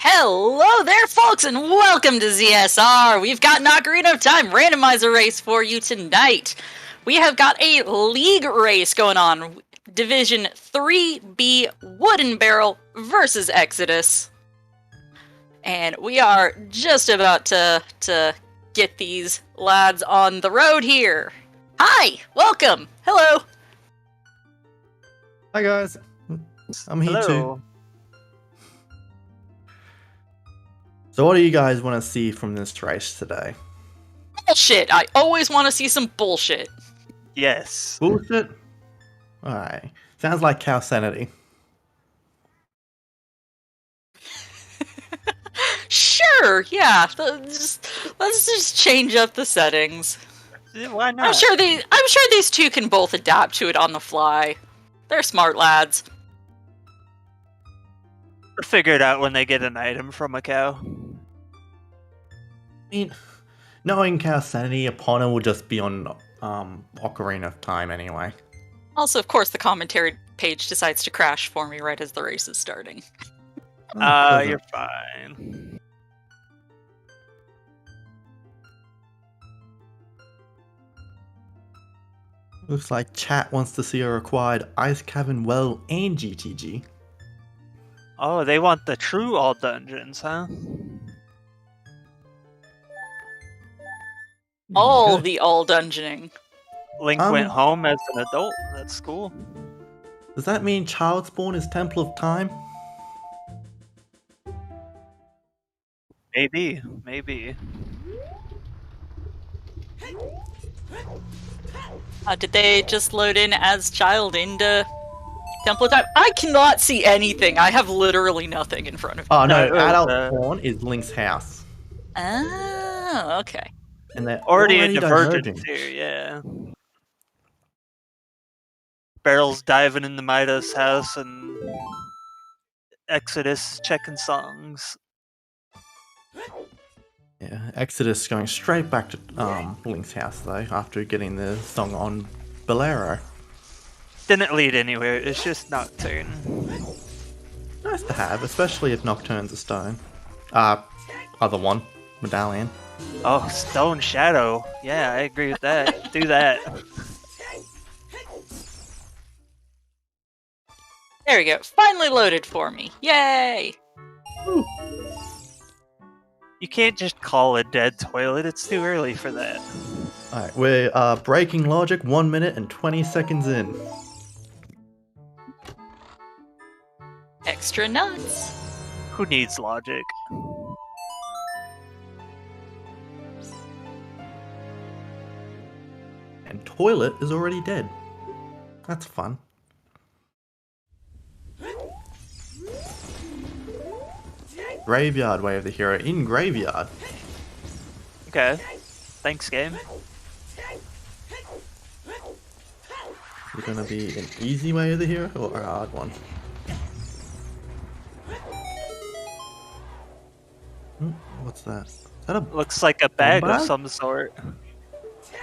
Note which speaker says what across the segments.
Speaker 1: Hello there, folks, and welcome to ZSR. We've got an Ocarina of Time randomizer race for you tonight. We have got a league race going on. Division 3B Wooden Barrel versus Exodus. And we are just about to get these lads on the road here. Hi! Welcome! Hello!
Speaker 2: Hi guys, I'm here too. So what do you guys want to see from this race today?
Speaker 1: Bullshit! I always want to see some bullshit.
Speaker 3: Yes.
Speaker 2: Bullshit? Alright. Sounds like cow sanity.
Speaker 1: Sure, yeah. Let's just change up the settings.
Speaker 3: Why not?
Speaker 1: I'm sure these two can both adapt to it on the fly. They're smart lads.
Speaker 3: Or figure it out when they get an item from a cow.
Speaker 2: I mean, knowing cow sanity, Epona will just be on Ocarina of Time anyway.
Speaker 1: Also, of course, the commentary page decides to crash for me right as the race is starting.
Speaker 3: You're fine.
Speaker 2: Looks like chat wants to see a required Ice Cavern Well and GTG.
Speaker 3: Oh, they want the true all dungeons, huh?
Speaker 1: All dungeoning.
Speaker 3: Link went home as an adult. That's cool.
Speaker 2: Does that mean Child Spawn is Temple of Time?
Speaker 3: Maybe.
Speaker 1: Did they just load in as child into Temple of Time? I cannot see anything. I have literally nothing in front of me.
Speaker 2: Oh no,
Speaker 3: No,
Speaker 2: Adult Spawn is Link's house.
Speaker 1: Oh, okay.
Speaker 2: And they're
Speaker 3: already divergent too, yeah. Barrel's diving into Midas' house and Exodus checking songs.
Speaker 2: Yeah, Exodus going straight back to Link's house though, after getting the song on Bolero.
Speaker 3: Didn't lead anywhere, it's just Nocturne.
Speaker 2: Nice to have, especially if Nocturne's a stone. Other one, Medallion.
Speaker 3: Oh, Stone Shadow. Yeah, I agree with that. Do that.
Speaker 1: There we go. Finally loaded for me. Yay!
Speaker 2: Ooh.
Speaker 3: You can't just call a dead toilet, it's too early for that.
Speaker 2: Alright, we're breaking logic 1 minute and 20 seconds in.
Speaker 1: Extra nuts.
Speaker 3: Who needs logic?
Speaker 2: And Toilet is already dead. That's fun. Graveyard Way of the Hero in Graveyard.
Speaker 3: Okay. Thanks, game.
Speaker 2: Is it gonna be an easy Way of the Hero or a hard one? What's that? Is that a
Speaker 3: Looks like a bag
Speaker 2: bag?
Speaker 3: of some sort.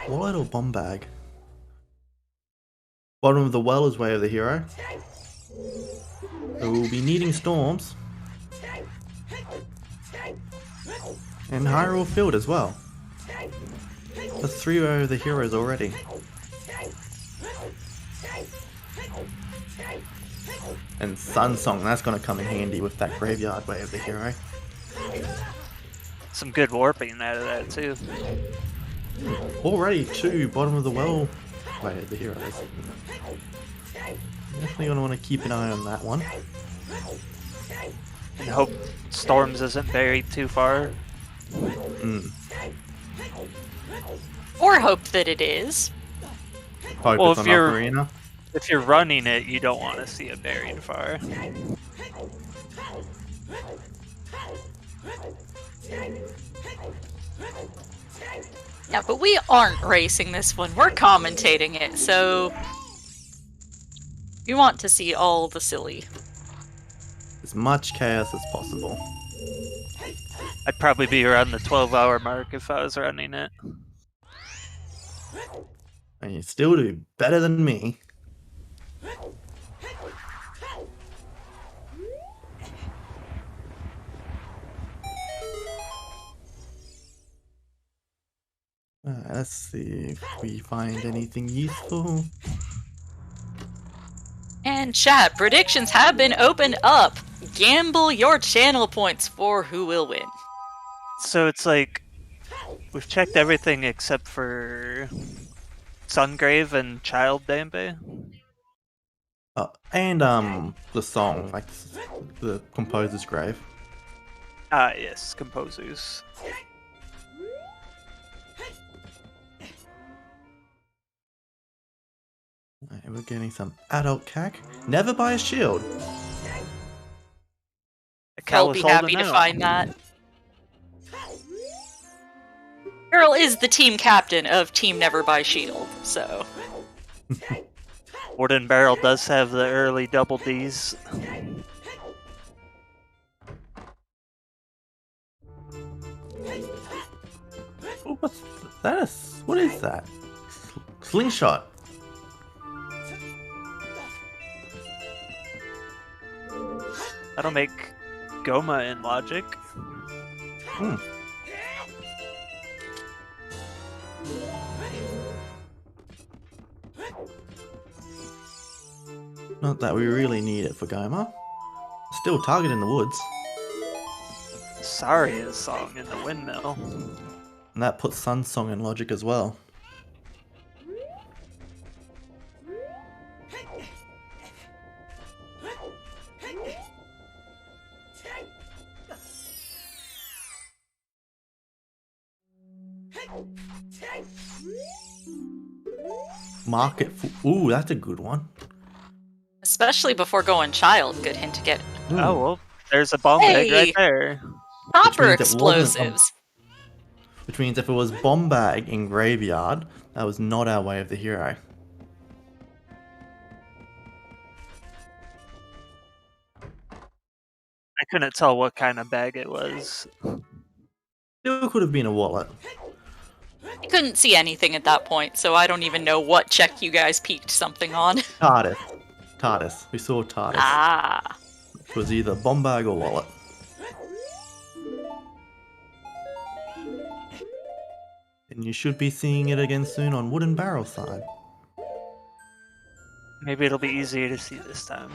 Speaker 2: wallet or bomb bag? Bottom of the well is Way of the Hero. So we'll be needing storms. And Hyrule Field as well. That's 3 Way of the Heroes already. And Sun Song, that's gonna come in handy with that Graveyard Way of the Hero.
Speaker 3: Some good warping out of that too.
Speaker 2: Already 2 Bottom of the Well Way of the Heroes. Definitely gonna want to keep an eye on that one.
Speaker 3: And hope Storms isn't buried too far.
Speaker 1: Or hope that it is.
Speaker 2: Hope
Speaker 3: Well,
Speaker 2: it's
Speaker 3: if
Speaker 2: on
Speaker 3: you're-
Speaker 2: Ocarina.
Speaker 3: If you're running it, you don't want to see it buried far.
Speaker 1: Yeah, but we aren't racing this one. We're commentating it, so you want to see all the silly.
Speaker 2: As much chaos as possible.
Speaker 3: I'd probably be around the 12-hour mark if I was running it.
Speaker 2: And you still do better than me. Let's see if we find anything useful.
Speaker 1: And chat, predictions have been opened up. Gamble your channel points for who will win.
Speaker 3: So it's like we've checked everything except for Sungrave and Child Dambe.
Speaker 2: And the song, like the composer's grave.
Speaker 3: Ah, yes, composers.
Speaker 2: Right, we're getting some adult cack. Never buy a shield.
Speaker 1: I'll be happy to find that. Girl is the team captain of Team Never Buy Shield, so.
Speaker 3: Wooden Barrel does have the early double Ds.
Speaker 2: Oh, what's that? What is that? Slingshot.
Speaker 3: That'll make Goma in Logic.
Speaker 2: Not that we really need it for Goma. Still target in the woods.
Speaker 3: Saria's song in the windmill.
Speaker 2: And that puts Sun's song in logic as well. Market. Ooh, that's a good one.
Speaker 1: Especially before going Child, good hint to get.
Speaker 2: Ooh.
Speaker 3: Oh, well, there's a bomb bag right there.
Speaker 1: Copper explosives.
Speaker 2: Which means if it was bomb bag in graveyard, that was not our way of the hero.
Speaker 3: I couldn't tell what kind of bag it was.
Speaker 2: Still could have been a wallet.
Speaker 1: I couldn't see anything at that point, so I don't even know what check you guys peeked something on.
Speaker 2: TARDIS. We saw TARDIS.
Speaker 1: Ah.
Speaker 2: It was either bomb bag or wallet. And you should be seeing it again soon on Wooden Barrel side.
Speaker 3: Maybe it'll be easier to see this time.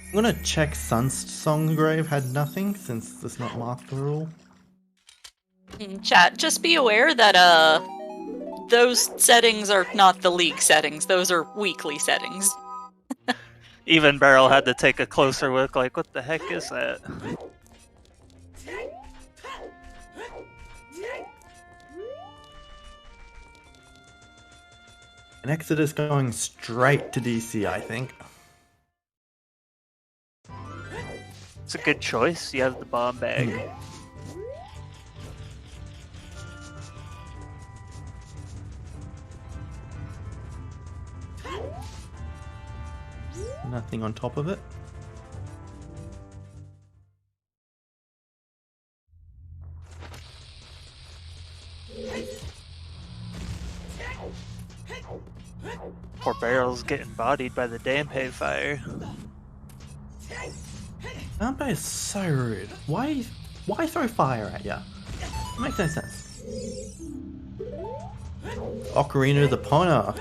Speaker 2: I'm gonna check Sun's song grave had nothing since it's not marked the rule.
Speaker 1: Chat, just be aware that those settings are not the league settings, those are weekly settings.
Speaker 3: Even Barrel had to take a closer look, like, what the heck is that?
Speaker 2: An Exodus going straight to DC, I think.
Speaker 3: It's a good choice. You have the bomb bag.
Speaker 2: Nothing on top of it.
Speaker 3: Poor Barrel's getting bodied by the Dampe fire.
Speaker 2: Dampe is so rude. Why throw fire at ya? It makes no sense. Ocarina the Pona.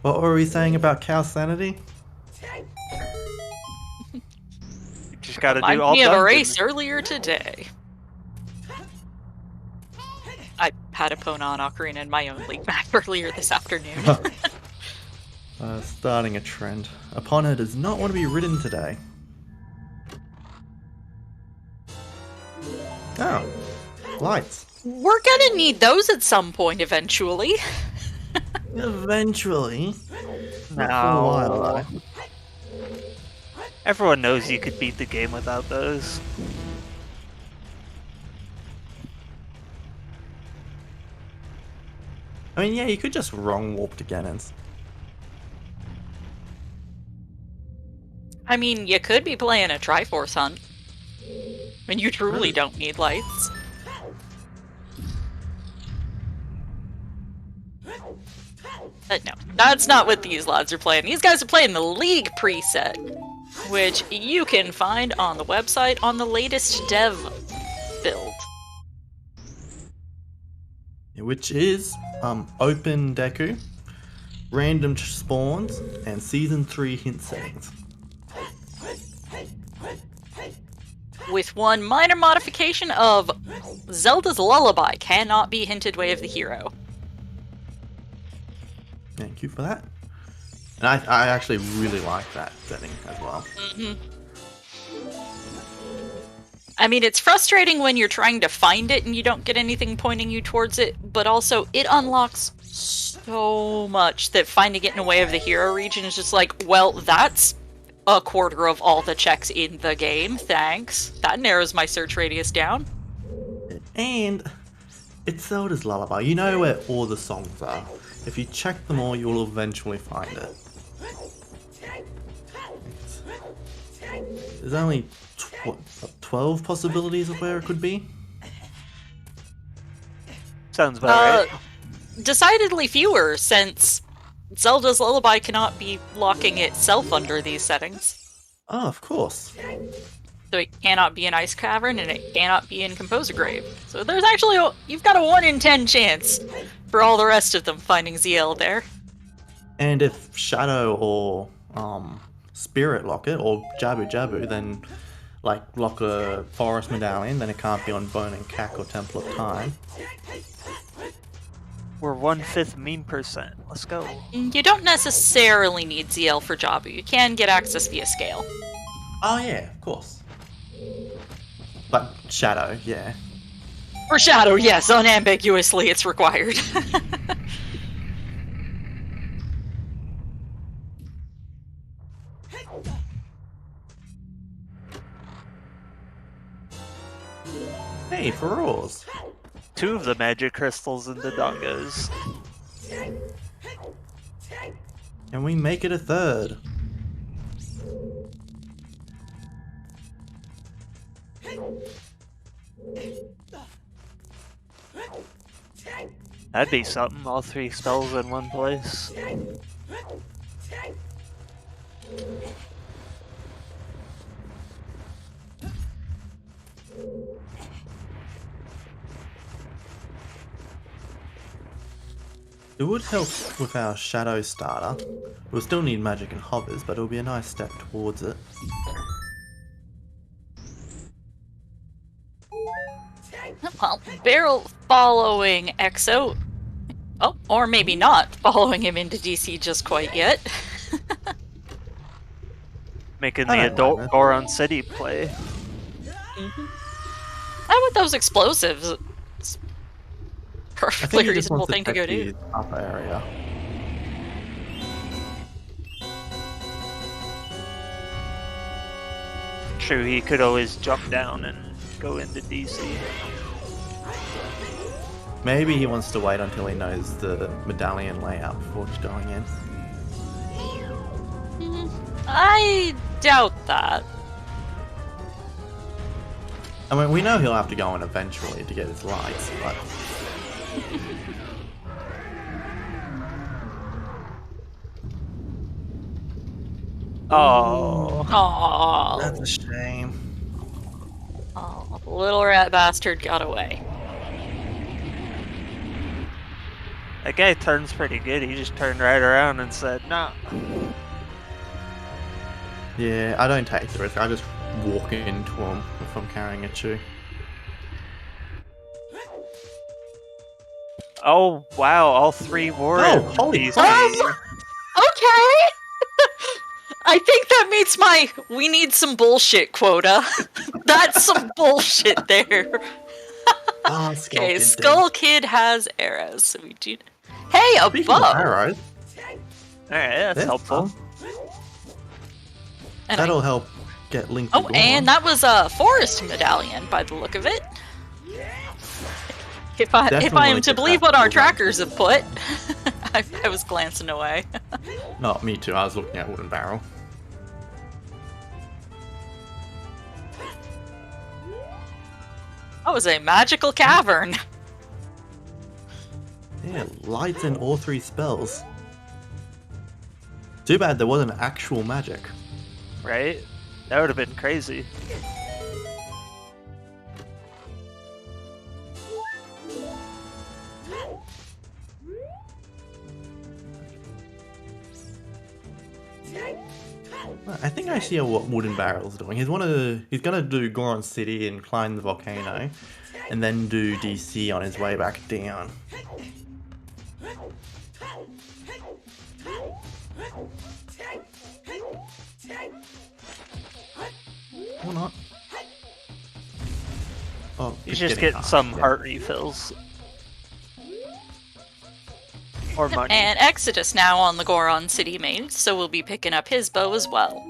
Speaker 2: What were we saying about cow sanity?
Speaker 3: You just gotta do
Speaker 1: Remind
Speaker 3: all
Speaker 1: me of a
Speaker 3: dungeons.
Speaker 1: race earlier today. I had a Pona on Ocarina in my own league map earlier this afternoon.
Speaker 2: Starting a trend. Epona does not want to be ridden today. Oh, lights.
Speaker 1: We're gonna need those at some point eventually.
Speaker 2: Eventually. Not for a while, though.
Speaker 3: Everyone knows you could beat the game without those.
Speaker 2: I mean, yeah, you could just wrong warp to Ganons.
Speaker 1: I mean, you could be playing a Triforce hunt. I mean, you truly don't need lights. No, that's not what these lads are playing. These guys are playing the League preset, which you can find on the website on the latest dev build.
Speaker 2: Which is open deku, random spawns, and season 3 hint settings.
Speaker 1: With one minor modification of Zelda's Lullaby cannot be hinted way of the hero.
Speaker 2: Thank you for that. And I actually really like that setting as well.
Speaker 1: I mean, it's frustrating when you're trying to find it and you don't get anything pointing you towards it, but also it unlocks so much that finding it in a way of the hero region is just like, well, that's a quarter of all the checks in the game, thanks. That narrows my search radius down.
Speaker 2: And it's Zelda's Lullaby. You know where all the songs are. If you check them all, you'll eventually find it. There's only 12 possibilities of where it could be.
Speaker 3: Sounds about right.
Speaker 1: Decidedly fewer, since Zelda's Lullaby cannot be locking itself under these settings.
Speaker 2: Oh, of course.
Speaker 1: So it cannot be an Ice Cavern, and it cannot be in Composer Grave. So there's actually you've got a 1 in 10 chance for all the rest of them finding ZL there.
Speaker 2: And if Shadow or Spirit lock it, or Jabu Jabu, then like lock a Forest Medallion, then it can't be on Bone and Cack or Temple of Time.
Speaker 3: We're 1/5 meme percent. Let's go.
Speaker 1: You don't necessarily need ZL for Jabu. You can get access via scale.
Speaker 2: Oh yeah, of course. But Shadow, yeah.
Speaker 1: For Shadow, yes, unambiguously it's required.
Speaker 2: Hey, Feroz.
Speaker 3: 2 of the magic crystals in the Dongas.
Speaker 2: Can we make it a 3rd?
Speaker 3: That'd be something, all 3 spells in one place.
Speaker 2: It would help with our Shadow starter. We'll still need magic and hovers, but it'll be a nice step towards it.
Speaker 1: Well, Barrel following Exo. Oh, or maybe not following him into DC just quite yet.
Speaker 3: Making
Speaker 2: I
Speaker 3: the
Speaker 2: don't
Speaker 3: adult
Speaker 2: mind it.
Speaker 3: Goron City play.
Speaker 1: How with those explosives? It's
Speaker 2: I
Speaker 1: perfectly
Speaker 2: think he just
Speaker 1: reasonable
Speaker 2: wants to
Speaker 1: thing to go
Speaker 2: check
Speaker 1: do.
Speaker 2: the upper area.
Speaker 3: True, he could always jump down and go into DC.
Speaker 2: Maybe he wants to wait until he knows the medallion layout before just going in.
Speaker 1: I doubt that.
Speaker 2: I mean, we know he'll have to go in eventually to get his lights, but...
Speaker 3: Oh,
Speaker 1: Aww.
Speaker 2: That's a shame.
Speaker 1: Oh, the little rat bastard got away.
Speaker 3: that guy turns pretty good. He just turned right around and said, "Nah."
Speaker 2: Yeah, I don't take the risk. I just walk into him if I'm carrying a chew.
Speaker 3: Oh wow! All 3 were.
Speaker 2: Oh, holy
Speaker 3: DC.
Speaker 2: crap.
Speaker 1: Okay! I think that meets my we need some bullshit quota. That's some bullshit there.
Speaker 2: Ah, Skull
Speaker 1: Okay,
Speaker 2: Kid
Speaker 1: Skull Kid has arrows. So we do. Hey, a
Speaker 2: Speaking of
Speaker 1: bow!
Speaker 2: arrows,
Speaker 3: All right, that's
Speaker 2: there's
Speaker 3: helpful.
Speaker 2: some.
Speaker 1: And
Speaker 2: That'll help get Link to
Speaker 1: oh,
Speaker 2: Gorn.
Speaker 1: and that was a forest medallion by the look of it. If I
Speaker 2: Definitely
Speaker 1: am to
Speaker 2: get
Speaker 1: believe
Speaker 2: that
Speaker 1: what our
Speaker 2: pulled
Speaker 1: trackers have put, I was glancing away.
Speaker 2: No, me too. I was looking at Wooden Barrel.
Speaker 1: That was a magical cavern.
Speaker 2: Yeah, lights in all 3 spells. Too bad there wasn't actual magic.
Speaker 3: Right? That would have been crazy.
Speaker 2: I think I see what Wooden Barrel's doing. He's gonna do Goron City and climb the volcano, and then do DC on his way back down. Or not. Oh,
Speaker 3: He's just getting some heart refills. Or money.
Speaker 1: And Exodus now on the Goron City main, so we'll be picking up his bow as well.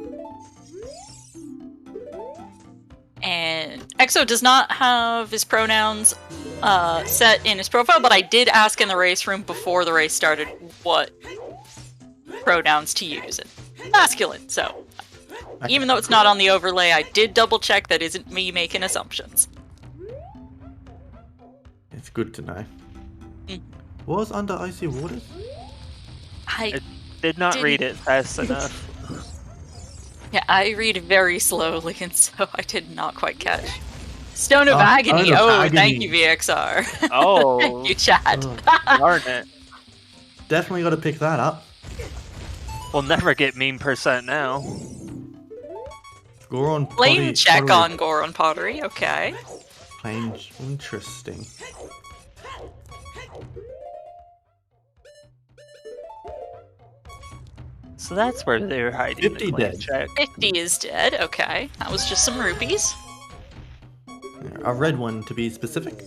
Speaker 1: And Exo does not have his pronouns set in his profile, but I did ask in the race room before the race started what pronouns to use. And masculine, so even though it's not on the overlay, I did double check that isn't me making assumptions.
Speaker 2: It's good to know. Was under icy waters?
Speaker 1: I
Speaker 3: did not read it fast enough.
Speaker 1: Yeah, I read very slowly, and so I did not quite catch. Stone of Agony.
Speaker 2: Stone of
Speaker 1: Oh,
Speaker 2: Agony.
Speaker 1: thank you, VXR.
Speaker 3: Oh,
Speaker 1: Thank you, chat.
Speaker 3: darn it.
Speaker 2: Definitely got to pick that up.
Speaker 3: We'll never get meme percent now.
Speaker 2: Goron
Speaker 1: Flame check
Speaker 2: pottery.
Speaker 1: on Goron Pottery, okay.
Speaker 2: Flame, interesting.
Speaker 3: So that's where they were hiding
Speaker 2: 50
Speaker 3: the claim
Speaker 2: dead.
Speaker 3: check.
Speaker 1: 50 is dead, okay. That was just some rupees.
Speaker 2: A red one to be specific.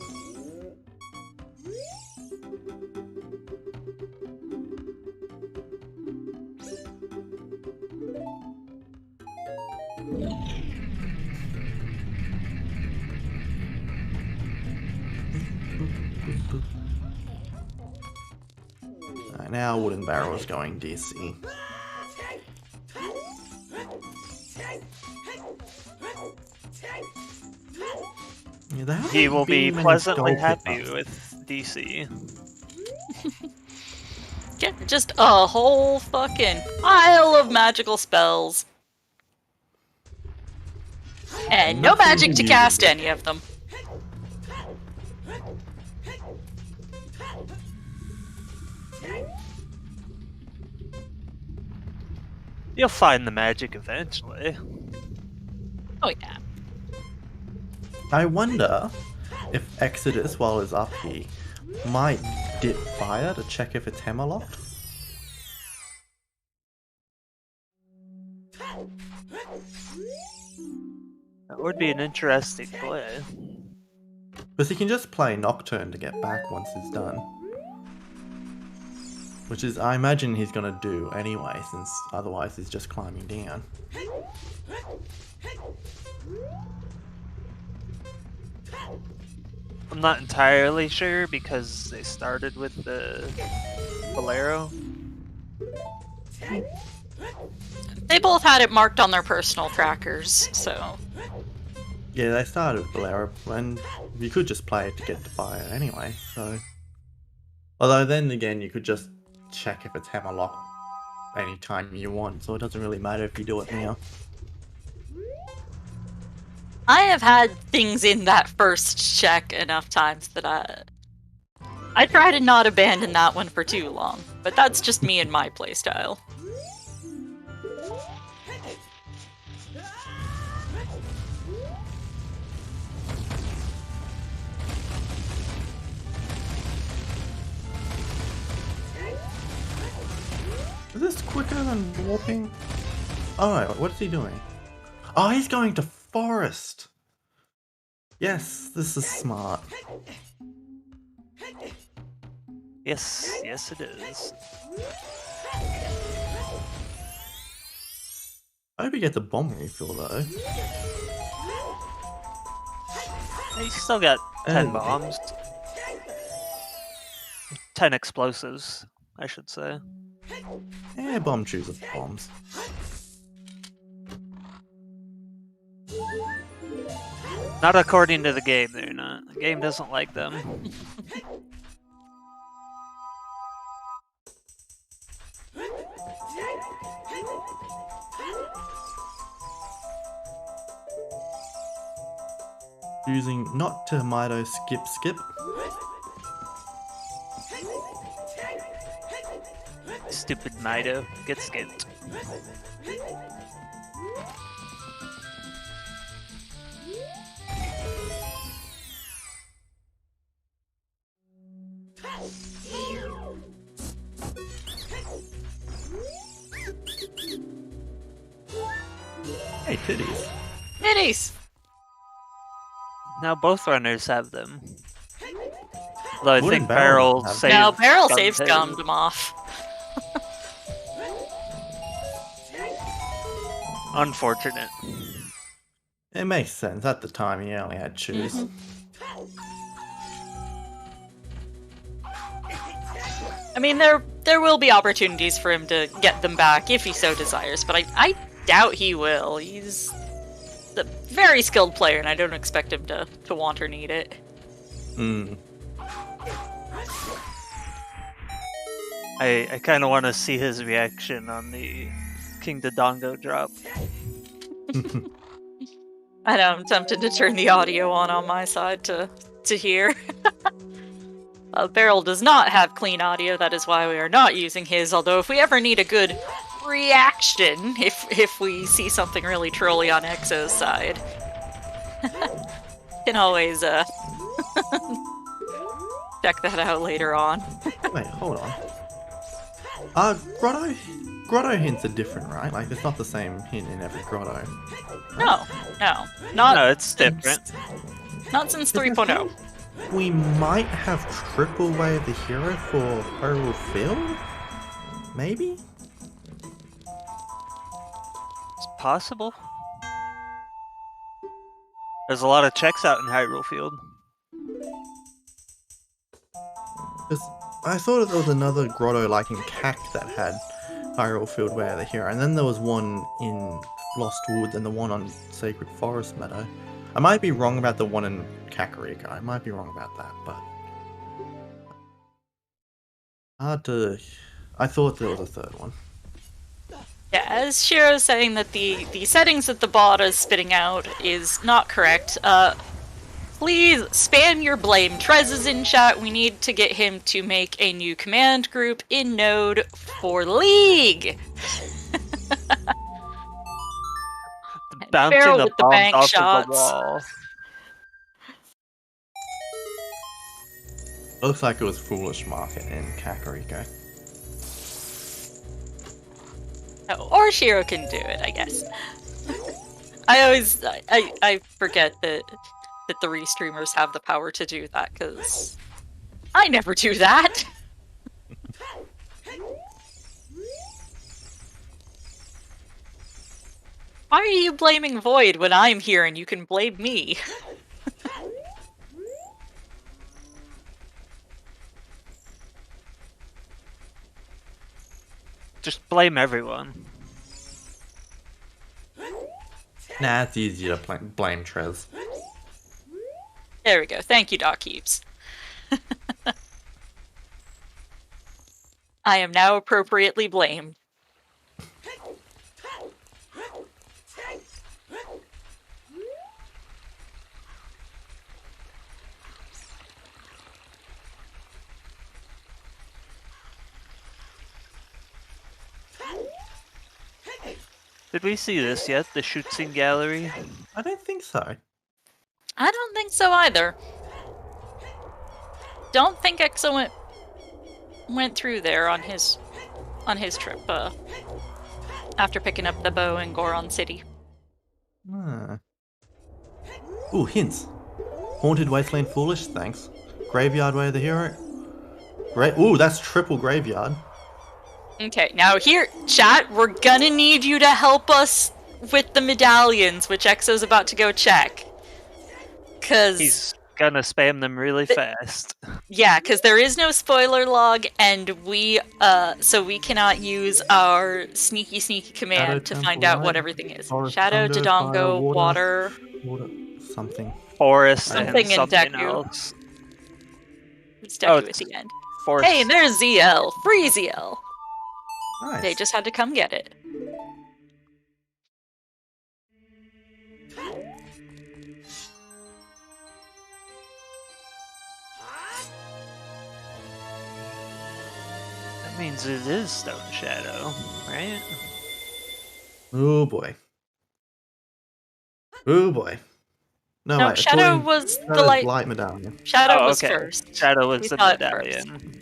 Speaker 2: Alright, now Wooden Barrel is going DC. Yeah,
Speaker 3: He will be
Speaker 2: many
Speaker 3: pleasantly
Speaker 2: gold
Speaker 3: happy
Speaker 2: pickups.
Speaker 3: with DC.
Speaker 1: Yeah, just a whole fucking pile of magical spells. And no
Speaker 2: Nothing
Speaker 1: magic to
Speaker 2: new.
Speaker 1: cast any of them.
Speaker 3: You'll find the magic eventually.
Speaker 1: Oh yeah.
Speaker 2: I wonder if Exodus, while it's up here, might dip fire to check if it's hammerlocked.
Speaker 3: That would be an interesting play.
Speaker 2: Because he can just play Nocturne to get back once it's done. Which is, I imagine he's gonna do anyway, since otherwise he's just climbing down.
Speaker 3: I'm not entirely sure because they started with the Bolero.
Speaker 1: They both had it marked on their personal trackers, so...
Speaker 2: Yeah, they started with Bolero, and you could just play it to get the fire anyway, so... Although then again, you could just check if it's hammerlocked anytime you want, so it doesn't really matter if you do it now.
Speaker 1: I have had things in that first check enough times that I try to not abandon that one for too long, but that's just me and my playstyle.
Speaker 2: Is this quicker than walking? Oh, what is he doing? Oh, he's going to forest! Yes, this is smart.
Speaker 3: Yes, yes it is.
Speaker 2: I hope you get the bomb refill though.
Speaker 3: He's still got 10
Speaker 2: Oh.
Speaker 3: bombs. 10 explosives, I should say.
Speaker 2: Yeah, bomb chooses bombs.
Speaker 3: Not according to the game, they're not. The game doesn't like them.
Speaker 2: Using not tomato skip.
Speaker 3: Stupid Mido. Get skipped.
Speaker 2: Hey, titties.
Speaker 1: Titties!
Speaker 3: Now both runners have them. Although I
Speaker 2: Wouldn't
Speaker 3: think
Speaker 2: Barrel
Speaker 3: Barrel
Speaker 2: have
Speaker 3: saved.
Speaker 1: No, Barrel
Speaker 3: scummed
Speaker 1: save
Speaker 3: his.
Speaker 1: scummed him off.
Speaker 3: Unfortunate.
Speaker 2: It makes sense. At the time, he only had shoes.
Speaker 1: I mean, there will be opportunities for him to get them back if he so desires, but I doubt he will. He's a very skilled player, and I don't expect him to want or need it.
Speaker 2: Hmm.
Speaker 3: I kind of want to see his reaction on the King Dodongo drop.
Speaker 1: I know, I'm tempted to turn the audio on my side to hear. Barrel does not have clean audio, that is why we are not using his, although if we ever need a good reaction, if we see something really trolly on Exo's side, can always check that out later on.
Speaker 2: Wait, hold on. Grotto hints are different, right? Like, it's not the same hint in every grotto.
Speaker 1: No,
Speaker 3: No, it's different.
Speaker 1: not since 3.0.
Speaker 2: We might have triple wave the hero for Hyrule Field? Maybe?
Speaker 3: It's possible. There's a lot of checks out in Hyrule Field.
Speaker 2: Because I thought there was another grotto like in Cac that had Hyrule Field where the hero, and then there was one in Lost Woods and the one on Sacred Forest Meadow. I might be wrong about the one in Kakariko. I might be wrong about that, but hard to. I thought there was a third one.
Speaker 1: Yeah, as Shiro's saying that the settings that the bot is spitting out is not correct, please spam your blame. Trez is in chat. We need to get him to make a new command group in Node for League.
Speaker 3: Bouncing
Speaker 1: Barrel
Speaker 3: the
Speaker 1: with the
Speaker 3: bombs
Speaker 1: bank
Speaker 3: off
Speaker 1: shots.
Speaker 3: of the wall.
Speaker 2: Looks like it was Foolish Market in Kakariko.
Speaker 1: Oh, or Shiro can do it, I guess. I forget that the restreamers have the power to do that, because I never do that. Why are you blaming Void when I'm here and you can blame me?
Speaker 3: Just blame everyone.
Speaker 2: Nah, it's easier to blame Trez.
Speaker 1: There we go. Thank you, Doc Heaps. I am now appropriately blamed.
Speaker 3: Did we see this yet? The shooting gallery?
Speaker 2: I don't think so.
Speaker 1: I don't think so either. Don't think Exo went through there on his trip after picking up the bow in Goron City.
Speaker 2: Ooh, hints. Haunted Wasteland Foolish, thanks. Graveyard Way of the Hero. Ooh, that's triple graveyard.
Speaker 1: Okay, now here, chat, we're gonna need you to help us with the medallions, which Exo's about to go check. Cause
Speaker 3: He's gonna spam them really fast.
Speaker 1: yeah, because there is no spoiler log, and so we cannot use our sneaky command
Speaker 2: Shadow
Speaker 1: to
Speaker 2: Temple
Speaker 1: find out what
Speaker 2: Light,
Speaker 1: everything is.
Speaker 2: Forest,
Speaker 1: Shadow,
Speaker 2: Thunder,
Speaker 1: Dodongo,
Speaker 2: Fire,
Speaker 1: water.
Speaker 2: Something.
Speaker 3: Forest
Speaker 1: Something
Speaker 3: and
Speaker 1: in
Speaker 3: something
Speaker 1: Deku.
Speaker 3: else.
Speaker 1: It's Deku at
Speaker 3: it's
Speaker 1: the end.
Speaker 3: Forest.
Speaker 1: Hey, and there's ZL. Free ZL.
Speaker 2: Nice.
Speaker 1: They just had to come get it.
Speaker 3: means it is Stone Shadow, right?
Speaker 2: Oh boy. Oh boy. No,
Speaker 1: No,
Speaker 2: wait.
Speaker 1: Shadow
Speaker 2: According
Speaker 1: was the
Speaker 2: Shadow's
Speaker 1: light.
Speaker 2: light medallion.
Speaker 1: Shadow
Speaker 3: Oh,
Speaker 1: was
Speaker 3: okay.
Speaker 1: first.
Speaker 3: Shadow was
Speaker 1: We
Speaker 3: the
Speaker 1: thought it first.
Speaker 3: medallion.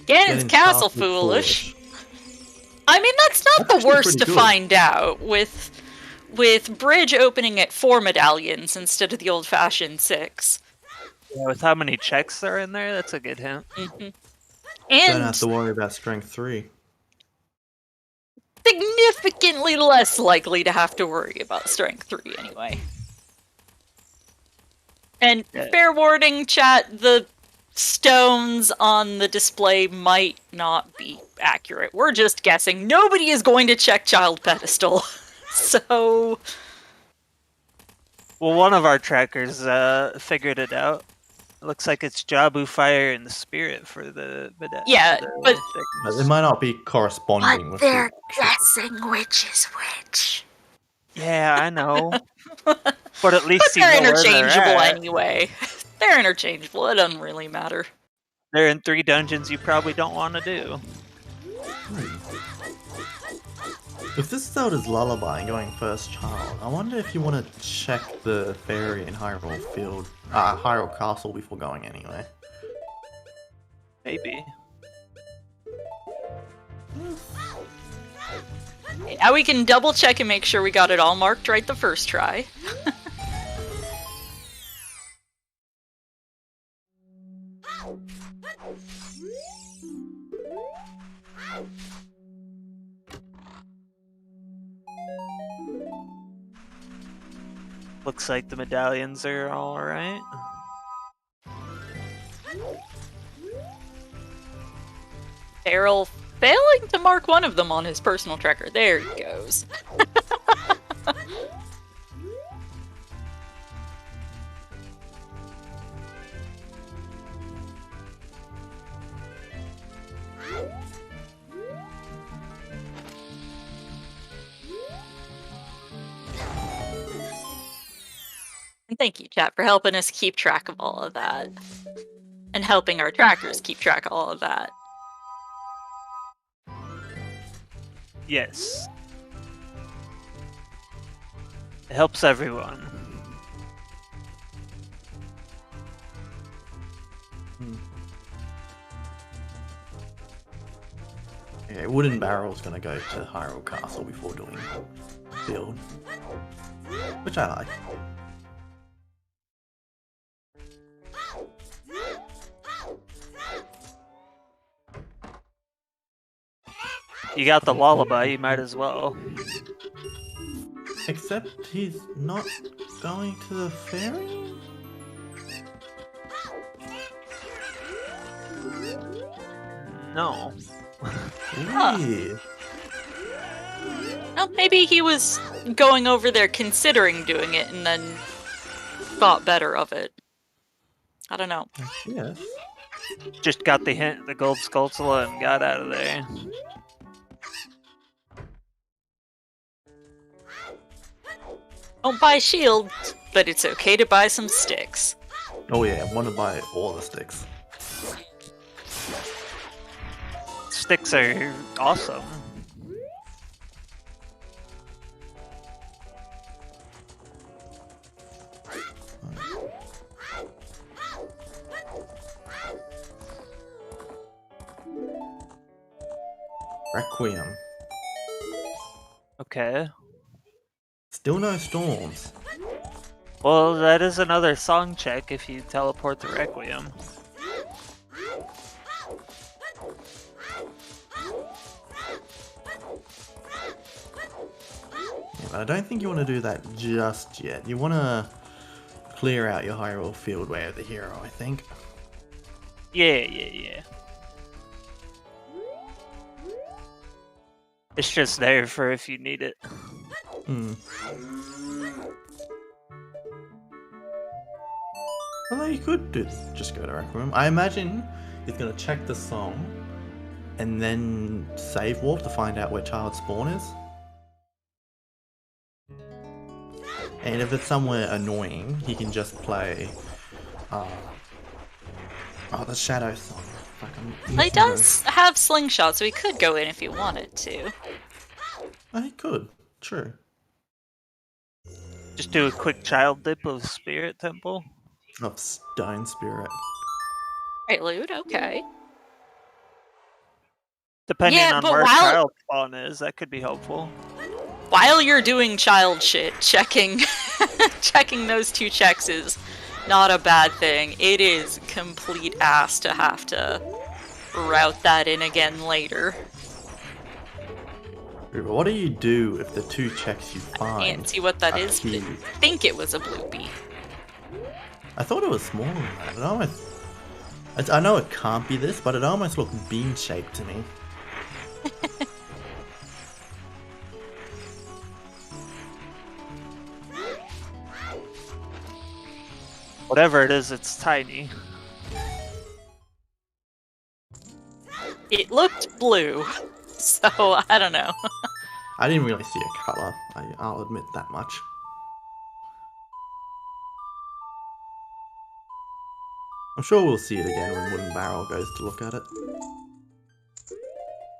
Speaker 1: Ganon's castle foolish. I mean, that's not
Speaker 2: That's
Speaker 1: the
Speaker 2: actually
Speaker 1: worst
Speaker 2: pretty
Speaker 1: to
Speaker 2: good.
Speaker 1: find out with Bridge opening at 4 medallions instead of the old-fashioned 6.
Speaker 3: Yeah, with how many checks are in there, that's a good hint.
Speaker 2: Don't
Speaker 1: And
Speaker 2: have to worry about strength 3.
Speaker 1: significantly less likely to have to worry about strength 3 anyway. And fair warning, chat, the stones on the display might not be accurate. We're just guessing. Nobody is going to check child pedestal. So...
Speaker 3: Well, one of our trackers figured it out. It looks like it's Jabu Fire and the Spirit for the medallion.
Speaker 1: Yeah, but
Speaker 2: it might not be corresponding with
Speaker 1: they're
Speaker 2: the
Speaker 1: guessing which is which.
Speaker 3: Yeah, I know. But at least
Speaker 1: But they're
Speaker 3: you know where
Speaker 1: interchangeable
Speaker 3: they're at.
Speaker 1: anyway. They're interchangeable. It doesn't really matter.
Speaker 3: They're in 3 dungeons you probably don't want to do.
Speaker 2: If this is Zelda's Lullaby and going first child, I wonder if you want to check the fairy in Hyrule Castle before going anyway.
Speaker 3: Maybe.
Speaker 1: Now we can double check and make sure we got it all marked right the first try.
Speaker 3: Looks like the medallions are alright.
Speaker 1: Daryl failing to mark one of them on his personal tracker. There he goes. And thank you, chat, for helping us keep track of all of that. And helping our trackers keep track of all of that.
Speaker 3: Yes. It helps everyone.
Speaker 2: Yeah, Wooden Barrel's gonna go to Hyrule Castle before doing build, which I like.
Speaker 3: You got the lullaby, you might as well.
Speaker 2: Except he's not going to the ferry?
Speaker 3: No.
Speaker 2: Weird.
Speaker 1: Well, maybe he was going over there considering doing it and then thought better of it. I don't know.
Speaker 2: Yeah.
Speaker 3: Just got the hint, the gold Skulltula, and got out of there.
Speaker 1: Don't buy shields, but it's okay to buy some sticks.
Speaker 2: Oh yeah, I want to buy all the sticks.
Speaker 3: Sticks are awesome.
Speaker 2: Requiem.
Speaker 3: Okay.
Speaker 2: Still no storms.
Speaker 3: Well, that is another song check if you teleport the Requiem.
Speaker 2: Yeah, but I don't think you want to do that just yet. You want to clear out your Hyrule field way of the hero, I think.
Speaker 3: Yeah. It's just there for if you need it.
Speaker 2: Although you could just go to Requiem. I imagine he's going to check the song and then save warp to find out where Child's Spawn is. And if it's somewhere annoying, he can just play the Shadow song. Fuck,
Speaker 1: He does have slingshot, so he could go in if he wanted to.
Speaker 2: I could, true.
Speaker 3: Just do a quick child dip of Spirit Temple.
Speaker 2: Of Stone Spirit.
Speaker 1: Right, Lude, okay.
Speaker 3: Depending
Speaker 1: Yeah,
Speaker 3: on
Speaker 1: but
Speaker 3: where
Speaker 1: while-
Speaker 3: child spawn is, that could be helpful.
Speaker 1: While you're doing child shit, checking checking those 2 checks is not a bad thing. It is complete ass to have to route that in again later.
Speaker 2: But what do you do if the 2 checks you find?
Speaker 1: Can't see what that
Speaker 2: are
Speaker 1: is, but I
Speaker 2: key?
Speaker 1: think it was a bloopy.
Speaker 2: I thought it was smaller than that. It almost... I know it can't be this, but it almost looked bean-shaped to me.
Speaker 3: Whatever it is, it's tiny.
Speaker 1: It looked blue, so I don't know.
Speaker 2: I didn't really see a colour. I'll admit that much. I'm sure we'll see it again when Wooden Barrel goes to look at it.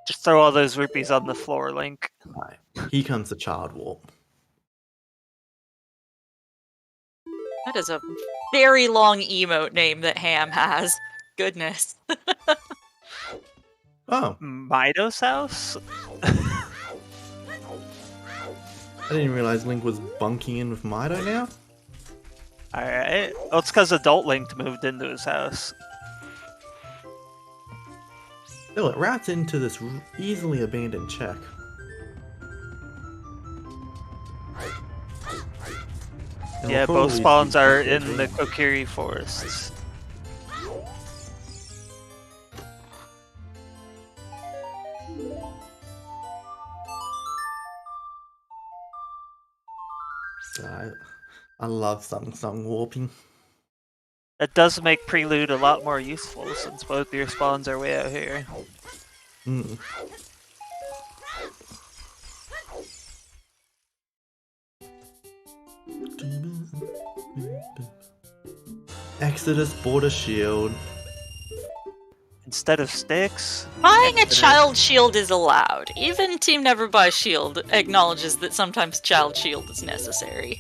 Speaker 3: Just throw all those rupees on the floor, Link.
Speaker 2: Right. Here comes the Child Warp.
Speaker 1: That is a very long emote name that Ham has. Goodness.
Speaker 2: Oh,
Speaker 3: Mido's house?
Speaker 2: I didn't realise Link was bunking in with Mido now.
Speaker 3: Alright. Well, it's because Adult Link moved into his house.
Speaker 2: Still, it routes into this easily abandoned check. And
Speaker 3: Yeah,
Speaker 2: we'll
Speaker 3: both
Speaker 2: probably
Speaker 3: spawns
Speaker 2: be-
Speaker 3: are in the Kokiri forests.
Speaker 2: I love Sung warping.
Speaker 3: It does make Prelude a lot more useful since both your spawns are way out here.
Speaker 2: Mm. Exodus Border Shield.
Speaker 3: Instead of sticks,
Speaker 1: Buying a child shield is allowed. Even Team Never Buy Shield acknowledges that sometimes child shield is necessary.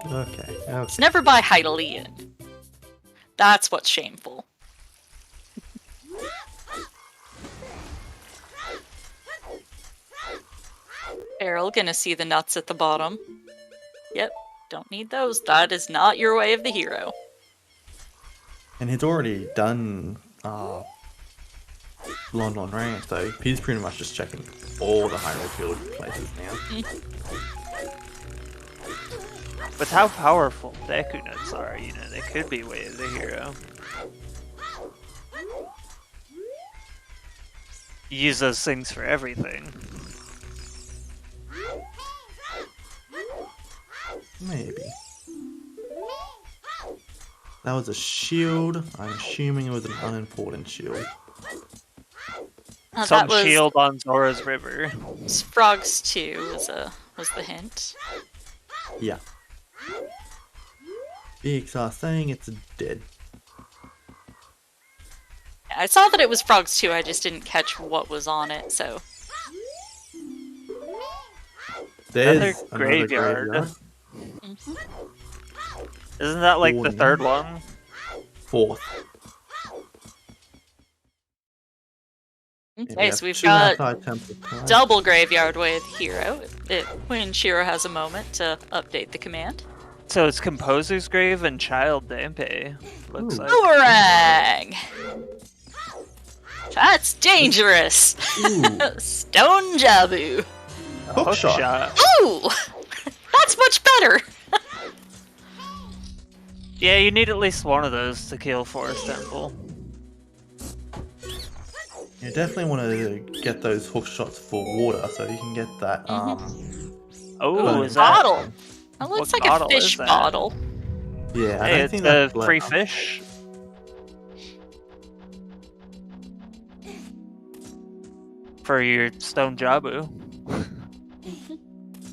Speaker 2: Okay.
Speaker 1: It's never buy Hylian. That's what's shameful. Errol, gonna see the nuts at the bottom. Yep, don't need those. That is not your way of the hero.
Speaker 2: And he's already done London Ranch, so he's pretty much just checking all the Hyrule Field places now.
Speaker 3: with how powerful Deku Nuts are, you know, they could be way of the hero. You use those things for everything.
Speaker 2: Maybe. That was a shield. I'm assuming it was an unimportant shield.
Speaker 3: Some
Speaker 1: That was
Speaker 3: shield on Zora's River.
Speaker 1: Frogs 2 was the hint.
Speaker 2: Yeah. BXR saying it's dead.
Speaker 1: I saw that it was Frogs 2, I just didn't catch what was on it, so.
Speaker 2: There's
Speaker 3: Another graveyard.
Speaker 1: Mhm.
Speaker 3: Isn't that like the
Speaker 2: Warning.
Speaker 3: third one?
Speaker 2: Fourth.
Speaker 1: Okay, so we've
Speaker 2: two
Speaker 1: got
Speaker 2: outside temple cards.
Speaker 1: double graveyard with hero when Shiro has a moment to update the command.
Speaker 3: So it's Composer's Grave and Child Dampe, looks
Speaker 2: Ooh.
Speaker 3: like.
Speaker 1: Boomerang! That's dangerous!
Speaker 2: Ooh,
Speaker 1: Stone Jabu!
Speaker 2: hook shot.
Speaker 1: Ooh! That's much better!
Speaker 3: Yeah, you need at least one of those to kill Forest Temple.
Speaker 2: You definitely want to get those hook shots for water so you can get that
Speaker 3: Oh,
Speaker 1: Ooh,
Speaker 3: is that?
Speaker 1: bottle! That looks
Speaker 3: What
Speaker 1: like a
Speaker 3: bottle is
Speaker 1: fish
Speaker 3: that?
Speaker 1: bottle.
Speaker 2: yeah, I
Speaker 3: Hey,
Speaker 2: don't
Speaker 3: it's
Speaker 2: think
Speaker 3: a
Speaker 2: that's
Speaker 3: free
Speaker 2: left.
Speaker 3: fish. For your Stone Jabu.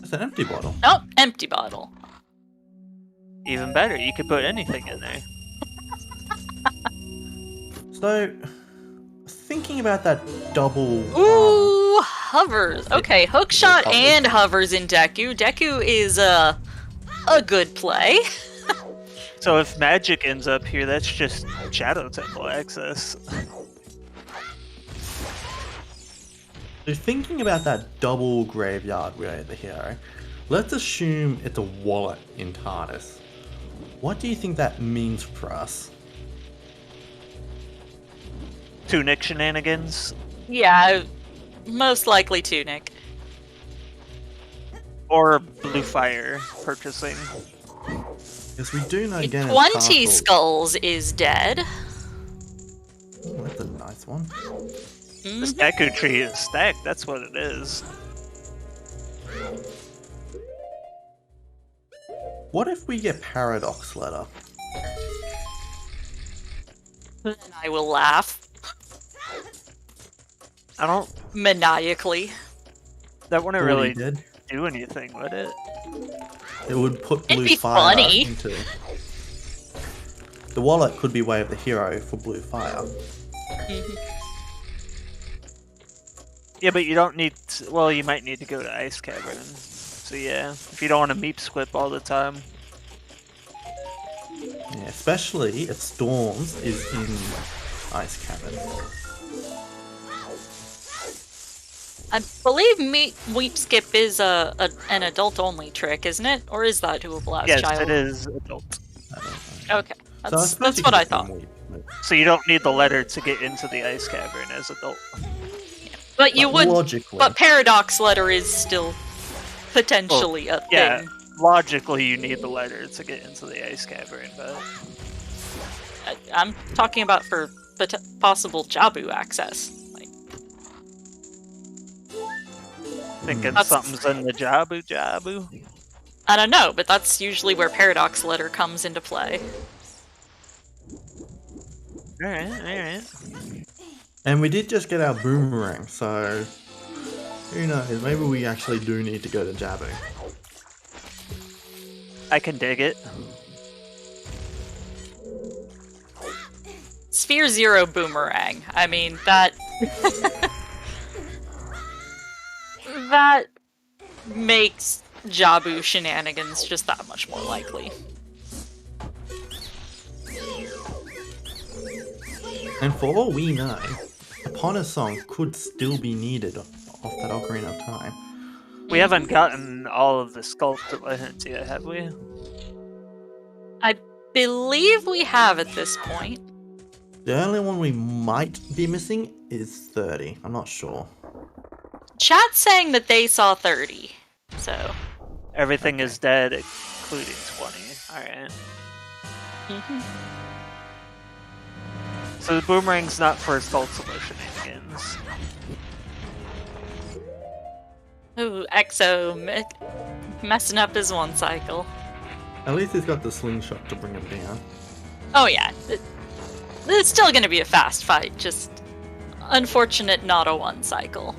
Speaker 2: It's an empty bottle.
Speaker 1: Oh, empty bottle.
Speaker 3: Even better, you could put anything in there.
Speaker 2: So, thinking about that double...
Speaker 1: Ooh, hovers. Okay, hookshot and hovers in Deku. Deku is a good play.
Speaker 3: So if magic ends up here, that's just Shadow Temple access.
Speaker 2: So thinking about that double graveyard with the hero, let's assume it's a wallet in TARDIS. What do you think that means for us?
Speaker 3: Tunic shenanigans.
Speaker 1: Yeah, most likely Tunic.
Speaker 3: Or Blue Fire purchasing.
Speaker 2: Because we do know again
Speaker 1: 20 skulls is dead.
Speaker 2: Oh, that's a nice one.
Speaker 3: This Deku tree is stacked, that's what it is.
Speaker 2: What if we get Paradox Letter?
Speaker 1: Then I will laugh.
Speaker 3: I don't...
Speaker 1: Maniacally.
Speaker 3: That wouldn't
Speaker 2: Already
Speaker 3: really
Speaker 2: dead?
Speaker 3: do anything, would it?
Speaker 2: It would put
Speaker 1: It'd
Speaker 2: Blue
Speaker 1: be
Speaker 2: Fire
Speaker 1: funny.
Speaker 2: into... The wallet could be Way of the Hero for Blue Fire.
Speaker 3: Yeah, but you don't need to, well, you might need to go to Ice Cavern. So yeah, if you don't want to meep squip all the time.
Speaker 2: Yeah, especially if Storms is in Ice Cavern.
Speaker 1: I believe Weep Skip is an adult-only trick, isn't it? Or is that to a blast
Speaker 3: Yes,
Speaker 1: child?
Speaker 3: it is adult.
Speaker 2: I don't know.
Speaker 1: Okay,
Speaker 2: So I
Speaker 1: that's
Speaker 2: suppose you
Speaker 1: what
Speaker 2: could
Speaker 1: I
Speaker 2: put in
Speaker 1: thought.
Speaker 2: Weep, but
Speaker 3: So you don't need the letter to get into the Ice Cavern as adult.
Speaker 1: But you would.
Speaker 2: logically.
Speaker 1: But Paradox Letter is still potentially a thing.
Speaker 3: Yeah, logically you need the letter to get into the Ice Cavern, but...
Speaker 1: I'm talking about for possible Jabu access. Like,
Speaker 3: Thinking
Speaker 1: That's-
Speaker 3: something's in the Jabu.
Speaker 1: I don't know, but that's usually where Paradox Letter comes into play.
Speaker 3: Alright.
Speaker 2: And we did just get our boomerang, so who knows? Maybe we actually do need to go to Jabu.
Speaker 3: I can dig it.
Speaker 1: Sphere Zero Boomerang. I mean, that... that makes Jabu shenanigans just that much more likely.
Speaker 2: And for all we know, Epona Song could still be needed off that Ocarina of Time.
Speaker 3: We haven't gotten all of the sculpted legends yet, have we?
Speaker 1: I believe we have at this point.
Speaker 2: The only one we might be missing is 30. I'm not sure.
Speaker 1: Chat's saying that they saw 30, so...
Speaker 3: Everything is dead, including 20. Alright. So the boomerang's not for sculptable shenanigans.
Speaker 1: Ooh, Exo messing up his one cycle.
Speaker 2: At least he's got the slingshot to bring him down.
Speaker 1: Oh yeah, it's still gonna be a fast fight, just unfortunate not a one cycle.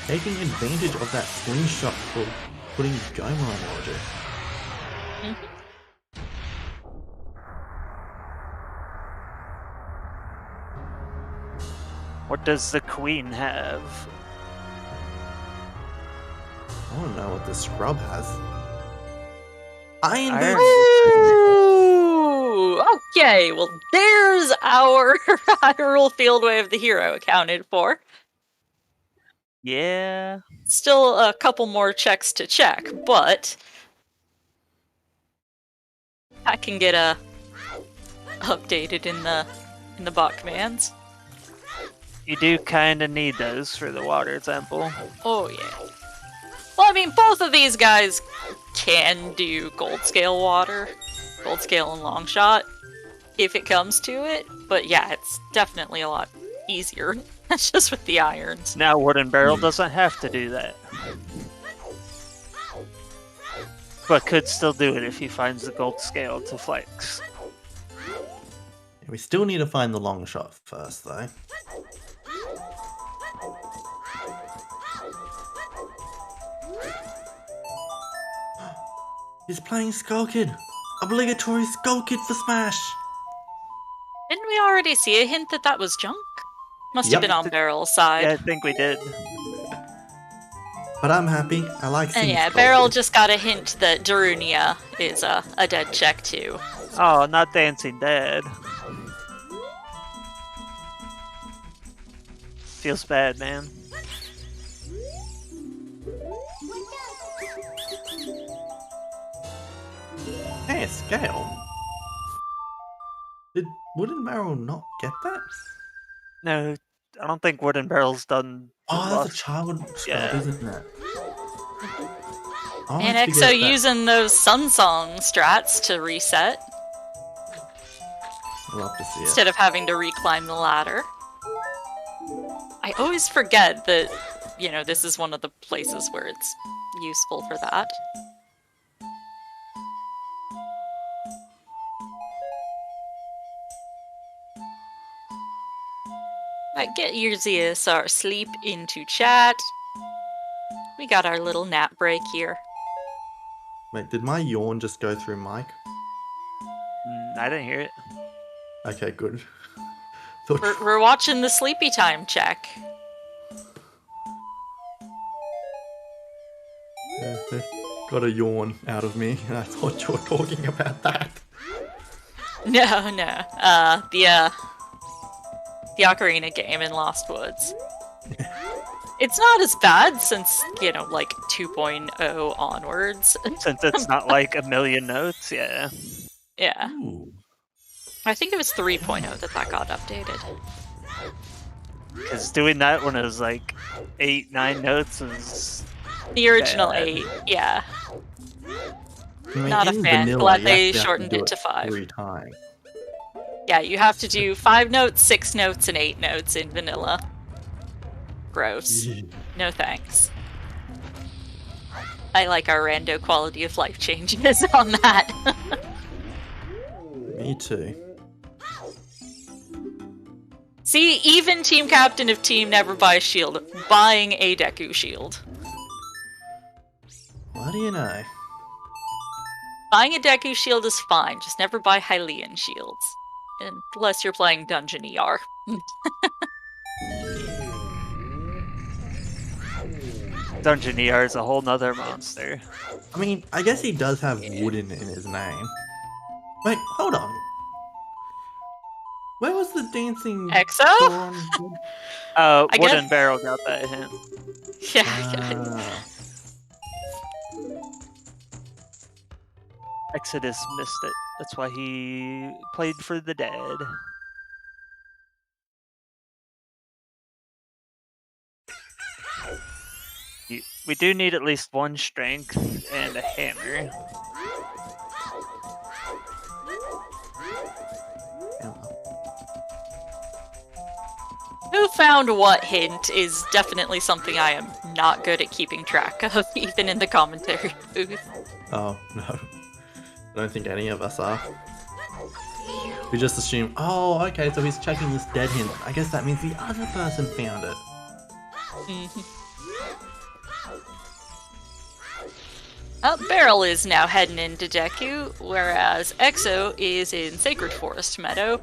Speaker 2: Taking advantage of that slingshot for putting Gomer on logic.
Speaker 3: What does the queen have?
Speaker 2: I want to know what the scrub has. Iron
Speaker 3: Iron-
Speaker 2: Boots!
Speaker 1: Ooh, okay, well there's our Hyrule Fieldway of the Hero accounted for.
Speaker 3: Yeah.
Speaker 1: Still a couple more checks to check, but I can get updated in the bot commands.
Speaker 3: You do kind of need those for the water temple.
Speaker 1: Oh yeah. Well, I mean, both of these guys can do gold scale water, gold scale and long shot, if it comes to it. But yeah, it's definitely a lot easier. That's just with the irons.
Speaker 3: Now Wooden Barrel doesn't have to do that. But could still do it if he finds the gold scale to flex.
Speaker 2: We still need to find the long shot first, though. He's playing Skull Kid! Obligatory Skull Kid for Smash!
Speaker 1: Didn't we already see a hint that that was junk? Must have
Speaker 2: Yep.
Speaker 1: been on Barrel's side.
Speaker 3: Yeah, I think we did.
Speaker 2: But I'm happy. I like
Speaker 1: And
Speaker 2: seeing
Speaker 1: yeah,
Speaker 2: sculptures.
Speaker 1: Beryl just got a hint that Darunia is a dead check too.
Speaker 3: Oh, not Dancing Dead. Feels bad, man.
Speaker 2: Hey, a scale. Did Wooden Barrel not get that?
Speaker 3: No, I don't think Wooden Barrel's done.
Speaker 2: Oh, that's a
Speaker 3: lost-
Speaker 2: child sculpt,
Speaker 3: Yeah.
Speaker 2: isn't it? I
Speaker 1: And
Speaker 2: always
Speaker 1: EXO
Speaker 2: forget that.
Speaker 1: using those Sun Song strats to reset
Speaker 2: I love to see it.
Speaker 1: instead of having to reclimb the ladder. I always forget that, you know, this is one of the places where it's useful for that. Right, get your ZSR sleep into chat. We got our little nap break here.
Speaker 2: Wait, did my yawn just go through Mike?
Speaker 3: I didn't hear it.
Speaker 2: Okay, good. Thought-
Speaker 1: We're watching the sleepy time check.
Speaker 2: Yeah, they got a yawn out of me, and I thought you were talking about that.
Speaker 1: No, no. The Ocarina game in Lost Woods. It's not as bad since, you know, like 2.0 onwards.
Speaker 3: Since it's not like a million notes, yeah.
Speaker 1: Yeah.
Speaker 2: Ooh.
Speaker 1: I think it was 3.0 that got updated.
Speaker 3: Because doing that when it was like 8, 9 notes is.
Speaker 1: The original
Speaker 3: Bad.
Speaker 1: 8, yeah.
Speaker 2: I mean,
Speaker 1: Not a
Speaker 2: in
Speaker 1: fan.
Speaker 2: vanilla,
Speaker 1: Glad
Speaker 2: you
Speaker 1: they
Speaker 2: actually have to
Speaker 1: shortened
Speaker 2: do
Speaker 1: it to 5.
Speaker 2: 3 times.
Speaker 1: Yeah, you have to do 5 notes, 6 notes, and 8 notes in vanilla. Gross. No thanks. I like our rando quality of life changes on that.
Speaker 2: Me too.
Speaker 1: See, even team captain of team never buys shield, buying a Deku shield.
Speaker 2: What do you know?
Speaker 1: Buying a Deku shield is fine, just never buy Hylian shields. Unless you're playing Dungeon ER.
Speaker 3: Dungeon ER is a whole nother monster.
Speaker 2: I mean, I guess he does have wooden in his name. Wait, hold on. Where was the dancing
Speaker 1: EXO?
Speaker 2: Goron?
Speaker 1: I
Speaker 3: Wooden
Speaker 1: guess-
Speaker 3: Barrel got that hint.
Speaker 1: Yeah.
Speaker 2: Ah,
Speaker 3: Exodus missed it. That's why he played for the dead. We do need at least 1 strength and a hammer.
Speaker 2: yeah.
Speaker 1: Who found what hint is definitely something I am not good at keeping track of, even in the commentary booth.
Speaker 2: Oh, no. I don't think any of us are. We just assume, oh, okay, so he's checking this dead hint. I guess that means the other person found it.
Speaker 1: Beryl is now heading into Deku, whereas EXO is in Sacred Forest Meadow,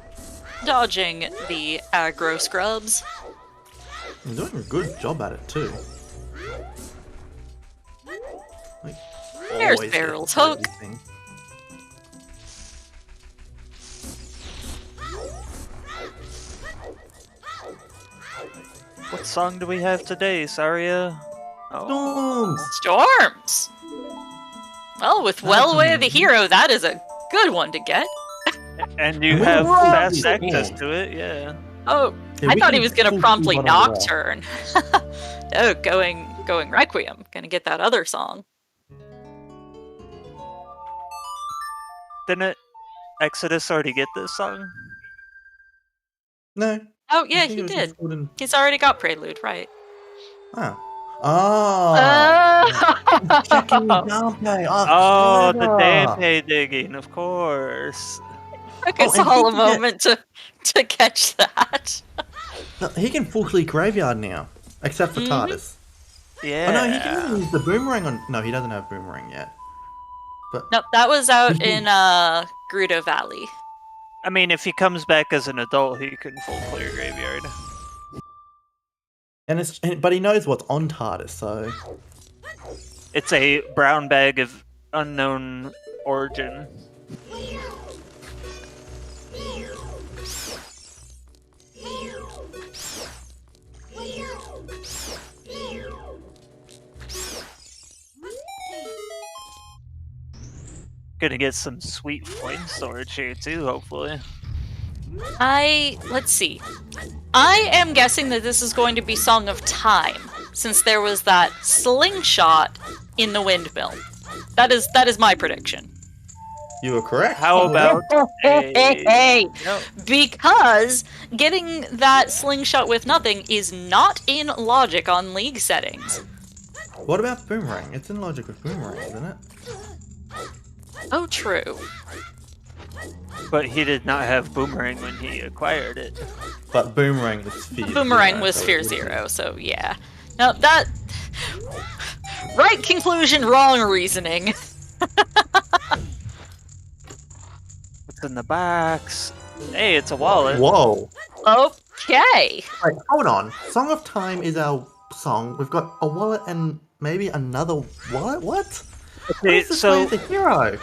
Speaker 1: dodging the aggro scrubs.
Speaker 2: He's doing a good job at it, too. Like,
Speaker 1: There's
Speaker 2: always
Speaker 1: Beryl's
Speaker 2: gets
Speaker 1: hook.
Speaker 2: everything.
Speaker 3: What song do we have today, Saria? Oh.
Speaker 2: Storms!
Speaker 1: Storms! Well, with Wellway the Hero, that is a good one to get.
Speaker 3: And you
Speaker 2: We're
Speaker 3: have
Speaker 2: right.
Speaker 3: fast access to it, yeah.
Speaker 1: Oh,
Speaker 2: Yeah,
Speaker 1: I
Speaker 2: we
Speaker 1: thought he
Speaker 2: can
Speaker 1: was gonna
Speaker 2: pull
Speaker 1: promptly
Speaker 2: people on the wall.
Speaker 1: Nocturne. Oh, going Requiem. Gonna get that other song.
Speaker 3: Didn't Exodus already get this song?
Speaker 2: No.
Speaker 1: Oh,
Speaker 2: I
Speaker 1: yeah,
Speaker 2: think
Speaker 1: he
Speaker 2: it was
Speaker 1: did.
Speaker 2: just wooden-
Speaker 1: He's already got Prelude, right?
Speaker 2: Ah. Oh! Checking the
Speaker 1: Oh!
Speaker 2: gameplay.
Speaker 3: Oh, the
Speaker 2: clever.
Speaker 3: Dampe digging, of course.
Speaker 1: Took
Speaker 2: Oh,
Speaker 1: us
Speaker 2: and
Speaker 1: all a
Speaker 2: he can get-
Speaker 1: moment to catch that.
Speaker 2: No, he can full fleet graveyard now, except for
Speaker 1: Mhm.
Speaker 2: TARDIS.
Speaker 3: Yeah.
Speaker 2: Oh no, he can use the boomerang on. No, he doesn't have boomerang yet. But
Speaker 1: Nope, that was out
Speaker 2: Mhm.
Speaker 1: in Gerudo Valley.
Speaker 3: I mean, if he comes back as an adult, he can full clear graveyard.
Speaker 2: But he knows what's on TARDIS, so
Speaker 3: It's a brown bag of unknown origin. Gonna get some sweet flame storage here too, hopefully.
Speaker 1: Let's see. I am guessing that this is going to be Song of Time, since there was that slingshot in the windmill. That is my prediction.
Speaker 2: you were correct.
Speaker 3: How about
Speaker 1: Hey!
Speaker 3: No.
Speaker 1: Because getting that slingshot with nothing is not in logic on League settings.
Speaker 2: What about Boomerang? It's in logic with Boomerang, isn't it?
Speaker 1: Oh, true.
Speaker 3: But he did not have Boomerang when he acquired it.
Speaker 2: But Boomerang was Fear
Speaker 1: Boomerang
Speaker 2: Zero,
Speaker 1: was
Speaker 2: so
Speaker 1: Fear
Speaker 2: it wouldn't-
Speaker 1: Zero, so yeah. No, that... Right conclusion, wrong reasoning.
Speaker 3: What's in the box? Hey, it's a wallet.
Speaker 2: Whoa!
Speaker 1: Okay.
Speaker 2: Wait, hold on. Song of Time is our song. We've got a wallet and maybe another wallet? What?
Speaker 3: Okay,
Speaker 2: Where's the
Speaker 3: so
Speaker 2: the hero?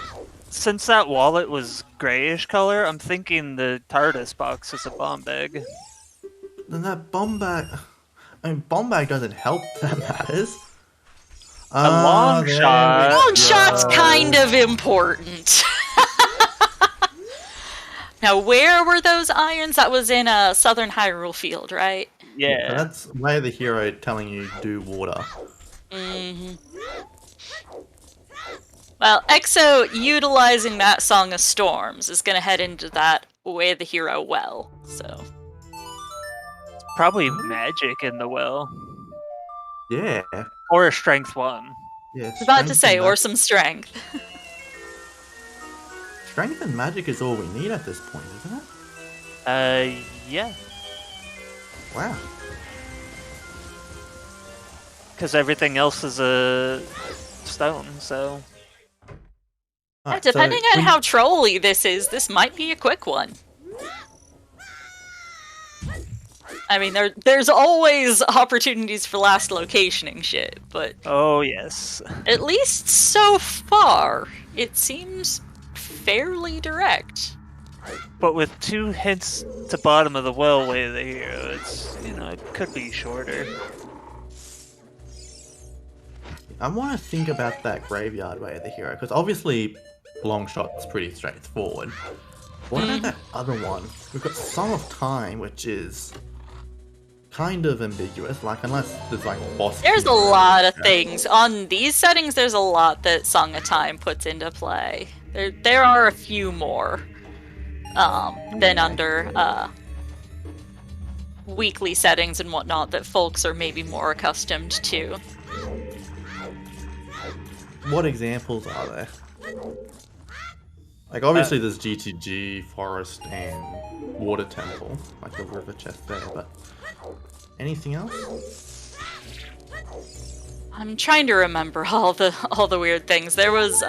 Speaker 3: since that wallet was grayish color, I'm thinking the TARDIS box is a bomb bag.
Speaker 2: Then that bomb bag... I mean, bomb bag doesn't help that matters.
Speaker 3: A long
Speaker 2: there
Speaker 3: shot.
Speaker 2: we
Speaker 1: Long shot's
Speaker 2: go.
Speaker 1: kind of important. Now, where were those irons? That was in a Southern Hyrule field, right?
Speaker 2: So
Speaker 3: Yeah.
Speaker 2: that's way the hero telling you do water.
Speaker 1: Mm-hmm. Well, Exo, utilizing that Song of Storms, is going to head into that Way of the Hero well, so...
Speaker 3: Probably magic in the well.
Speaker 2: Yeah.
Speaker 3: Or a strength 1.
Speaker 2: Yeah.
Speaker 1: I was about to
Speaker 2: strength
Speaker 1: say,
Speaker 2: and
Speaker 1: or some strength.
Speaker 2: Strength and magic is all we need at this point, isn't it?
Speaker 3: Yeah.
Speaker 2: Wow.
Speaker 3: Because everything else is a stone, so...
Speaker 2: Alright,
Speaker 1: Depending
Speaker 2: so
Speaker 1: on how trolly this is, this might be a quick one. I mean, there's always opportunities for last locationing shit, but
Speaker 3: Oh, yes.
Speaker 1: at least so far, it seems fairly direct.
Speaker 3: But with 2 hints to bottom of the well way of the hero, it's, you know, it could be shorter.
Speaker 2: I want to think about that graveyard way of the hero, because obviously long shot's pretty straightforward. What about that other one? We've got Song of Time, which is kind of ambiguous, like unless there's like boss.
Speaker 1: There's a
Speaker 2: keys.
Speaker 1: lot of things. On these settings, there's a lot that Song of Time puts into play. There are a few more than under weekly settings and whatnot that folks are maybe more accustomed to.
Speaker 2: What examples are there? Like obviously there's GTG, Forest, and Water Temple, like the river chest there, but anything else?
Speaker 1: I'm trying to remember all the weird things. There's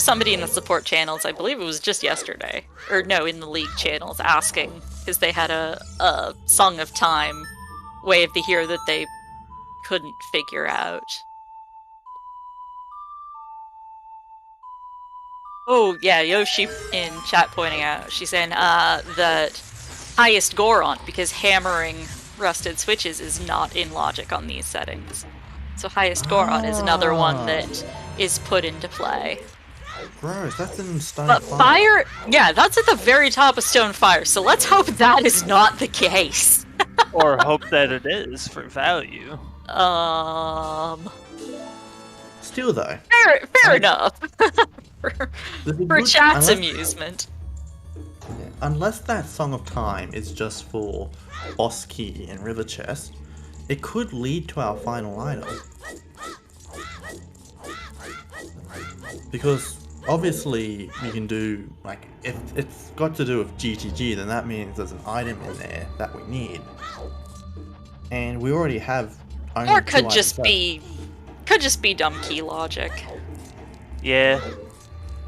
Speaker 1: somebody in the support channels, I believe it was just yesterday, or no, in the League channels, asking because they had a Song of Time way of the hero that they couldn't figure out. Oh yeah, Yoshi in chat pointing out, she's saying that highest Goron, because hammering rusted switches is not in logic on these settings. So highest Goron is another one that is put into play.
Speaker 2: Gross, that's in Stone
Speaker 1: But fire, yeah, that's at the very top of Stone Fire, so let's hope that is not the case.
Speaker 3: Or hope that it is for value.
Speaker 2: Still though,
Speaker 1: Fair enough.
Speaker 2: there's a
Speaker 1: For
Speaker 2: good-
Speaker 1: chat's
Speaker 2: unless-
Speaker 1: amusement.
Speaker 2: yeah, unless that Song of Time is just for boss key and river chest, it could lead to our final item. Because obviously we can do, like, if it's got to do with GTG, then that means there's an item in there that we need. And we already have only
Speaker 1: Or
Speaker 2: 2
Speaker 1: could
Speaker 2: items
Speaker 1: just
Speaker 2: left.
Speaker 1: be dumb key logic.
Speaker 3: Yeah.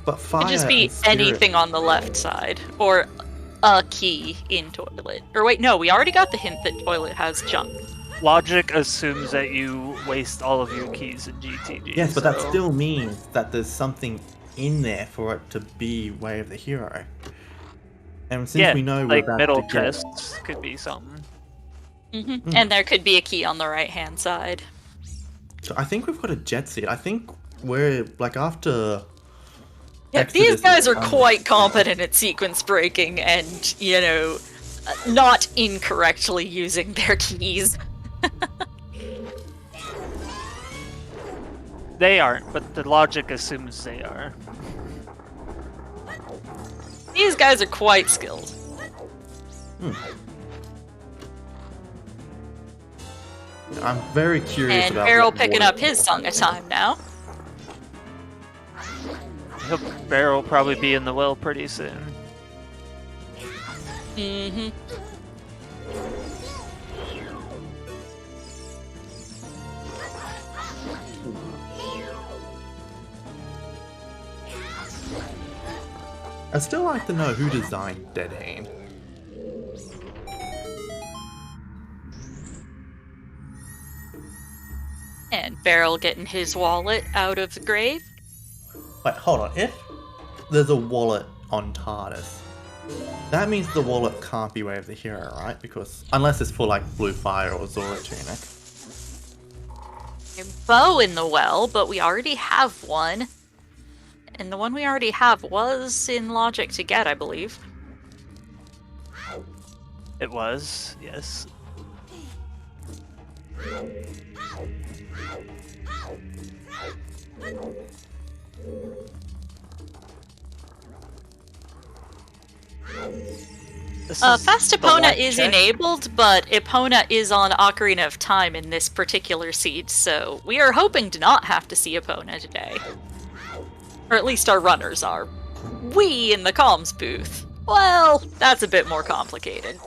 Speaker 2: But fire
Speaker 1: Could just be
Speaker 2: and spirit-
Speaker 1: anything on the left side, or a key in toilet. Or wait, no, we already got the hint that toilet has junk.
Speaker 3: Logic assumes that you waste all of your keys in GTG.
Speaker 2: Yes, but that
Speaker 3: so-
Speaker 2: still means that there's something in there for it to be Way of the Hero. And since we know we're
Speaker 3: like
Speaker 2: about
Speaker 3: middle
Speaker 2: to get...
Speaker 3: chests could be something.
Speaker 1: And there could be a key on the right-hand side.
Speaker 2: So I think we've got a jet seat. I think we're, like, after...
Speaker 1: Yeah, these
Speaker 2: Exodus
Speaker 1: guys are
Speaker 2: is-
Speaker 1: quite competent at sequence breaking and, you know, not incorrectly using their keys.
Speaker 3: They aren't, but the logic assumes they are.
Speaker 1: These guys are quite skilled.
Speaker 2: I'm very curious
Speaker 1: And
Speaker 2: about...
Speaker 1: Beryl
Speaker 2: what
Speaker 1: picking
Speaker 2: water-
Speaker 1: up his song of time now.
Speaker 3: Beryl will probably be in the well pretty soon.
Speaker 1: Mm-hmm.
Speaker 2: I'd still like to know who designed Dead Hand.
Speaker 1: And Beryl getting his wallet out of the grave.
Speaker 2: Wait, hold on. If there's a wallet on TARDIS, that means the wallet can't be Way of the Hero, right? Because unless it's for like Blue Fire or Zora Tunic.
Speaker 1: A bow in the well, but we already have one. And the one we already have was in Logic to get, I believe.
Speaker 3: It was, yes.
Speaker 1: Fast
Speaker 3: the
Speaker 1: Epona
Speaker 3: light
Speaker 1: is
Speaker 3: check.
Speaker 1: enabled, but Epona is on Ocarina of Time in this particular seed, so we are hoping to not have to see Epona today. Or at least our runners are. We in the comms booth. Well, that's a bit more complicated.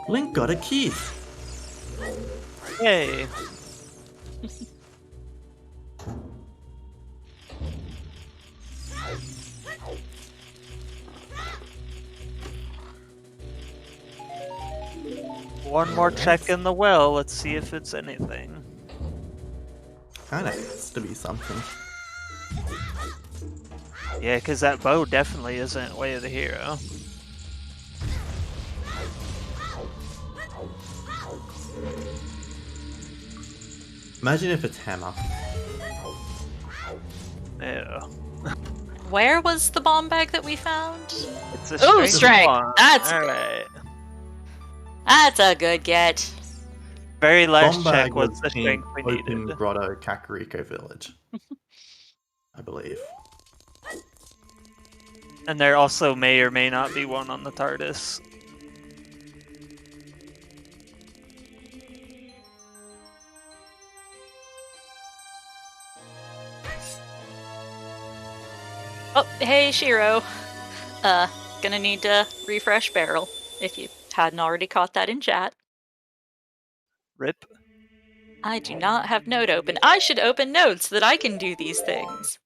Speaker 2: Link got a key.
Speaker 3: Yay. One more check in the well, let's see if it's anything.
Speaker 2: Kinda has to be something.
Speaker 3: Yeah, because that bow definitely isn't Way of the Hero.
Speaker 2: Imagine if it's Hammer.
Speaker 3: Yeah.
Speaker 1: Where was the bomb bag that we found?
Speaker 3: It's a
Speaker 1: Ooh,
Speaker 3: strength
Speaker 1: strength.
Speaker 3: one.
Speaker 1: That's
Speaker 3: Alright.
Speaker 1: That's a good get.
Speaker 3: Very last
Speaker 2: Bomb
Speaker 3: check
Speaker 2: bag
Speaker 3: was
Speaker 2: was
Speaker 3: the
Speaker 2: in
Speaker 3: strength we
Speaker 2: Open
Speaker 3: needed.
Speaker 2: Grotto Kakariko Village. I believe.
Speaker 3: And there also may or may not be one on the TARDIS.
Speaker 1: Oh, hey, Shiro. Gonna need to refresh Beryl, if you hadn't already caught that in chat.
Speaker 3: Rip.
Speaker 1: I do not have Node open. I should open Node so that I can do these things.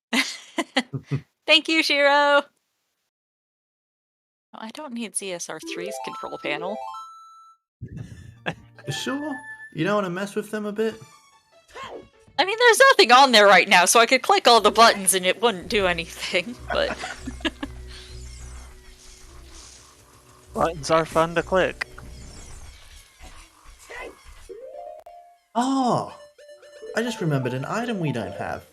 Speaker 1: Thank you, Shiro! Oh, I don't need ZSR3's control panel.
Speaker 2: You sure? You don't want to mess with them a bit?
Speaker 1: I mean, there's nothing on there right now, so I could click all the buttons and it wouldn't do anything, but...
Speaker 3: Buttons are fun to click.
Speaker 2: Oh! I just remembered an item we don't have.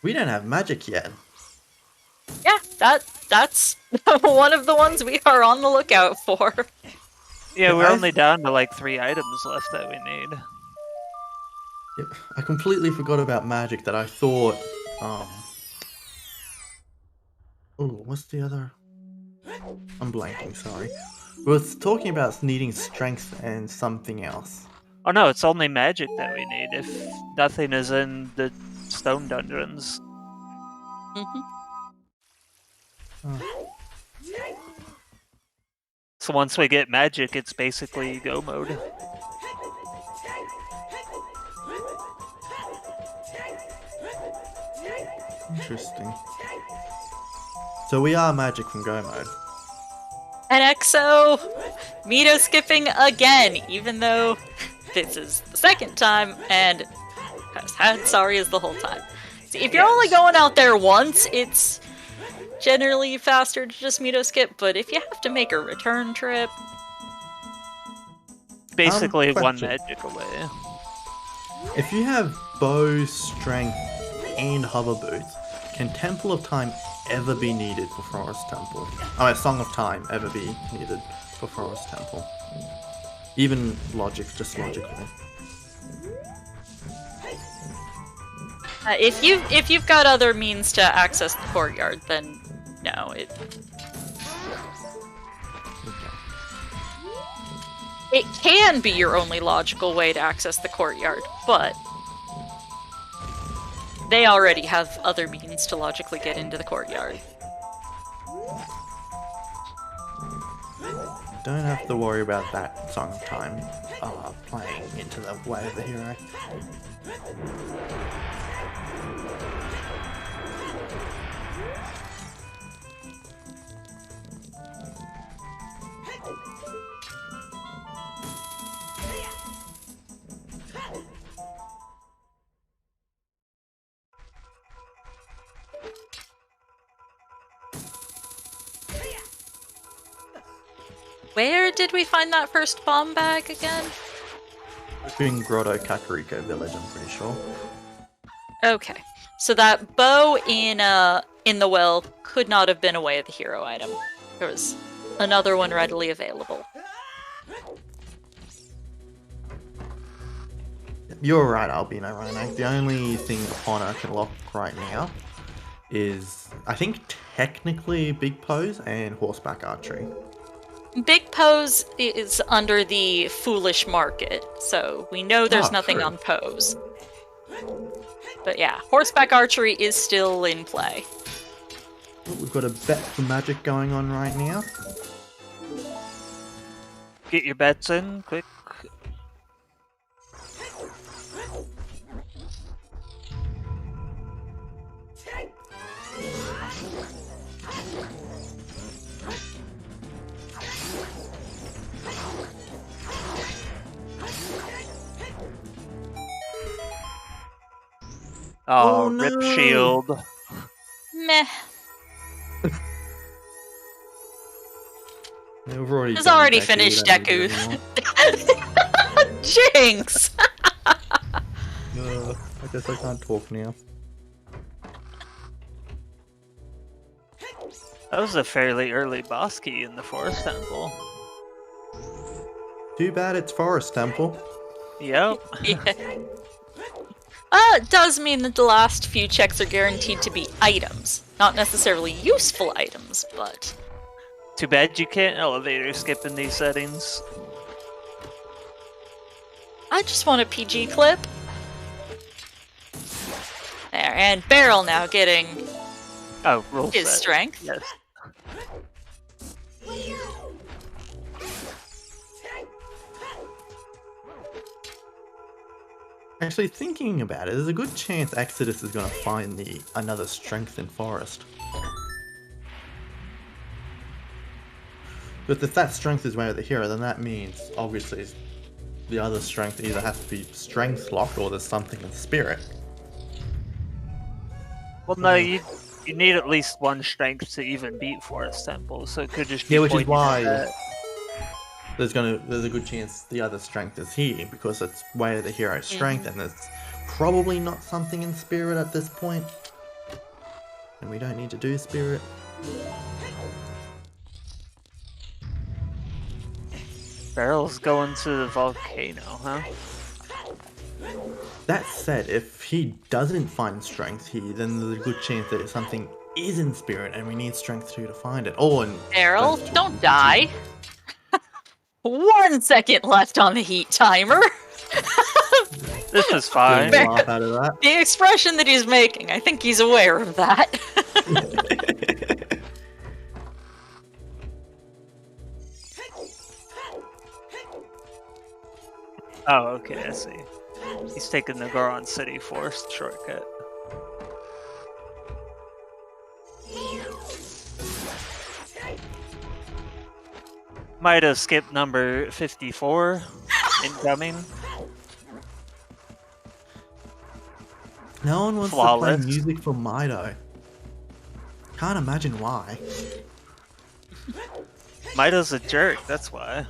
Speaker 2: We don't have magic yet.
Speaker 1: Yeah, that's one of the ones we are on the lookout for.
Speaker 3: Yeah,
Speaker 2: Yeah,
Speaker 3: we're
Speaker 2: I-
Speaker 3: only down to like 3 items left that we need.
Speaker 2: Yep. I completely forgot about magic that I thought, Oh, what's the other? I'm blanking, sorry. We were talking about needing strength and something else.
Speaker 3: Oh no, it's only magic that we need if nothing is in the stone dungeons.
Speaker 1: Mhm.
Speaker 2: Oh.
Speaker 3: So once we get magic, it's basically go mode.
Speaker 2: Interesting. So we are magic from go mode.
Speaker 1: And EXO, Mito skipping again, even though this is the second time and has had Sarias the whole time. See, if you're only going out there once, it's generally faster to just Mito skip, but if you have to make a return trip...
Speaker 3: Basically one
Speaker 2: question.
Speaker 3: magic away.
Speaker 2: If you have bow, strength, and hover boots, can Temple of Time ever be needed for Forest Temple? Oh, Song of Time ever be needed for Forest Temple? Even just logically.
Speaker 1: If you've got other means to access the courtyard, then no. It can be your only logical way to access the courtyard, but they already have other means to logically get into the courtyard.
Speaker 2: Don't have to worry about that Song of Time playing into the way of the hero.
Speaker 1: Where did we find that first bomb bag again?
Speaker 2: In Grotto Kakariko Village, I'm pretty sure.
Speaker 1: Okay, so that bow in the well could not have been a way of the hero item. There was another one readily available.
Speaker 2: You're right, Albino Rhino. The only thing Honor can lock right now is, I think, technically Big Pose and Horseback Archery.
Speaker 1: Big Pose is under the Foolish Market, so we know there's nothing
Speaker 2: true.
Speaker 1: on Pose. But yeah, Horseback Archery is still in play.
Speaker 2: We've got a bet for magic going on right now.
Speaker 3: Get your bets in, quick. Oh,
Speaker 2: no.
Speaker 3: rip shield.
Speaker 1: Meh.
Speaker 2: Yeah, we've already
Speaker 1: It's
Speaker 2: done
Speaker 1: already
Speaker 2: Deku,
Speaker 1: finished
Speaker 2: we don't need to do
Speaker 1: Deku. Jinx!
Speaker 2: anymore. I guess I can't talk now.
Speaker 3: That was a fairly early boss key in the Forest Temple.
Speaker 2: Too bad it's Forest Temple.
Speaker 3: Yep.
Speaker 1: Yeah. It does mean that the last few checks are guaranteed to be items. Not necessarily useful items, but...
Speaker 3: Too bad you can't elevator skip in these settings.
Speaker 1: I just want a PG clip. There, and Barrel now getting
Speaker 3: Oh, roll
Speaker 1: his
Speaker 3: set.
Speaker 1: strength.
Speaker 3: Yes.
Speaker 2: Actually, thinking about it, there's a good chance Exodus is going to find another strength in Forest. But if that strength is way of the hero, then that means, obviously, the other strength either has to be strength locked or there's something in spirit.
Speaker 3: Well, no, you need at least one strength to even beat Forest Temple, so it could just be
Speaker 2: Yeah, which is
Speaker 3: pointing at
Speaker 2: why
Speaker 3: that.
Speaker 2: there's a good chance the other strength is here, because it's way of the hero strength, and there's probably not something in spirit at this point. And we don't need to do spirit.
Speaker 3: Barrel's going to the volcano, huh?
Speaker 2: That said, if he doesn't find strength here, then there's a good chance that something is in spirit and we need strength 2 to find it. Oh, and
Speaker 1: Barrel, don't die. 1 second left on the heat timer.
Speaker 3: This is fine.
Speaker 2: Getting a laugh out of that.
Speaker 1: The expression that he's making, I think he's aware of that.
Speaker 3: Oh, okay, I see. He's taking the Goron City Forest shortcut. Might have skipped number 54 incoming.
Speaker 2: No one wants to
Speaker 3: Flawless.
Speaker 2: play music for Mido. Can't imagine why.
Speaker 3: Mido's a jerk, that's why.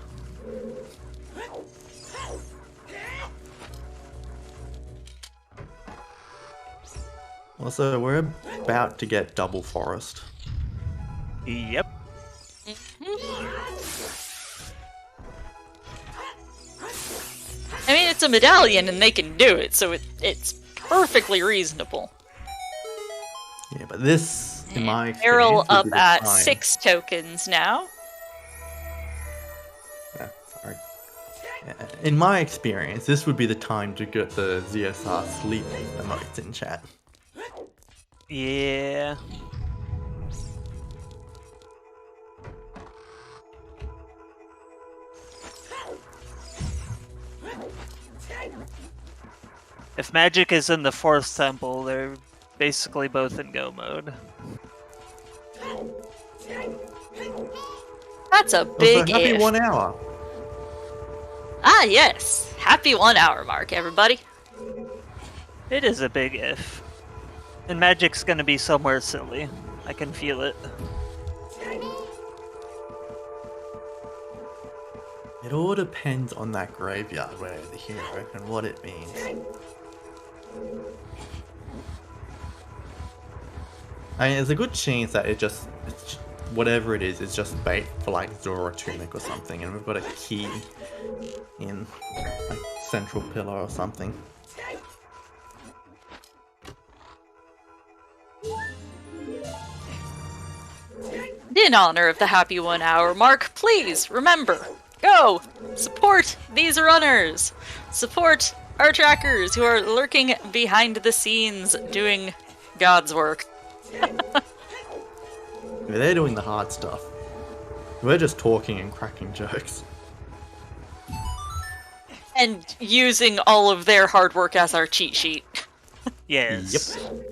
Speaker 2: Also, we're about to get double forest.
Speaker 3: Yep.
Speaker 1: I mean, it's a medallion and they can do it, so it's perfectly reasonable.
Speaker 2: Yeah, but this, in my experience,
Speaker 1: Barrel
Speaker 2: would
Speaker 1: up
Speaker 2: be the
Speaker 1: at
Speaker 2: time.
Speaker 1: 6 tokens now.
Speaker 2: Yeah, sorry. In my experience, this would be the time to get the ZSR sleep emotes in chat.
Speaker 3: Yeah. If magic is in the fourth temple, they're basically both in go mode.
Speaker 1: That's a big
Speaker 2: Also, happy
Speaker 1: if.
Speaker 2: 1 hour.
Speaker 1: Ah, yes. Happy 1 hour mark, everybody.
Speaker 3: It is a big if. And magic's gonna be somewhere silly. I can feel it.
Speaker 2: It all depends on that graveyard where the hero and what it means. I mean, there's a good chance that it's whatever it is just bait for like Zora Tunic or something, and we've got a key in like Central Pillar or something.
Speaker 1: In honor of the happy 1 hour mark, please remember, go support these runners. Support our trackers who are lurking behind the scenes doing God's work.
Speaker 2: They're doing the hard stuff. We're just talking and cracking jokes.
Speaker 1: And using all of their hard work as our cheat sheet.
Speaker 3: Yes.
Speaker 2: Yep.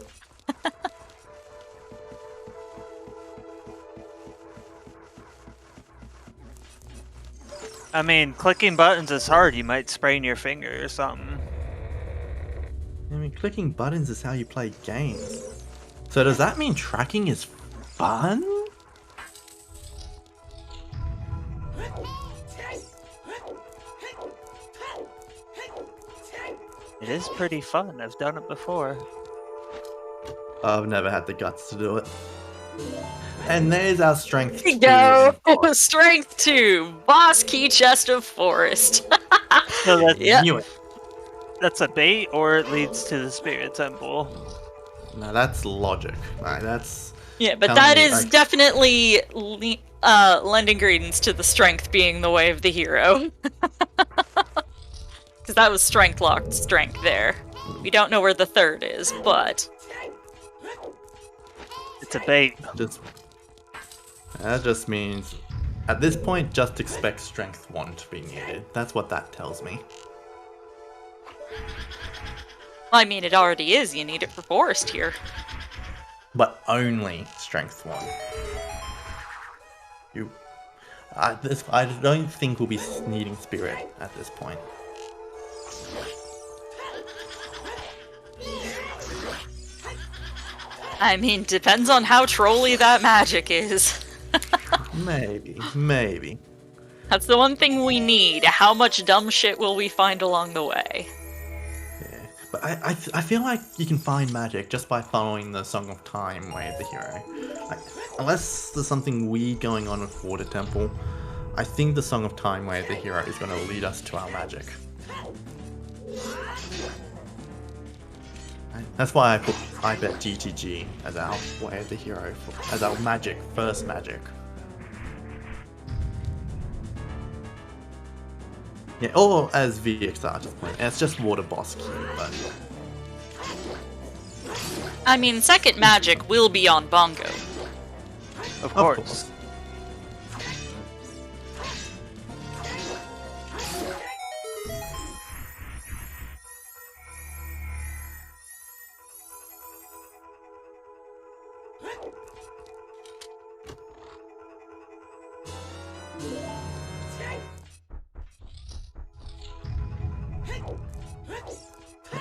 Speaker 3: I mean, clicking buttons is hard. You might sprain your finger or something.
Speaker 2: I mean, clicking buttons is how you play games. So does that mean tracking is fun?
Speaker 3: It is pretty fun. I've done it before.
Speaker 2: I've never had the guts to do it. And there's our strength.
Speaker 1: Here we
Speaker 2: 2
Speaker 1: go!
Speaker 2: input.
Speaker 1: Strength 2! Boss Key Chest of Forest.
Speaker 3: So that's,
Speaker 1: Yep.
Speaker 2: Knew it.
Speaker 3: that's a bait, or it leads to the Spirit Temple.
Speaker 2: No, that's logic. Right, that's
Speaker 1: Yeah, but
Speaker 2: telling
Speaker 1: that
Speaker 2: me,
Speaker 1: is
Speaker 2: like,
Speaker 1: definitely lending credence to the strength being the way of the hero. Because that was strength locked strength there. We don't know where the third is, but...
Speaker 3: It's a bait.
Speaker 2: that just means at this point just expect strength 1 to be needed. That's what that tells me.
Speaker 1: I mean, it already is. You need it for Forest here.
Speaker 2: But only strength 1. I don't think we'll be needing spirit at this point.
Speaker 1: I mean, depends on how trolly that magic is.
Speaker 2: Maybe.
Speaker 1: That's the one thing we need. How much dumb shit will we find along the way?
Speaker 2: Yeah, but I feel like you can find magic just by following the Song of Time way of the hero. Like, unless there's something weird going on with Water Temple, I think the Song of Time way of the hero is going to lead us to our magic. That's why I bet GTG as our way of the hero, as our magic, first magic. Yeah, or as VXR just point. It's just Water Boss Key, but...
Speaker 1: I mean, second magic will be on Bongo.
Speaker 3: Of course.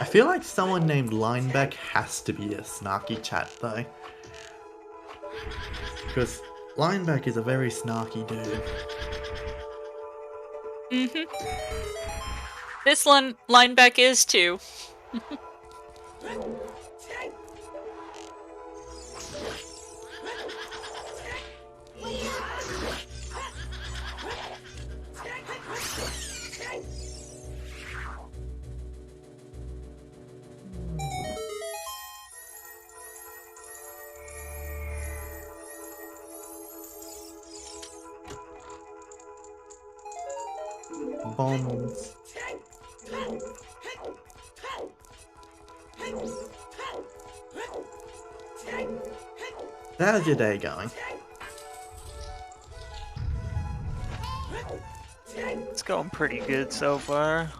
Speaker 2: feel like someone named Lineback has to be a snarky chat though. Because Lineback is a very snarky dude.
Speaker 1: This lineback is too.
Speaker 2: Bombs. How's your day going?
Speaker 3: It's going pretty good so far.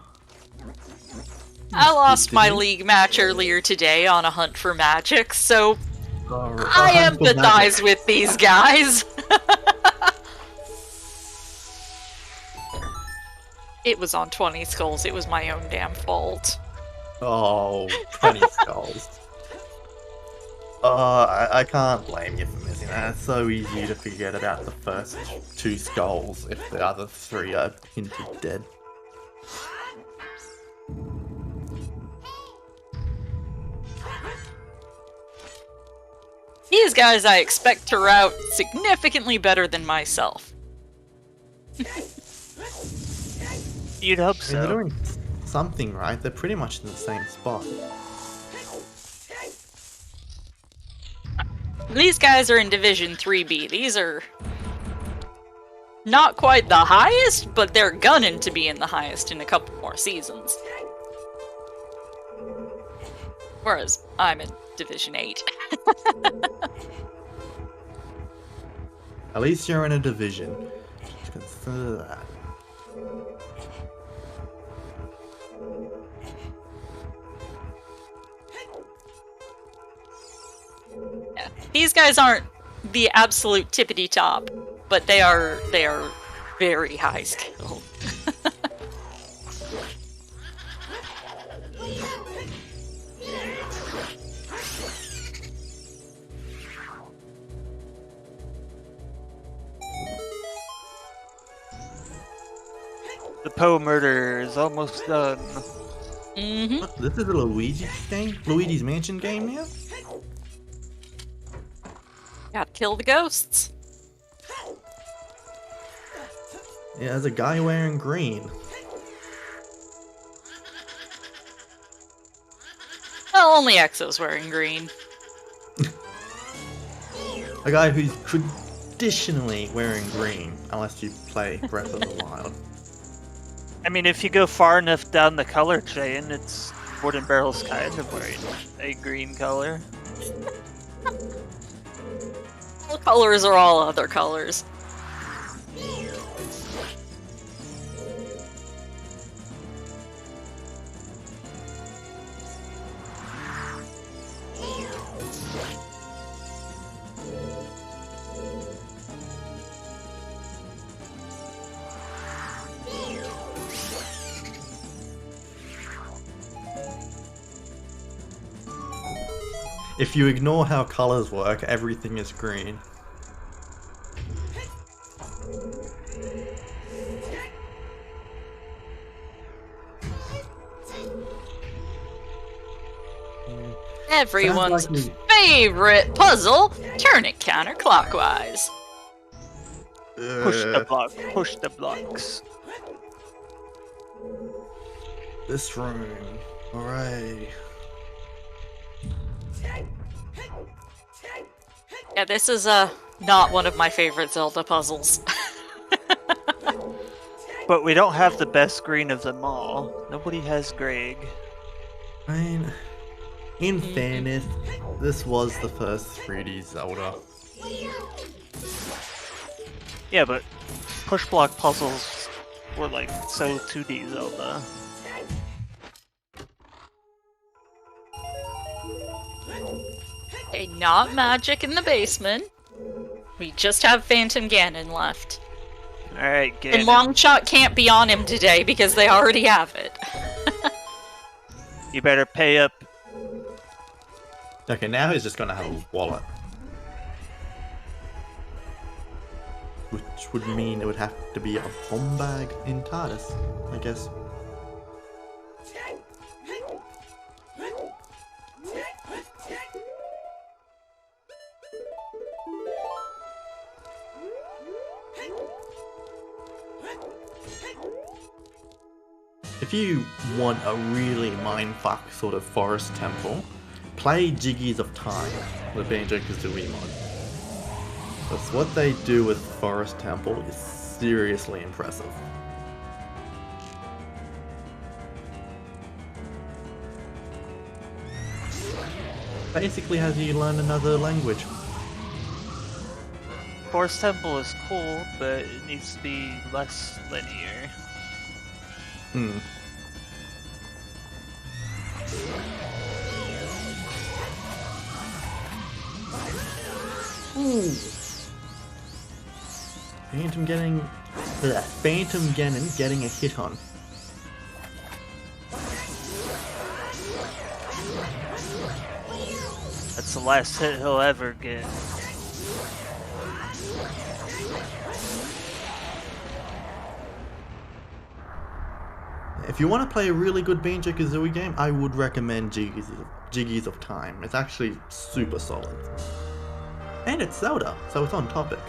Speaker 1: I lost my league match earlier today on a hunt for magic, so I empathize with these guys. It was on 20 skulls. It was my own damn fault.
Speaker 2: Oh, 20 skulls. I can't blame you for missing that. It's so easy to forget about the first 2 skulls if the other 3 are hinted dead.
Speaker 1: These guys I expect to route significantly better than myself.
Speaker 3: You'd hope
Speaker 2: I mean, they're
Speaker 3: so.
Speaker 2: doing something right. They're pretty much in the same spot.
Speaker 1: These guys are in Division 3B. These are not quite the highest, but they're gunning to be in the highest in a couple more seasons. Whereas I'm in Division 8.
Speaker 2: At least you're in a division. Consider that.
Speaker 1: Yeah. These guys aren't the absolute tippity top, but they are very high skilled.
Speaker 3: The Poe murder is almost done.
Speaker 2: What, this is a Luigi's game? Luigi's Mansion game now?
Speaker 1: Gotta kill the ghosts.
Speaker 2: Yeah, there's a guy wearing green.
Speaker 1: Well, only Exo's wearing green.
Speaker 2: A guy who's traditionally wearing green, unless you play Breath of the Wild.
Speaker 3: I mean, if you go far enough down the color chain, it's Wooden Barrel's kind of wearing a green color.
Speaker 1: All colors are all other colors.
Speaker 2: If you ignore how colors work, everything is green.
Speaker 1: Everyone's favorite puzzle, turn it counterclockwise.
Speaker 3: Push the block, push the blocks.
Speaker 2: This room. Alright.
Speaker 1: Yeah, this is not one of my favorite Zelda puzzles.
Speaker 3: But we don't have the best green of them all. Nobody has Greg.
Speaker 2: I mean, in fairness, this was the first 3D Zelda.
Speaker 3: Yeah, but push block puzzles were like so 2D Zelda.
Speaker 1: Okay, not magic in the basement. We just have Phantom Ganon left.
Speaker 3: Alright, get
Speaker 1: And
Speaker 3: it.
Speaker 1: Longshot can't be on him today because they already have it.
Speaker 3: You better pay up.
Speaker 2: Okay, now he's just gonna have a wallet. Which would mean it would have to be a bomb bag in TARDIS, I guess. If you want a really mindfuck sort of forest temple, play Jiggies of Time, the Banjo-Kazooie mod. Because what they do with Forest Temple is seriously impressive. Basically has you learn another language.
Speaker 3: Forest Temple is cool, but it needs to be less linear.
Speaker 2: Ooh. Phantom Ganon getting a hit on.
Speaker 3: That's the last hit he'll ever get.
Speaker 2: If you want to play a really good Banjo-Kazooie game, I would recommend Jiggies of Time. It's actually super solid. And it's Zelda, so it's on topic.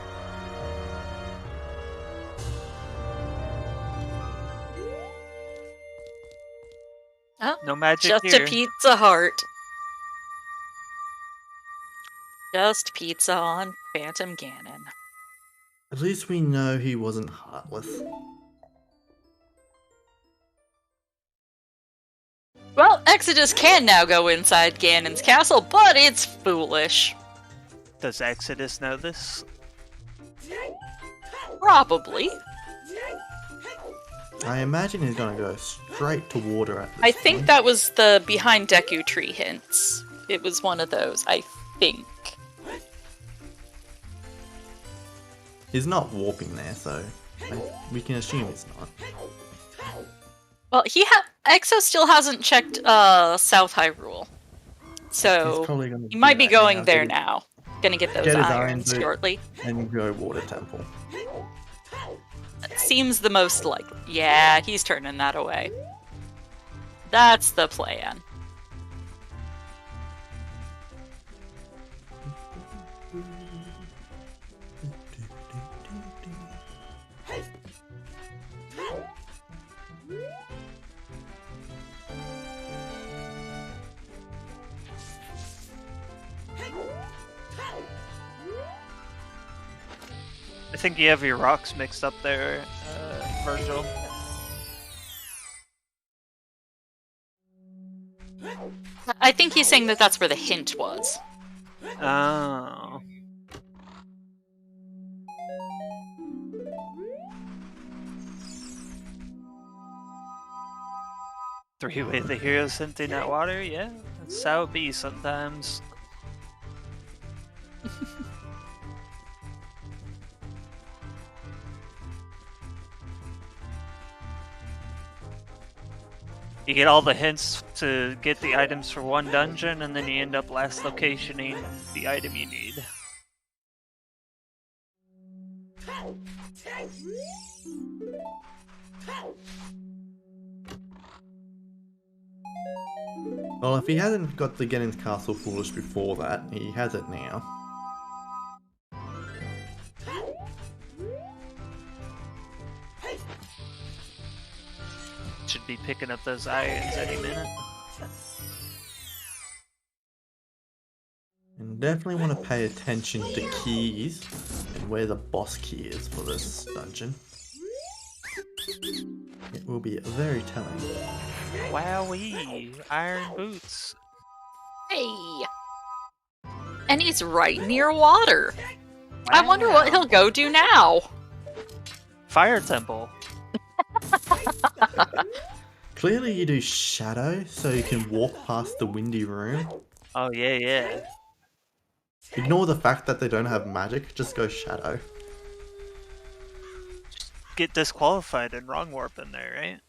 Speaker 1: Oh,
Speaker 3: No magic
Speaker 1: just
Speaker 3: here.
Speaker 1: a Pizza Heart. Just pizza on Phantom Ganon.
Speaker 2: At least we know he wasn't heartless.
Speaker 1: Well, Exodus can now go inside Ganon's castle, but it's foolish.
Speaker 3: Does Exodus know this?
Speaker 1: Probably.
Speaker 2: I imagine he's gonna go straight to water at this
Speaker 1: I think
Speaker 2: point.
Speaker 1: that was the behind Deku tree hints. It was one of those, I think.
Speaker 2: He's not warping there, so we can assume he's not.
Speaker 1: Well, Exo still hasn't checked South Hyrule.
Speaker 2: He's
Speaker 1: So
Speaker 2: probably gonna
Speaker 1: he might be
Speaker 2: do that
Speaker 1: going there now. Gonna get those
Speaker 2: Get his
Speaker 1: irons
Speaker 2: irons
Speaker 1: shortly.
Speaker 2: and go Water Temple.
Speaker 1: That seems the most likely. Yeah, he's turning that away. That's the plan.
Speaker 3: I think you have your rocks mixed up there, Virgil.
Speaker 1: I think he's saying that that's where the hint was.
Speaker 3: Oh. Three-way the heroes hinting at water? Yeah, that's how it be sometimes. You get all the hints to get the items for one dungeon, and then you end up last locationing the item you need.
Speaker 2: Well, if he hasn't got the Ganon's Castle foolish before that, he has it now.
Speaker 3: Should be picking up those irons any minute.
Speaker 2: And definitely want to pay attention to keys and where the boss key is for this dungeon. It will be very telling.
Speaker 3: Wowee! Iron boots.
Speaker 1: Hey! And he's right near water. I wonder what he'll go do now.
Speaker 3: Fire temple.
Speaker 2: Clearly you do shadow so you can walk past the windy room.
Speaker 3: Oh yeah, yeah.
Speaker 2: Ignore the fact that they don't have magic, just go shadow.
Speaker 3: Get disqualified and wrong warp in there, right?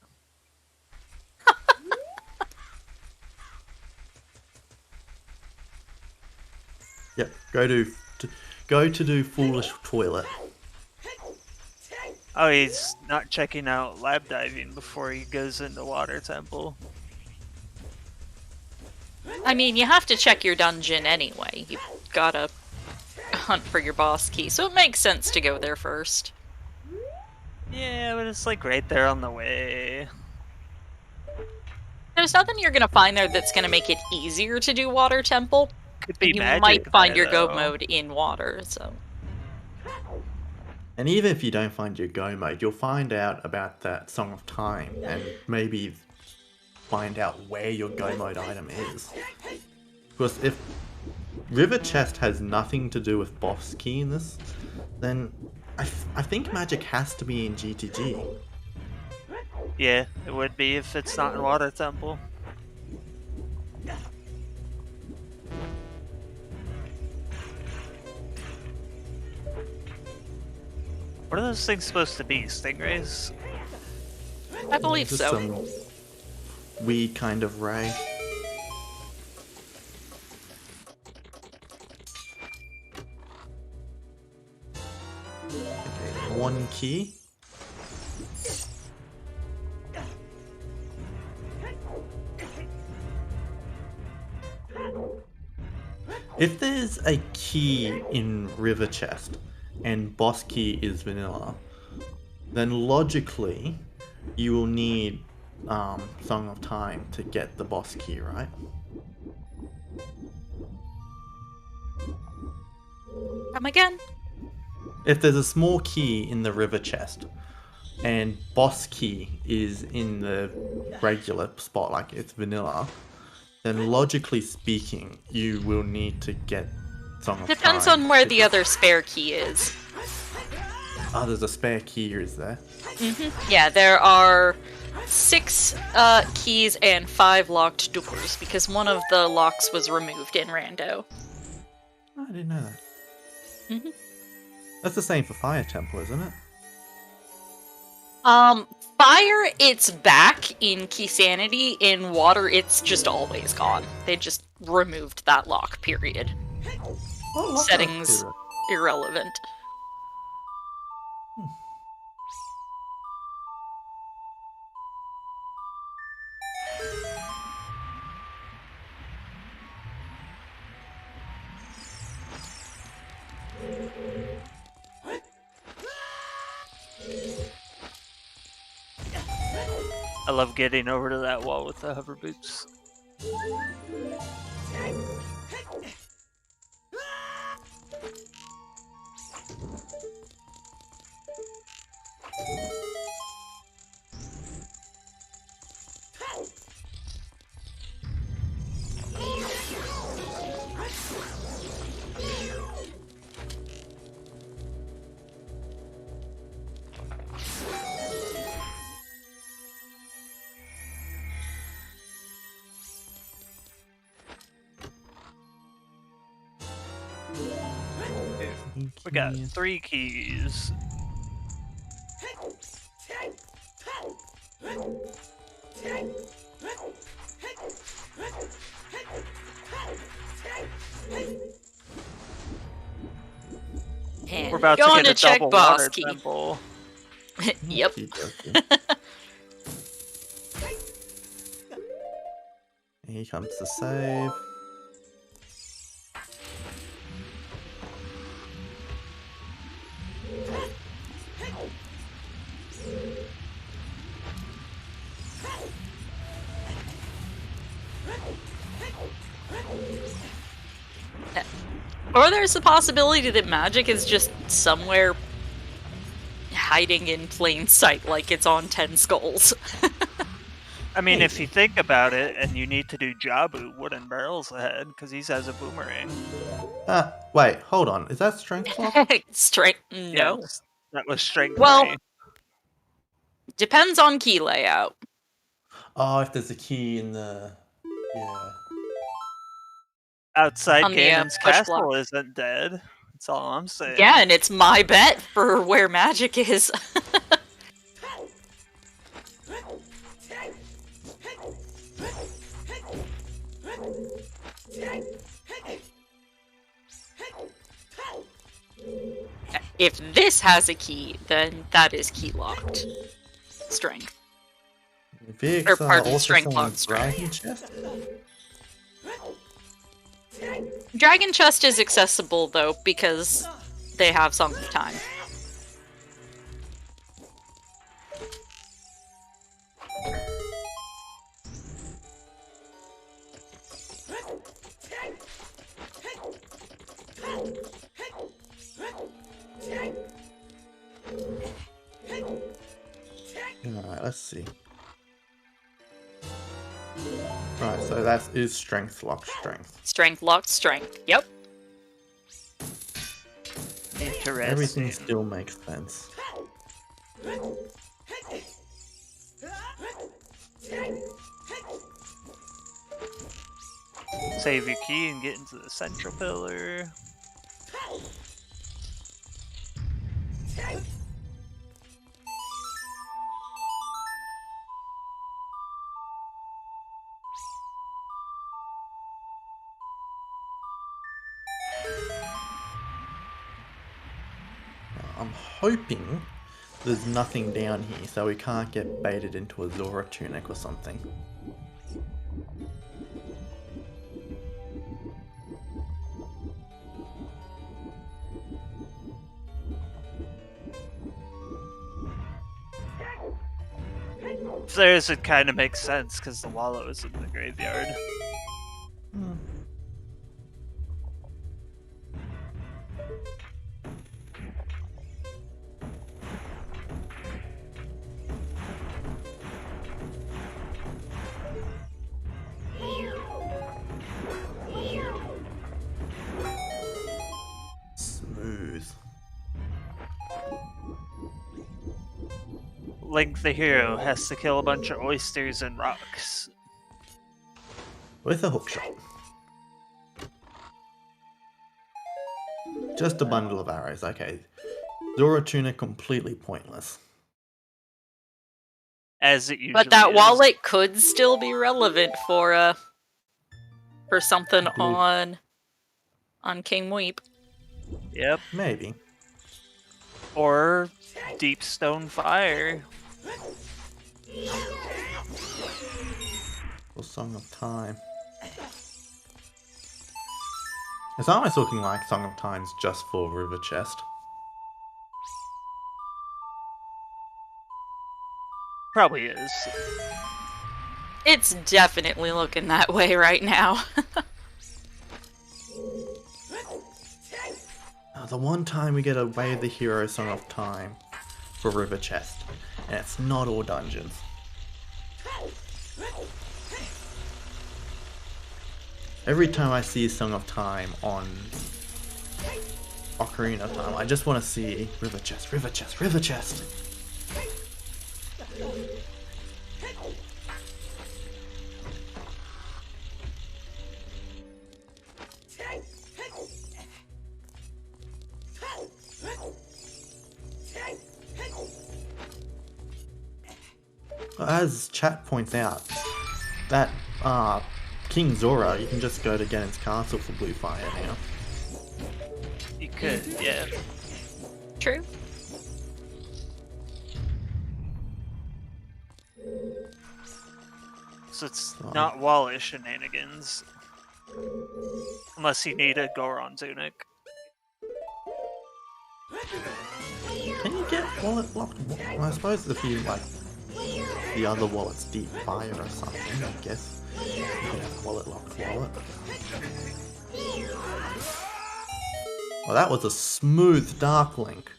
Speaker 2: Yep. Go to do foolish toilet.
Speaker 3: Oh, he's not checking out lab diving before he goes into water temple.
Speaker 1: I mean, you have to check your dungeon anyway. You've gotta hunt for your boss key, so it makes sense to go there first.
Speaker 3: Yeah, but it's like right there on the way.
Speaker 1: There's nothing you're gonna find there that's gonna make it easier to do water temple.
Speaker 3: Could be
Speaker 1: You
Speaker 3: magic
Speaker 1: might find
Speaker 3: there,
Speaker 1: your go
Speaker 3: though.
Speaker 1: mode in water, so.
Speaker 2: And even if you don't find your go mode, you'll find out about that Song of Time and maybe find out where your go mode item is. Because if River Chest has nothing to do with boss key in this, then I think magic has to be in GTG.
Speaker 3: Yeah, it would be if it's not in water temple. What are those things supposed to be? Stingrays?
Speaker 1: I believe
Speaker 2: Just
Speaker 1: so.
Speaker 2: some weird kind of ray. Okay, one key. If there's a key in River Chest and boss key is vanilla, then logically you will need Song of Time to get the boss key, right?
Speaker 1: Come again?
Speaker 2: If there's a small key in the River Chest and boss key is in the regular spot, like it's vanilla, then logically speaking, you will need to get Song of Time.
Speaker 1: Depends on where the other spare key is.
Speaker 2: Oh, there's a spare key, is there?
Speaker 1: Yeah, there are 6 keys and 5 locked doors, because one of the locks was removed in Rando.
Speaker 2: Oh, I didn't know that.
Speaker 1: Mhm.
Speaker 2: That's the same for Fire Temple, isn't it?
Speaker 1: Fire, it's back in Key Sanity. In water, it's just always gone. They just removed that lock, period.
Speaker 2: Oh, lock
Speaker 1: Settings
Speaker 2: up
Speaker 1: irrelevant.
Speaker 3: I love getting over to that wall with the hover boots. We got 3 keys.
Speaker 1: And
Speaker 3: We're about
Speaker 1: going
Speaker 3: to get a
Speaker 1: check
Speaker 3: double
Speaker 1: boss
Speaker 3: water
Speaker 1: key.
Speaker 3: temple.
Speaker 1: Yep.
Speaker 2: Here comes the save.
Speaker 1: Or there's the possibility that magic is just somewhere hiding in plain sight, like it's on 10 skulls.
Speaker 3: I mean, if you think about it, and you need to do Jabu, wooden barrels ahead, because he has a boomerang.
Speaker 2: Wait, hold on. Is that strength lock?
Speaker 1: Straight, no.
Speaker 3: Yes, that was strength.
Speaker 1: Well,
Speaker 3: three.
Speaker 1: depends on key layout.
Speaker 2: Oh, if there's a key in the... Yeah.
Speaker 3: Outside
Speaker 1: on the,
Speaker 3: Ganon's
Speaker 1: push
Speaker 3: castle
Speaker 1: block.
Speaker 3: isn't dead. That's all I'm saying.
Speaker 1: Yeah, and it's my bet for where magic is. If this has a key, then that is key locked. Strength.
Speaker 2: Vix
Speaker 1: Or, pardon,
Speaker 2: also
Speaker 1: strength
Speaker 2: selling
Speaker 1: locked strength.
Speaker 2: Dragon Chest?
Speaker 1: Dragon Chest is accessible though because they have Song of Time.
Speaker 2: Alright, let's see. Right, so that is strength locked strength.
Speaker 1: Strength locked strength. Yep.
Speaker 3: Interesting.
Speaker 2: Everything still makes sense.
Speaker 3: Save your key and get into the central pillar.
Speaker 2: I'm hoping there's nothing down here, so we can't get baited into a Zora tunic or something.
Speaker 3: If there is, it kind of makes sense because the wallow is in the graveyard.
Speaker 2: Hmm. Smooth.
Speaker 3: Link the hero has to kill a bunch of oysters and rocks.
Speaker 2: With a hookshot. Just a bundle of arrows, okay. Zora tunic completely pointless.
Speaker 3: As it usually
Speaker 1: But that
Speaker 3: is.
Speaker 1: wallet could still be relevant for something on King Weep.
Speaker 3: Yep.
Speaker 2: Maybe.
Speaker 3: Or Deep Stone Fire.
Speaker 2: Or Song of Time. It's almost looking like Song of Time's just for River Chest.
Speaker 3: Probably is.
Speaker 1: It's definitely looking that way right now.
Speaker 2: The one time we get a Way of the Hero Song of Time for River Chest, and it's not all dungeons. Every time I see Song of Time on Ocarina of Time, I just want to see River Chest, River Chest, River Chest. As chat points out, that King Zora, you can just go to Ganon's castle for blue fire now.
Speaker 3: You could, yeah.
Speaker 1: True.
Speaker 3: So it's not wallet shenanigans. Unless you need a Goron tunic.
Speaker 2: Can you get wallet locked? Well, I suppose if you like the other wallet's deep fire or something, I guess you can have wallet locked wallet. Well, that was a smooth Dark Link.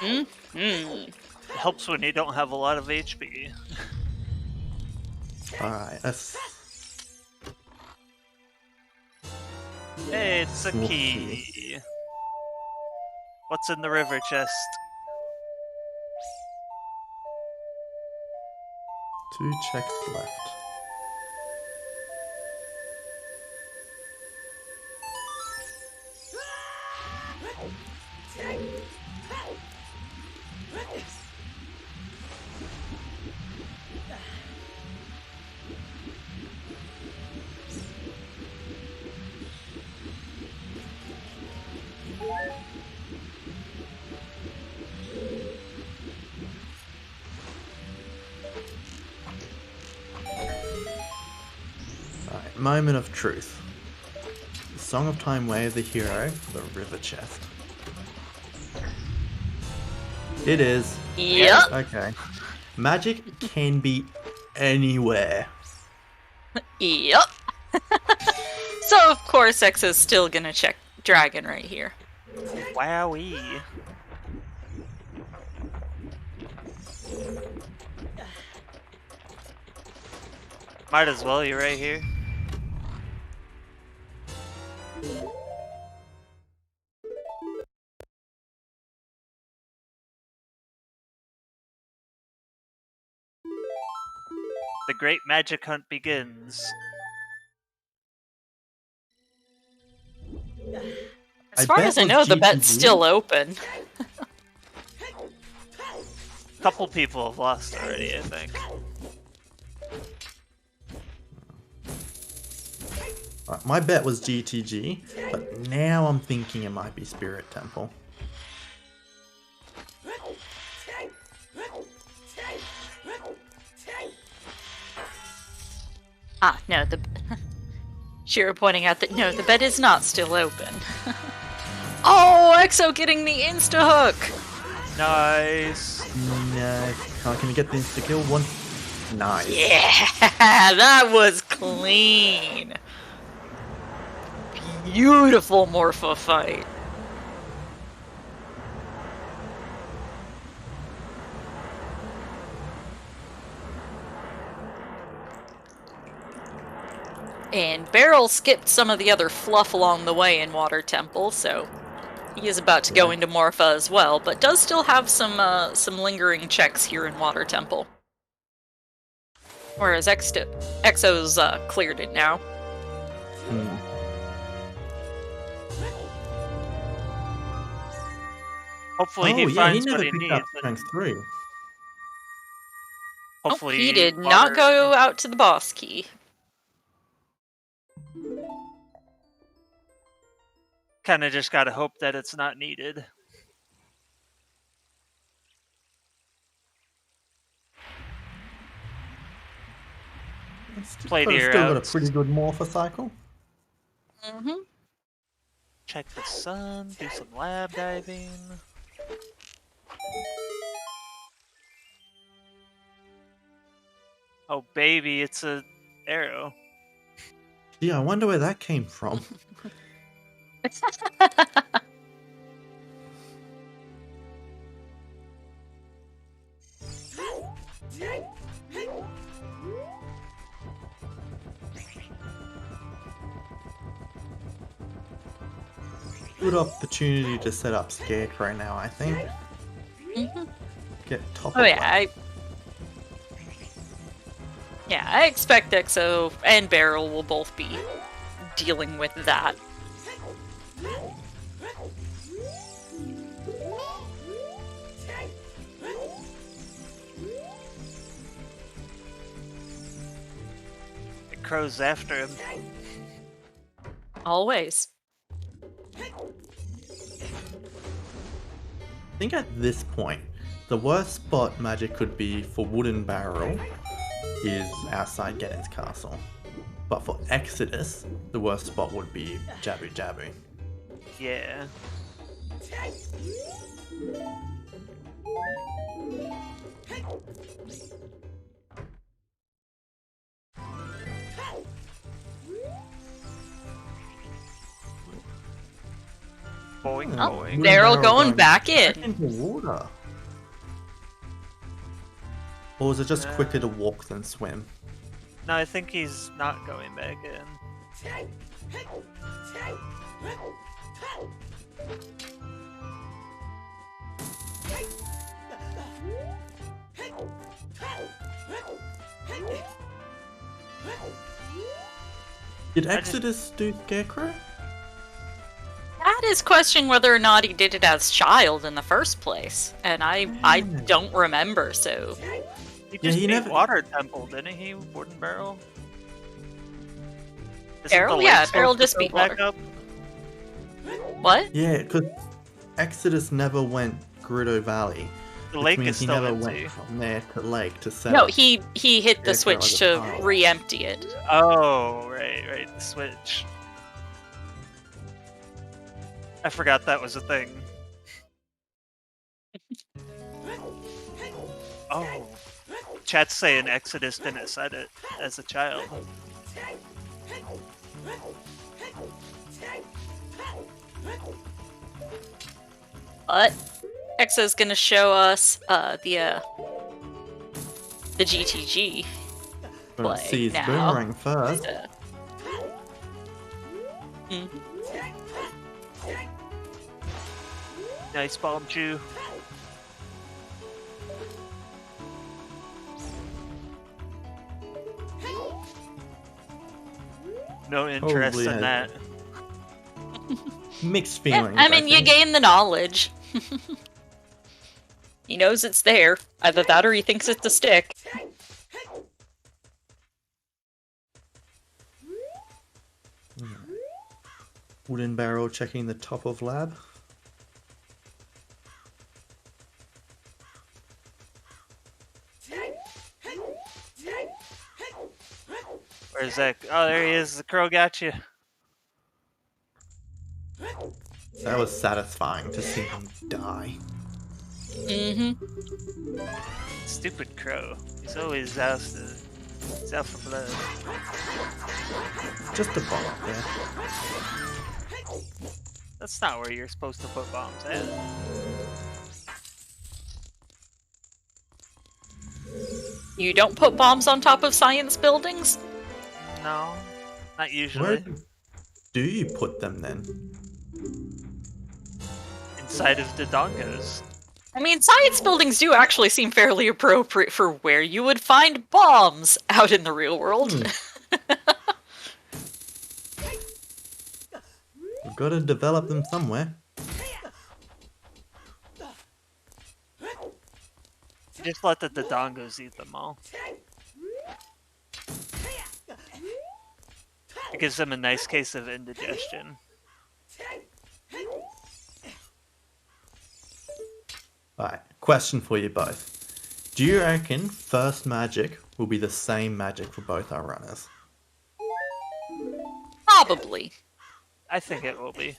Speaker 3: It helps when you don't have a lot of HP.
Speaker 2: Alright, let's...
Speaker 3: Hey, it's a
Speaker 2: More
Speaker 3: key. What's in the river chest?
Speaker 2: 2 checks left. Alright, moment of truth. The Song of Time Way of the Hero, the River Chest. It is.
Speaker 1: Yep.
Speaker 2: Okay. Magic can be anywhere.
Speaker 1: Yep. So of course Exo's still gonna check Dragon right here.
Speaker 3: Wowee. Might as well, you're right here. The great magic hunt begins.
Speaker 1: As far as I know, the bet's still open.
Speaker 3: Couple people have lost already, I think.
Speaker 2: Right, my bet was GTG, but now I'm thinking it might be Spirit Temple.
Speaker 1: Ah, no, the Shira pointing out that no, the bet is not still open. Oh, Exo getting the insta hook.
Speaker 3: Nice.
Speaker 2: Nice. Can we get the insta kill? One. Nice.
Speaker 1: Yeah, that was clean. Beautiful Morpho fight. And Beryl skipped some of the other fluff along the way in Water Temple, so he is about to go into Morpha as well, but does still have some lingering checks here in Water Temple. Whereas Exo's cleared it now.
Speaker 3: Hopefully he finds what he
Speaker 2: picked
Speaker 3: needs.
Speaker 2: up strength 3.
Speaker 3: Hopefully
Speaker 1: he did not go out to the boss key.
Speaker 3: Kinda just gotta hope that it's not needed. Play to your
Speaker 2: Still got a
Speaker 3: outs.
Speaker 2: pretty good Morpha cycle.
Speaker 1: Mm-hmm.
Speaker 3: Check the sun, do some lab diving. Oh baby, it's a arrow.
Speaker 2: Yeah, I wonder where that came from. Good opportunity to set up Scarecrow now, I think.
Speaker 1: Mm-hmm.
Speaker 2: Get top
Speaker 1: Oh
Speaker 2: of
Speaker 1: yeah, I expect Exo and Beryl will both be dealing with that.
Speaker 3: It crows after him.
Speaker 1: Always.
Speaker 2: I think at this point, the worst spot Magic could be for Wooden Barrel is outside Ganon's castle. But for Exodus, the worst spot would be Jabu Jabu.
Speaker 3: Yeah. Boing,
Speaker 1: Oh,
Speaker 3: boing.
Speaker 1: Beryl going back
Speaker 2: Back
Speaker 1: in.
Speaker 2: into water. Or is it just quicker to walk than swim?
Speaker 3: No, I think he's not going back in.
Speaker 2: Did Exodus do Scarecrow?
Speaker 1: That is questioning whether or not he did it as child in the first place, and I don't remember. So
Speaker 3: He just
Speaker 2: he
Speaker 3: beat
Speaker 2: never-
Speaker 3: Water Temple, didn't he? Wooden Barrel? Isn't
Speaker 1: Beryl?
Speaker 3: the
Speaker 1: Yeah,
Speaker 3: lake
Speaker 1: Beryl
Speaker 3: supposed to
Speaker 1: just
Speaker 3: go
Speaker 1: beat
Speaker 3: back
Speaker 1: Water.
Speaker 3: up?
Speaker 1: What?
Speaker 2: Yeah, because Exodus never went Gerudo Valley.
Speaker 3: The
Speaker 2: Which
Speaker 3: lake
Speaker 2: means
Speaker 3: is
Speaker 2: he
Speaker 3: still
Speaker 2: never
Speaker 3: empty.
Speaker 2: went from there to lake to set
Speaker 1: No,
Speaker 2: up.
Speaker 1: he hit the
Speaker 2: Yeah,
Speaker 1: switch
Speaker 2: that
Speaker 1: to
Speaker 2: was a pile.
Speaker 1: re-empty it.
Speaker 3: Oh, right, the switch. I forgot that was a thing. Oh. Chat's saying Exodus didn't set it as a child.
Speaker 1: But Exo's gonna show us the GTG
Speaker 2: Gonna
Speaker 1: play
Speaker 2: see his
Speaker 1: now.
Speaker 2: boomerang first.
Speaker 1: Mhm.
Speaker 3: Nice bomb, Jew. No interest
Speaker 2: Probably
Speaker 3: in
Speaker 2: has
Speaker 3: that.
Speaker 2: Mixed
Speaker 1: Yeah,
Speaker 2: feelings.
Speaker 1: I mean, you
Speaker 2: think.
Speaker 1: gain the knowledge. He knows it's there. Either that or he thinks it's a stick.
Speaker 2: Wooden barrel checking the top of lab.
Speaker 3: Where's that? Oh, there he is. The crow got you.
Speaker 2: That was satisfying to see him die.
Speaker 1: Mm-hmm.
Speaker 3: Stupid crow. He's always out to... He's out for blood.
Speaker 2: Just a bomb up there.
Speaker 3: That's not where you're supposed to put bombs at.
Speaker 1: You don't put bombs on top of science buildings?
Speaker 3: No, not usually.
Speaker 2: Where do you put them then?
Speaker 3: Inside of the dongos.
Speaker 1: I mean, science buildings do actually seem fairly appropriate for where you would find bombs out in the real world.
Speaker 2: We've got to develop them somewhere.
Speaker 3: Just let the dongos eat them all. It gives them a nice case of indigestion.
Speaker 2: Alright, question for you both. Do you reckon first magic will be the same magic for both our runners?
Speaker 1: Probably.
Speaker 3: I think it will be.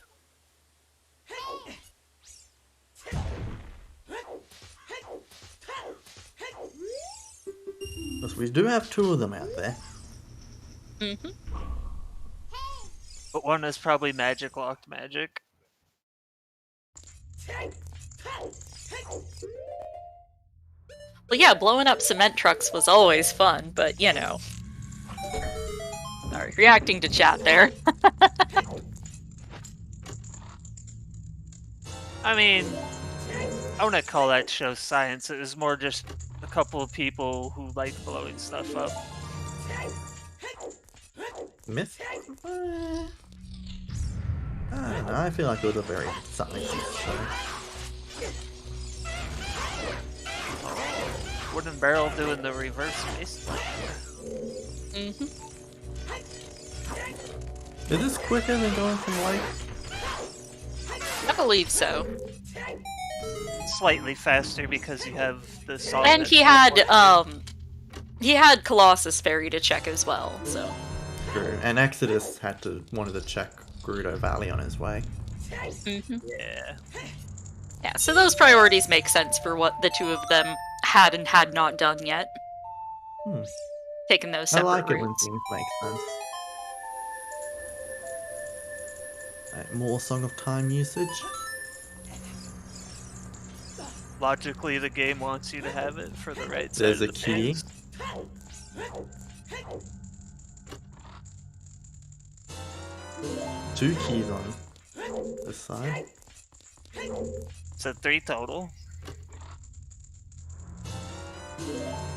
Speaker 2: Because we do have two of them out there.
Speaker 1: Mm-hmm.
Speaker 3: But one is probably magic locked magic.
Speaker 1: Well, yeah, blowing up cement trucks was always fun, but you know. Sorry, reacting to chat there.
Speaker 3: I mean, I wouldn't call that show science. It was more just a couple of people who like blowing stuff up.
Speaker 2: Myth? I don't know, I feel like it was a very science show.
Speaker 3: Wooden barrel doing the reverse face.
Speaker 1: Mm-hmm.
Speaker 2: Is this quicker than going from lake?
Speaker 1: I believe so.
Speaker 3: Slightly faster because you have the song.
Speaker 1: And
Speaker 3: that
Speaker 1: he had Colossus Fairy to check as well, so.
Speaker 2: True. And Exodus wanted to check Gerudo Valley on his way.
Speaker 1: Mm-hmm.
Speaker 3: Yeah.
Speaker 1: Yeah, so those priorities make sense for what the two of them had and had not done yet. Taking those
Speaker 2: I
Speaker 1: separate
Speaker 2: like it when
Speaker 1: routes.
Speaker 2: things make sense. Right, more Song of Time usage.
Speaker 3: Logically, the game wants you to have it for the right side
Speaker 2: There's
Speaker 3: of
Speaker 2: a
Speaker 3: the
Speaker 2: key.
Speaker 3: pants.
Speaker 2: Two keys on this side.
Speaker 3: So 3 total.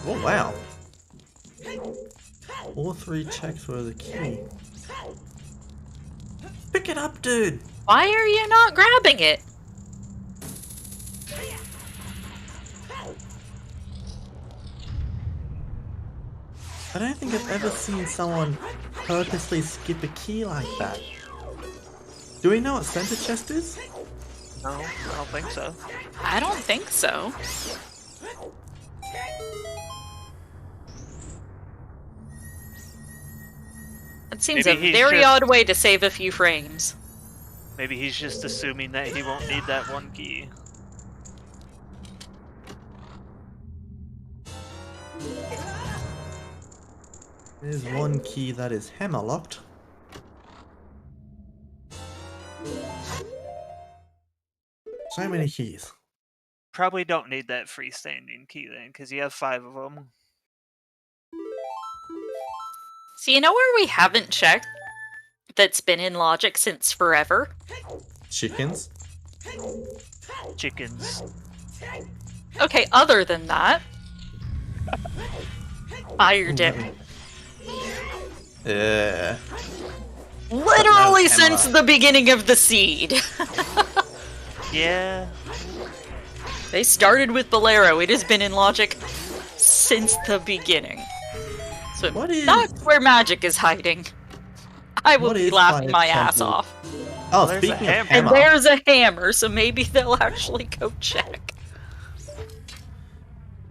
Speaker 2: Oh wow. All 3 checks were the key. Pick it up, dude!
Speaker 1: Why are you not grabbing it?
Speaker 2: I don't think I've ever seen someone purposely skip a key like that. Do we know what center chest is?
Speaker 3: No, I don't think so.
Speaker 1: I don't think so. It seems
Speaker 3: Maybe
Speaker 1: a
Speaker 3: he's
Speaker 1: very
Speaker 3: just-
Speaker 1: odd way to save a few frames.
Speaker 3: Maybe he's just assuming that he won't need that one key.
Speaker 2: There's one key that is hammer locked. So many keys.
Speaker 3: Probably don't need that freestanding key then, because you have 5 of them.
Speaker 1: So you know where we haven't checked that's been in logic since forever?
Speaker 2: Chickens.
Speaker 3: Chickens.
Speaker 1: Okay, other than that... Fire dip.
Speaker 2: Yeah.
Speaker 1: Literally
Speaker 2: Hammer
Speaker 1: since
Speaker 2: lock.
Speaker 1: the beginning of the seed.
Speaker 3: Yeah.
Speaker 1: They started with Bolero. It has been in logic since the beginning. So
Speaker 2: What is-
Speaker 1: that's where magic is hiding. I will
Speaker 2: What
Speaker 1: be
Speaker 2: is
Speaker 1: laughing
Speaker 2: Fire
Speaker 1: my ass
Speaker 2: Temple?
Speaker 1: off.
Speaker 2: Oh,
Speaker 3: There's a
Speaker 2: speaking of
Speaker 3: hammer.
Speaker 1: And
Speaker 2: hammer.
Speaker 1: there's a hammer, so maybe they'll actually go check.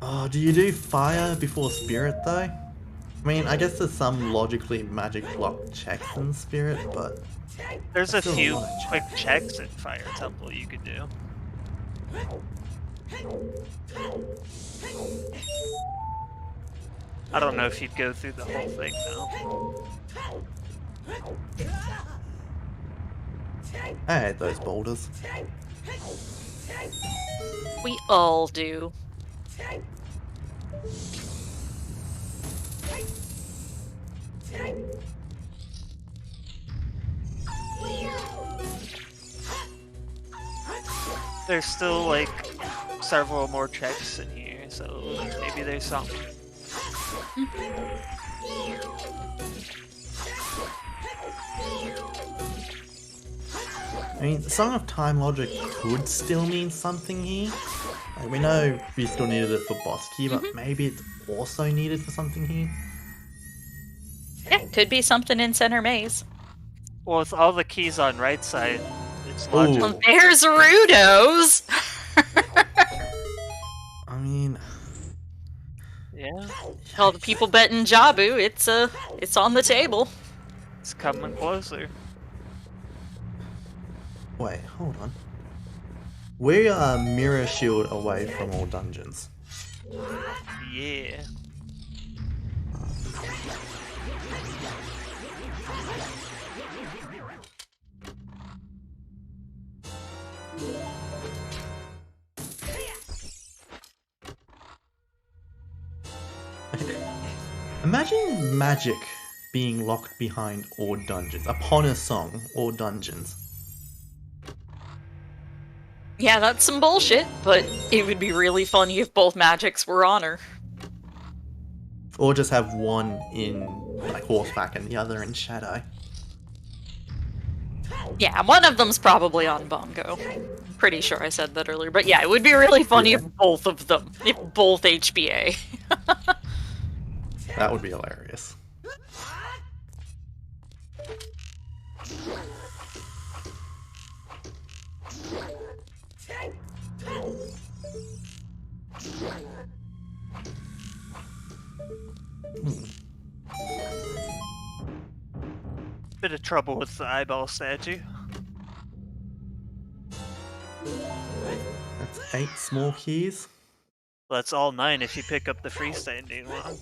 Speaker 2: Oh, do you do fire before spirit though? I mean, I guess there's some logically magic block checks in spirit, but
Speaker 3: There's a
Speaker 2: Still a
Speaker 3: few
Speaker 2: lot of
Speaker 3: quick checks at Fire Temple you could do. I don't know if you'd go through the whole thing though.
Speaker 2: I hate those boulders.
Speaker 1: We all do.
Speaker 3: There's still like several more checks in here, so maybe there's something.
Speaker 2: I mean, Song of Time logic could still mean something here. Like, we know we still needed it for boss key, but maybe it's also needed for something here.
Speaker 1: Yeah, could be something in center maze.
Speaker 3: Well, with all the keys on right side, it's logical.
Speaker 2: Ooh.
Speaker 1: There's Rudos!
Speaker 2: I mean,
Speaker 3: Yeah,
Speaker 1: All the people betting Jabu, it's on the table.
Speaker 3: it's coming closer.
Speaker 2: wait, hold on. We are mirror shield away from all dungeons.
Speaker 3: Yeah.
Speaker 2: Imagine magic being locked behind all dungeons. Upon a song, all dungeons.
Speaker 1: Yeah, that's some bullshit, but it would be really funny if both magics were on her.
Speaker 2: Or just have one in like horseback and the other in shadow.
Speaker 1: Yeah, one of them's probably on Bongo. Pretty sure I said that earlier, but yeah, it would be really funny if both of them, if both HBA.
Speaker 2: That would be hilarious.
Speaker 3: Bit of trouble with the eyeball statue.
Speaker 2: That's 8 small keys.
Speaker 3: Well, that's all 9 if you pick up the freestanding one.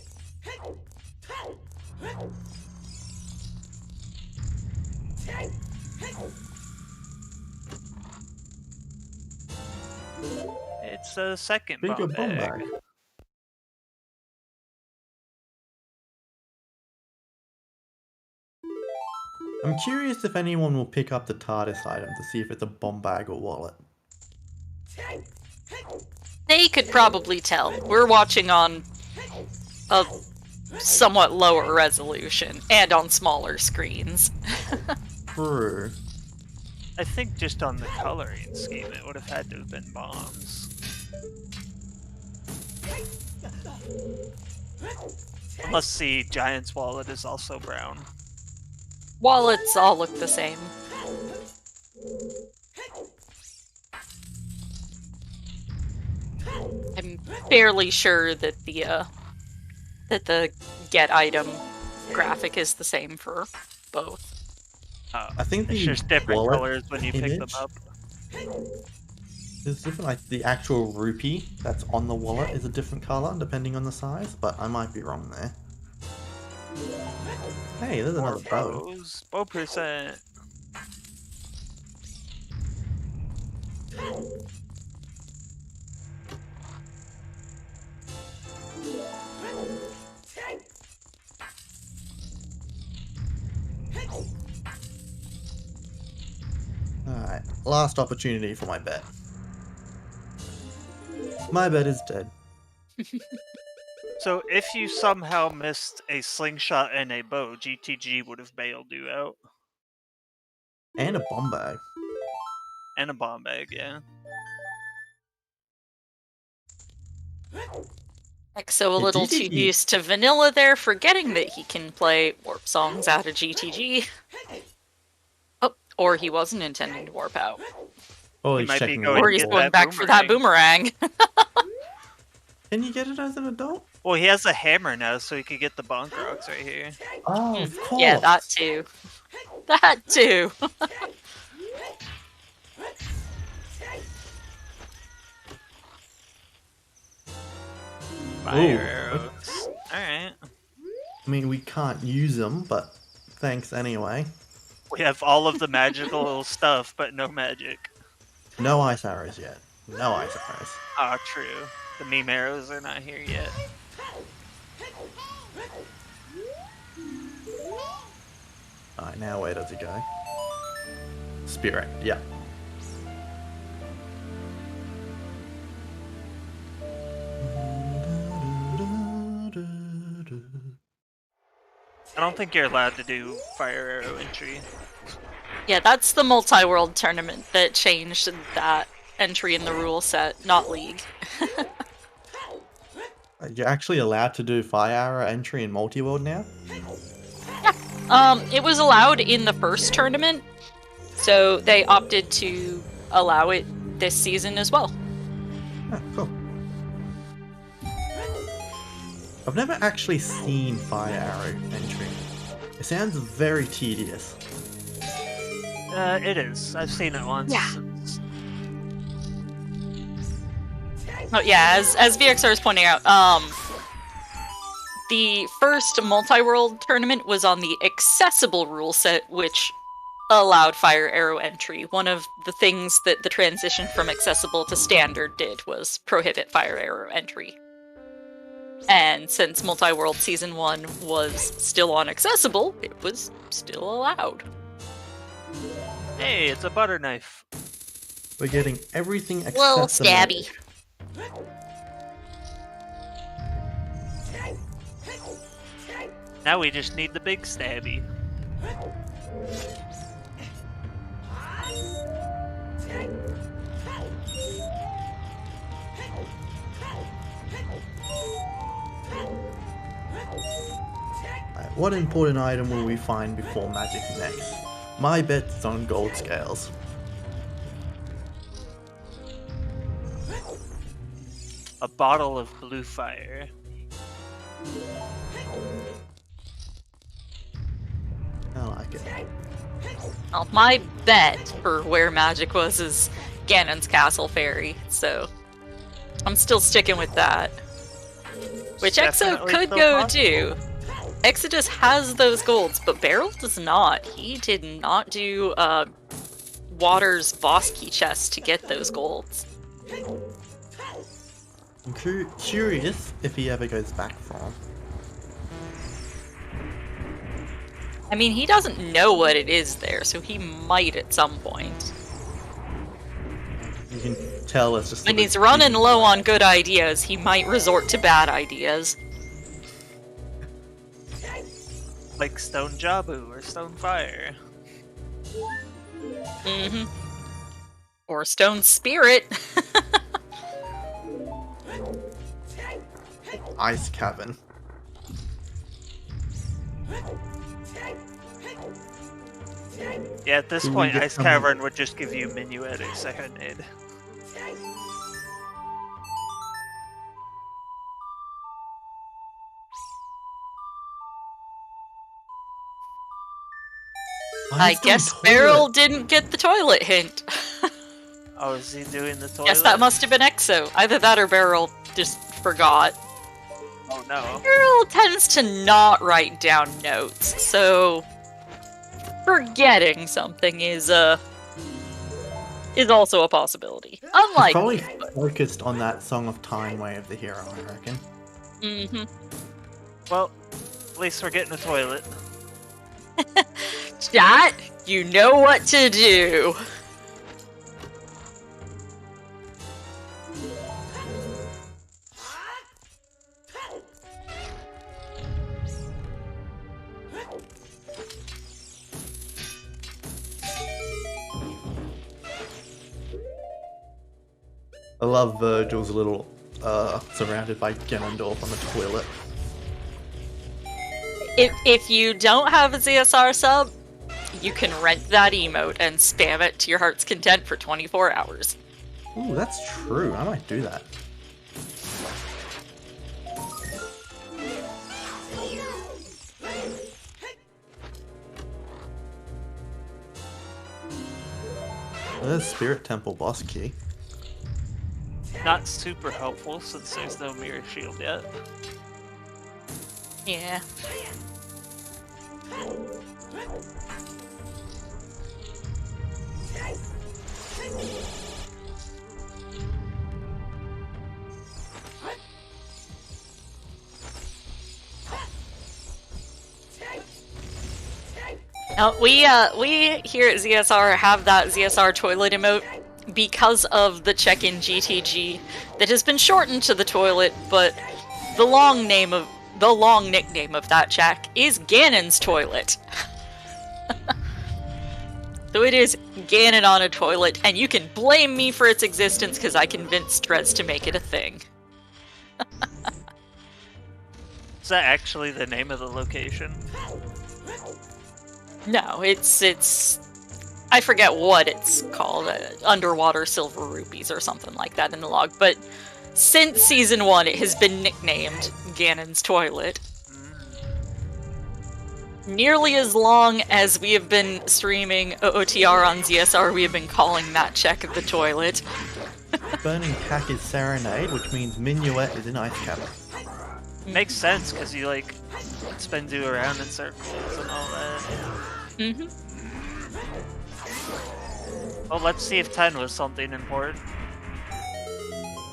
Speaker 3: It's a second
Speaker 2: Bigger
Speaker 3: bomb
Speaker 2: bomb
Speaker 3: bag.
Speaker 2: bag. I'm curious if anyone will pick up the TARDIS item to see if it's a bomb bag or wallet.
Speaker 1: They could probably tell. We're watching on a somewhat lower resolution and on smaller screens.
Speaker 2: True.
Speaker 3: I think just on the coloring scheme it would have had to have been bombs. Unless the Giant's wallet is also brown.
Speaker 1: Wallets all look the same. I'm fairly sure that the get item graphic is the same for both.
Speaker 2: I think
Speaker 3: It's
Speaker 2: the
Speaker 3: just different
Speaker 2: wallet
Speaker 3: colors when you pick them
Speaker 2: image
Speaker 3: up.
Speaker 2: is different. Like the actual rupee that's on the wallet is a different color depending on the size, but I might be wrong there. Hey, there's
Speaker 3: More
Speaker 2: another bow.
Speaker 3: bows. Bow percent.
Speaker 2: Alright, last opportunity for my bet. My bet is dead.
Speaker 3: So if you somehow missed a slingshot and a bow, GTG would have bailed you out.
Speaker 2: And a bomb bag.
Speaker 3: And a bomb bag, yeah.
Speaker 1: Exo a
Speaker 2: Yeah,
Speaker 1: little too
Speaker 2: GTG.
Speaker 1: used to vanilla there, forgetting that he can play warp songs out of GTG. Oh, or he wasn't intending to warp out.
Speaker 2: Oh,
Speaker 3: He
Speaker 2: he's
Speaker 3: might be
Speaker 2: checking
Speaker 3: going
Speaker 2: the
Speaker 1: Or
Speaker 3: to
Speaker 1: he's
Speaker 3: get
Speaker 2: ball.
Speaker 1: going back for that boomerang.
Speaker 2: Can you get it as an adult?
Speaker 3: Well, he has a hammer now, so he could get the bonk rocks right here.
Speaker 2: Oh, of course.
Speaker 1: Yeah, that too. That too.
Speaker 3: Fire arrows. Alright.
Speaker 2: I mean, we can't use them, but thanks anyway.
Speaker 3: We have all of the magical stuff, but no magic.
Speaker 2: No ice arrows yet. No ice arrows.
Speaker 3: Ah, true. The meme arrows are not here yet.
Speaker 2: Alright, now where does it go? Spirit, yeah.
Speaker 3: I don't think you're allowed to do fire arrow entry.
Speaker 1: Yeah, that's the multi-world tournament that changed that entry in the rule set, not League.
Speaker 2: You're actually allowed to do fire arrow entry in multi-world now?
Speaker 1: It was allowed in the first tournament, so they opted to allow it this season as well.
Speaker 2: Oh, cool. I've never actually seen fire arrow entry. It sounds very tedious.
Speaker 3: It is. I've seen it once.
Speaker 1: Yeah. Oh yeah, as VXR is pointing out, the first multi-world tournament was on the accessible rule set, which allowed fire arrow entry. One of the things that the transition from accessible to standard did was prohibit fire arrow entry. And since multi-world season 1 was still on accessible, it was still allowed.
Speaker 3: Hey, it's a butter knife.
Speaker 2: We're getting everything accessible.
Speaker 1: Well, stabby.
Speaker 3: Now we just need the big stabby.
Speaker 2: Alright, what important item will we find before magic next? My bet's on gold scales.
Speaker 3: A bottle of blue fire.
Speaker 2: I like it.
Speaker 1: Well, my bet for where magic was is Ganon's Castle Fairy, so I'm still sticking with that. Which Exo
Speaker 3: Definitely
Speaker 1: could
Speaker 3: still
Speaker 1: go
Speaker 3: possible.
Speaker 1: do. Exodus has those golds, but Beryl does not. He did not do Water's boss key chest to get those golds.
Speaker 2: I'm curious if he ever goes back for them.
Speaker 1: I mean, he doesn't know what it is there, so he might at some point.
Speaker 2: You can tell it's just.
Speaker 1: When he's running low on good ideas, he might resort to bad ideas.
Speaker 3: Like Stone Jabu or Stone Fire.
Speaker 1: Mm-hmm. Or Stone Spirit.
Speaker 2: Ice Cavern.
Speaker 3: Yeah, at this
Speaker 2: Do we
Speaker 3: point,
Speaker 2: get
Speaker 3: Ice
Speaker 2: some-
Speaker 3: Cavern would just give you Minuet or Serenade.
Speaker 1: I guess Beryl didn't get the toilet hint.
Speaker 3: Oh, is he doing the toilet?
Speaker 1: Yes, that must have been Exo. Either that or Beryl just forgot.
Speaker 3: Oh no.
Speaker 1: Beryl tends to not write down notes, so forgetting something is also a possibility. Unlike
Speaker 2: Probably focused on that Song of Time way of the hero, I reckon.
Speaker 1: Mm-hmm.
Speaker 3: Well, at least we're getting a toilet.
Speaker 1: Chat, you know what to do.
Speaker 2: I love Virgil's little surrounded by Ganondorf on the toilet.
Speaker 1: If you don't have a ZSR sub, you can rent that emote and spam it to your heart's content for 24 hours.
Speaker 2: Ooh, that's true. I might do that. There's Spirit Temple boss key.
Speaker 3: Not super helpful since there's no mirror shield yet.
Speaker 1: Yeah. Now, we here at ZSR have that ZSR toilet emote because of the check-in GTG that has been shortened to the toilet, but the long nickname of that check is Ganon's toilet. So it is Ganon on a toilet, and you can blame me for its existence because I convinced Drez to make it a thing.
Speaker 3: Is that actually the name of the location?
Speaker 1: No, it's I forget what it's called, underwater silver rupees or something like that in the log, but since season 1 it has been nicknamed Ganon's toilet. Nearly as long as we have been streaming OOTR on ZSR, we have been calling that check the toilet.
Speaker 2: Burning Pack is Serenade, which means Minuet is in Ice Cavern.
Speaker 3: Makes sense, because you, like, spin you around in circles and all that.
Speaker 1: Mm-hmm.
Speaker 3: Well, let's see if 10 was something important.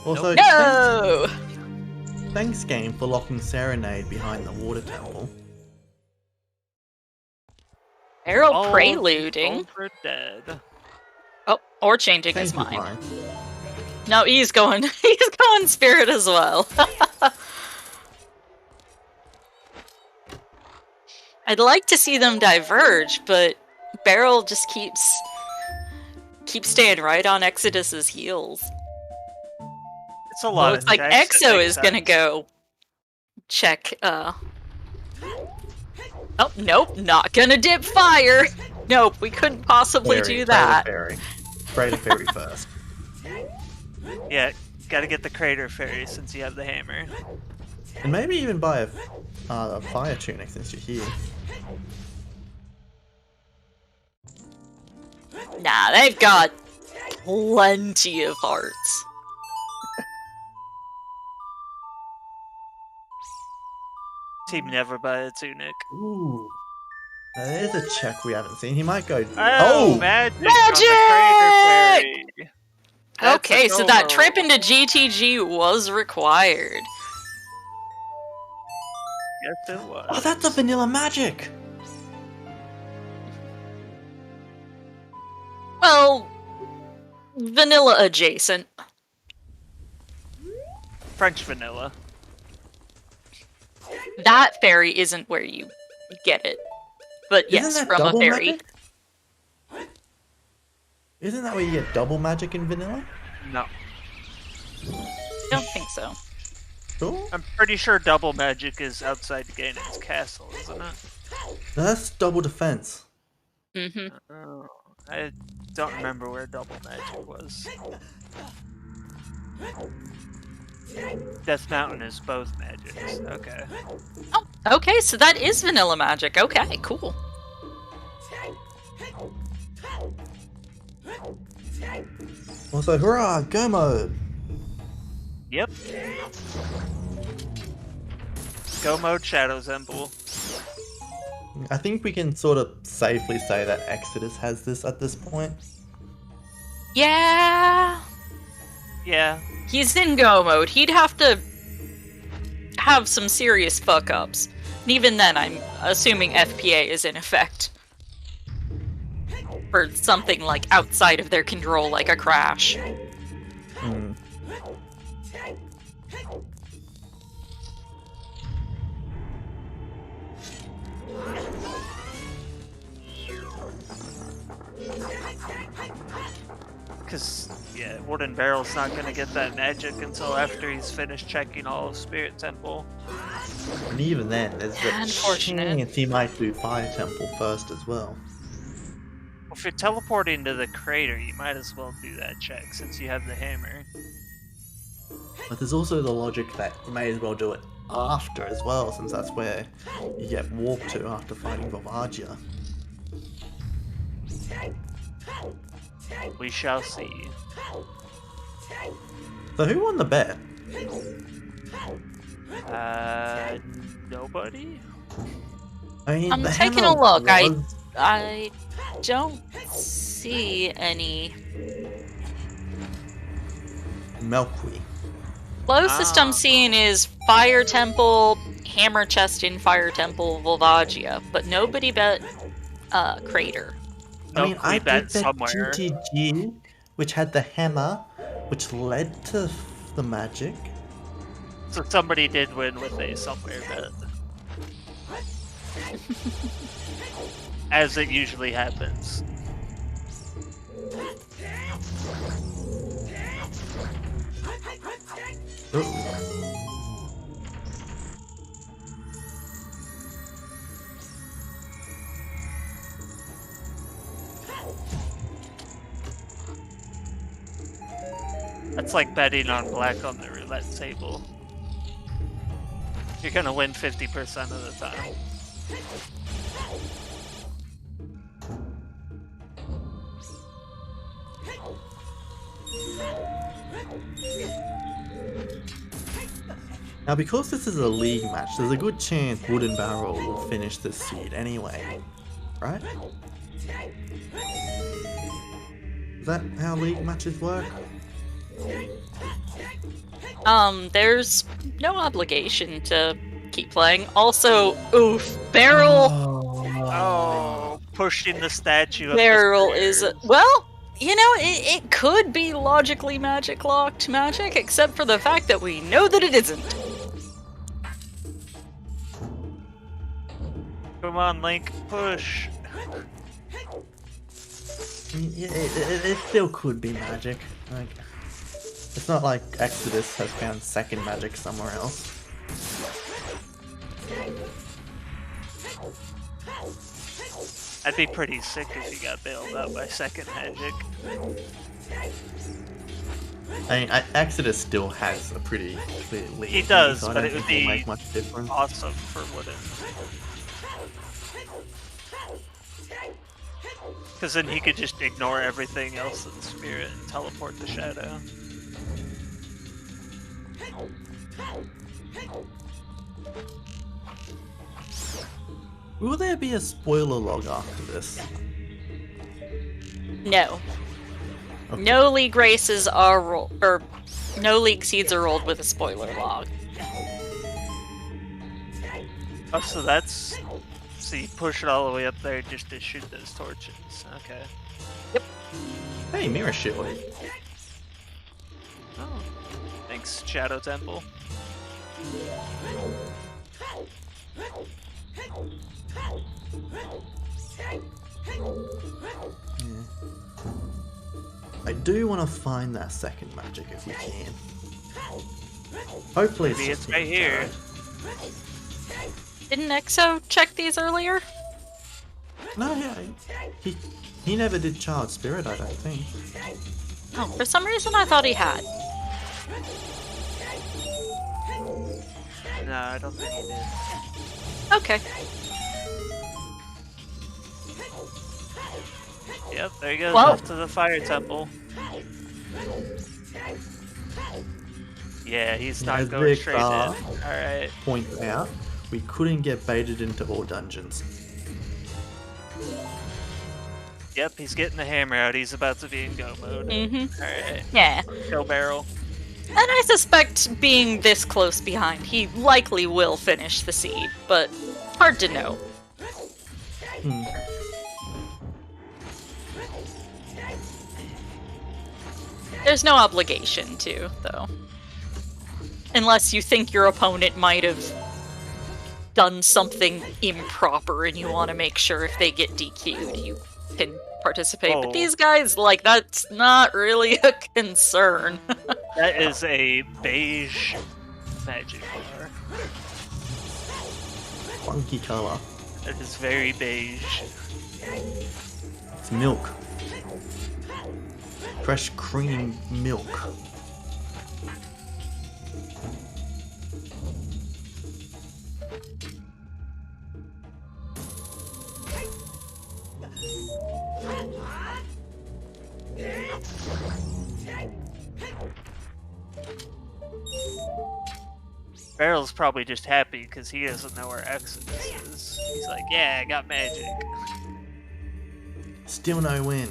Speaker 2: Also,
Speaker 1: No!
Speaker 2: thanks game for locking Serenade behind the water temple.
Speaker 1: Arrow
Speaker 3: All
Speaker 1: preluding.
Speaker 3: over dead.
Speaker 1: Oh, or changing his
Speaker 2: Thank you,
Speaker 1: mind.
Speaker 2: Brian.
Speaker 1: No, he's going spirit as well. I'd like to see them diverge, but Beryl just keeps staying right on Exodus's heels.
Speaker 3: It's a lot
Speaker 1: Looks
Speaker 3: of
Speaker 1: like
Speaker 3: checks that
Speaker 1: Exo
Speaker 3: make
Speaker 1: is gonna
Speaker 3: sense.
Speaker 1: go check, Oh, nope, not gonna dip fire! Nope, we couldn't possibly do that.
Speaker 2: Crater Fairy first.
Speaker 3: Yeah, gotta get the Crater Fairy since you have the hammer.
Speaker 2: And maybe even buy a fire tunic since you're here.
Speaker 1: Nah, they've got plenty of hearts.
Speaker 3: Team never buy a tunic.
Speaker 2: Ooh. That is a check we haven't seen. He might go.
Speaker 3: Oh, magic! On the
Speaker 1: Magic!
Speaker 3: Crater Fairy. That's
Speaker 1: Okay,
Speaker 3: a
Speaker 1: so that
Speaker 3: no-no.
Speaker 1: trip into GTG was required.
Speaker 3: Yes, it was.
Speaker 2: Oh, that's a vanilla magic!
Speaker 1: Well, vanilla adjacent.
Speaker 3: French vanilla.
Speaker 1: That fairy isn't where you get it. But yes,
Speaker 2: Isn't that
Speaker 1: from a
Speaker 2: double
Speaker 1: fairy.
Speaker 2: magic? Isn't that where you get double magic in vanilla?
Speaker 3: No.
Speaker 1: Don't think so.
Speaker 2: Cool.
Speaker 3: I'm pretty sure double magic is outside Ganon's castle, isn't it?
Speaker 2: No, that's double defense.
Speaker 1: Mm-hmm.
Speaker 3: Oh, I don't remember where double magic was. Death Mountain is both magics. Okay.
Speaker 1: Oh, okay, so that is vanilla magic. Okay, cool.
Speaker 2: Also, hurrah! Go mode!
Speaker 3: Yep. Go mode Shadow Temple.
Speaker 2: I think we can sort of safely say that Exodus has this at this point.
Speaker 1: Yeah.
Speaker 3: Yeah.
Speaker 1: He's in go mode. He'd have to have some serious fuck ups. And even then, I'm assuming FPA is in effect. For something like outside of their control, like a crash.
Speaker 2: Hmm.
Speaker 3: Because, yeah, Wooden Barrel's not going to get that magic until after he's finished checking all of Spirit Temple.
Speaker 2: And even then, there's the
Speaker 1: Unfortunate.
Speaker 2: chance he might do Fire Temple first as well.
Speaker 3: Well, if you're teleporting to the crater, you might as well do that check since you have the hammer.
Speaker 2: But there's also the logic that you may as well do it after as well, since that's where you get warped to after fighting Volvagia.
Speaker 3: We shall see.
Speaker 2: So who won the bet?
Speaker 3: Nobody?
Speaker 2: I mean,
Speaker 1: I'm
Speaker 2: the
Speaker 1: taking
Speaker 2: hammer
Speaker 1: a look.
Speaker 2: was-
Speaker 1: I don't see any.
Speaker 2: Melqui.
Speaker 1: Closest I'm seeing is Fire Temple, Hammer Chest in Fire Temple, Volvagia, but nobody bet Crater.
Speaker 2: I mean, I
Speaker 3: bet
Speaker 2: did that
Speaker 3: somewhere.
Speaker 2: GTG, which had the hammer, which led to the magic.
Speaker 3: So somebody did win with a somewhere bet. As it usually happens.
Speaker 2: Ooh.
Speaker 3: That's like betting on black on the roulette table. You're gonna win 50% of the time.
Speaker 2: Now, because this is a league match, there's a good chance Wooden Barrel will finish this seed anyway, right? Is that how league matches work?
Speaker 1: There's no obligation to keep playing. Also, oof, Barrel.
Speaker 3: Oh, pushing the statue up the
Speaker 1: Barrel is
Speaker 3: stairs.
Speaker 1: well. You know, it could be logically magic locked magic, except for the fact that we know that it isn't.
Speaker 3: Come on, Link, push.
Speaker 2: Yeah, it still could be magic. Like, it's not like Exodus has found second magic somewhere else.
Speaker 3: I'd be pretty sick if he got bailed out by second magic.
Speaker 2: I mean, Exodus still has a pretty clear lead.
Speaker 3: He does,
Speaker 2: so I
Speaker 3: but
Speaker 2: don't
Speaker 3: it would
Speaker 2: think it'll
Speaker 3: be
Speaker 2: make much difference.
Speaker 3: awesome for Wooden. Because then he could just ignore everything else in Spirit and teleport to Shadow.
Speaker 2: Will there be a spoiler log after this?
Speaker 1: No.
Speaker 2: Okay.
Speaker 1: No league races are or no league seeds are rolled with a spoiler log.
Speaker 3: Oh, so that's... So you push it all the way up there just to shoot those torches. Okay.
Speaker 2: Hey, Mirror Shield.
Speaker 3: Oh. Thanks, Shadow Temple.
Speaker 2: Yeah. I do want to find that second magic if we can. Hopefully
Speaker 3: Maybe
Speaker 2: just
Speaker 3: it's right here.
Speaker 1: Didn't Exo check these earlier?
Speaker 2: No, yeah, he never did Child Spirit, I don't think.
Speaker 1: Oh, for some reason I thought he had.
Speaker 3: No, I don't think he did.
Speaker 1: Okay.
Speaker 3: Yep, there he goes,
Speaker 1: Well-
Speaker 3: off to the Fire Temple. Yeah, he's not
Speaker 2: As
Speaker 3: going
Speaker 2: Vic
Speaker 3: straight in. Alright.
Speaker 2: points out, we couldn't get baited into all dungeons.
Speaker 3: Yep, he's getting the hammer out. He's about to be in go mode. Alright.
Speaker 1: Yeah.
Speaker 3: Kill barrel.
Speaker 1: And I suspect being this close behind, he likely will finish the seed, but hard to know. There's no obligation to, though. Unless you think your opponent might have done something improper and you want to make sure if they get DQ'd, you can participate. But these guys, like, that's not really a concern.
Speaker 3: That is a beige magic bar.
Speaker 2: Funky color.
Speaker 3: That is very beige.
Speaker 2: It's milk. Fresh cream milk.
Speaker 3: Barrel's probably just happy because he doesn't know where Exodus is. He's like, yeah, I got magic.
Speaker 2: Still no win.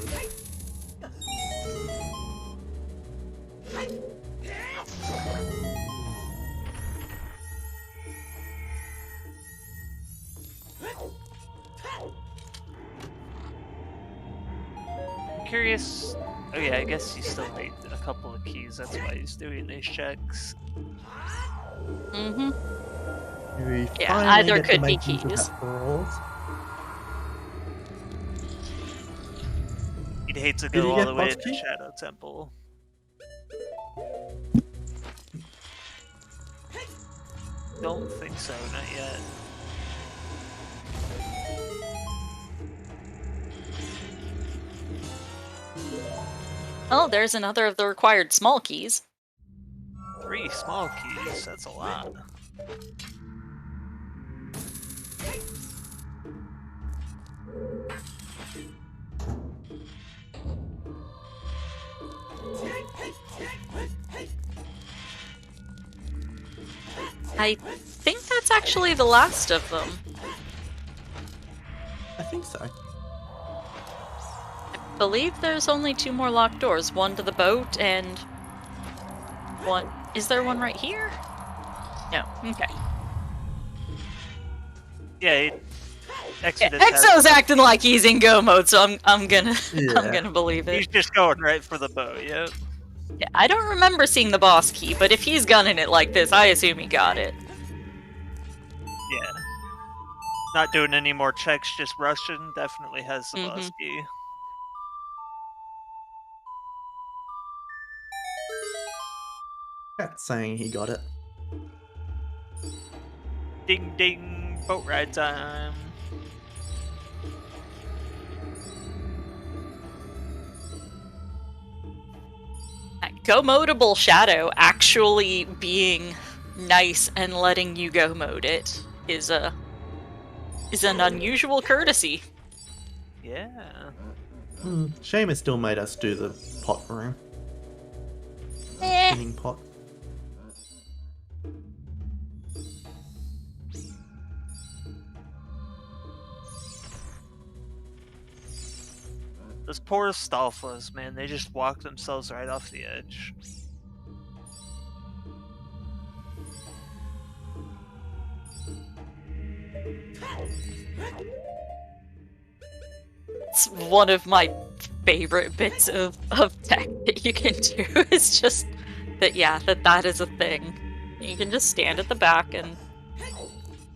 Speaker 3: I'm curious. Oh yeah, I guess he still made a couple of keys. That's why he's doing these checks.
Speaker 1: Yeah, either could be keys.
Speaker 3: He'd hate to go all the way to Shadow Temple. Don't think so, not yet.
Speaker 1: Oh, there's another of the required small keys.
Speaker 3: 3 small keys, that's a lot.
Speaker 1: I think that's actually the last of them.
Speaker 2: I think so.
Speaker 1: I believe there's only 2 more locked doors. One to the boat and one... Is there one right here? No. Okay.
Speaker 3: Yeah,
Speaker 1: Exo's acting like he's in go mode, so I'm gonna I'm gonna believe it.
Speaker 3: He's just going right for the bow, yep.
Speaker 1: Yeah, I don't remember seeing the boss key, but if he's gunning it like this, I assume he got it.
Speaker 3: Yeah. Not doing any more checks, just rushing. Definitely has the boss key.
Speaker 2: That's saying he got it.
Speaker 3: Ding ding, boat ride time.
Speaker 1: Go modable Shadow actually being nice and letting you go mode it is an unusual courtesy.
Speaker 3: Yeah.
Speaker 2: Shame it still made us do the pot room. Spinning pot.
Speaker 3: Those poor Stalfas, man, they just walk themselves right off the edge.
Speaker 1: It's one of my favorite bits of tech that you can do is just that, yeah, that is a thing. You can just stand at the back and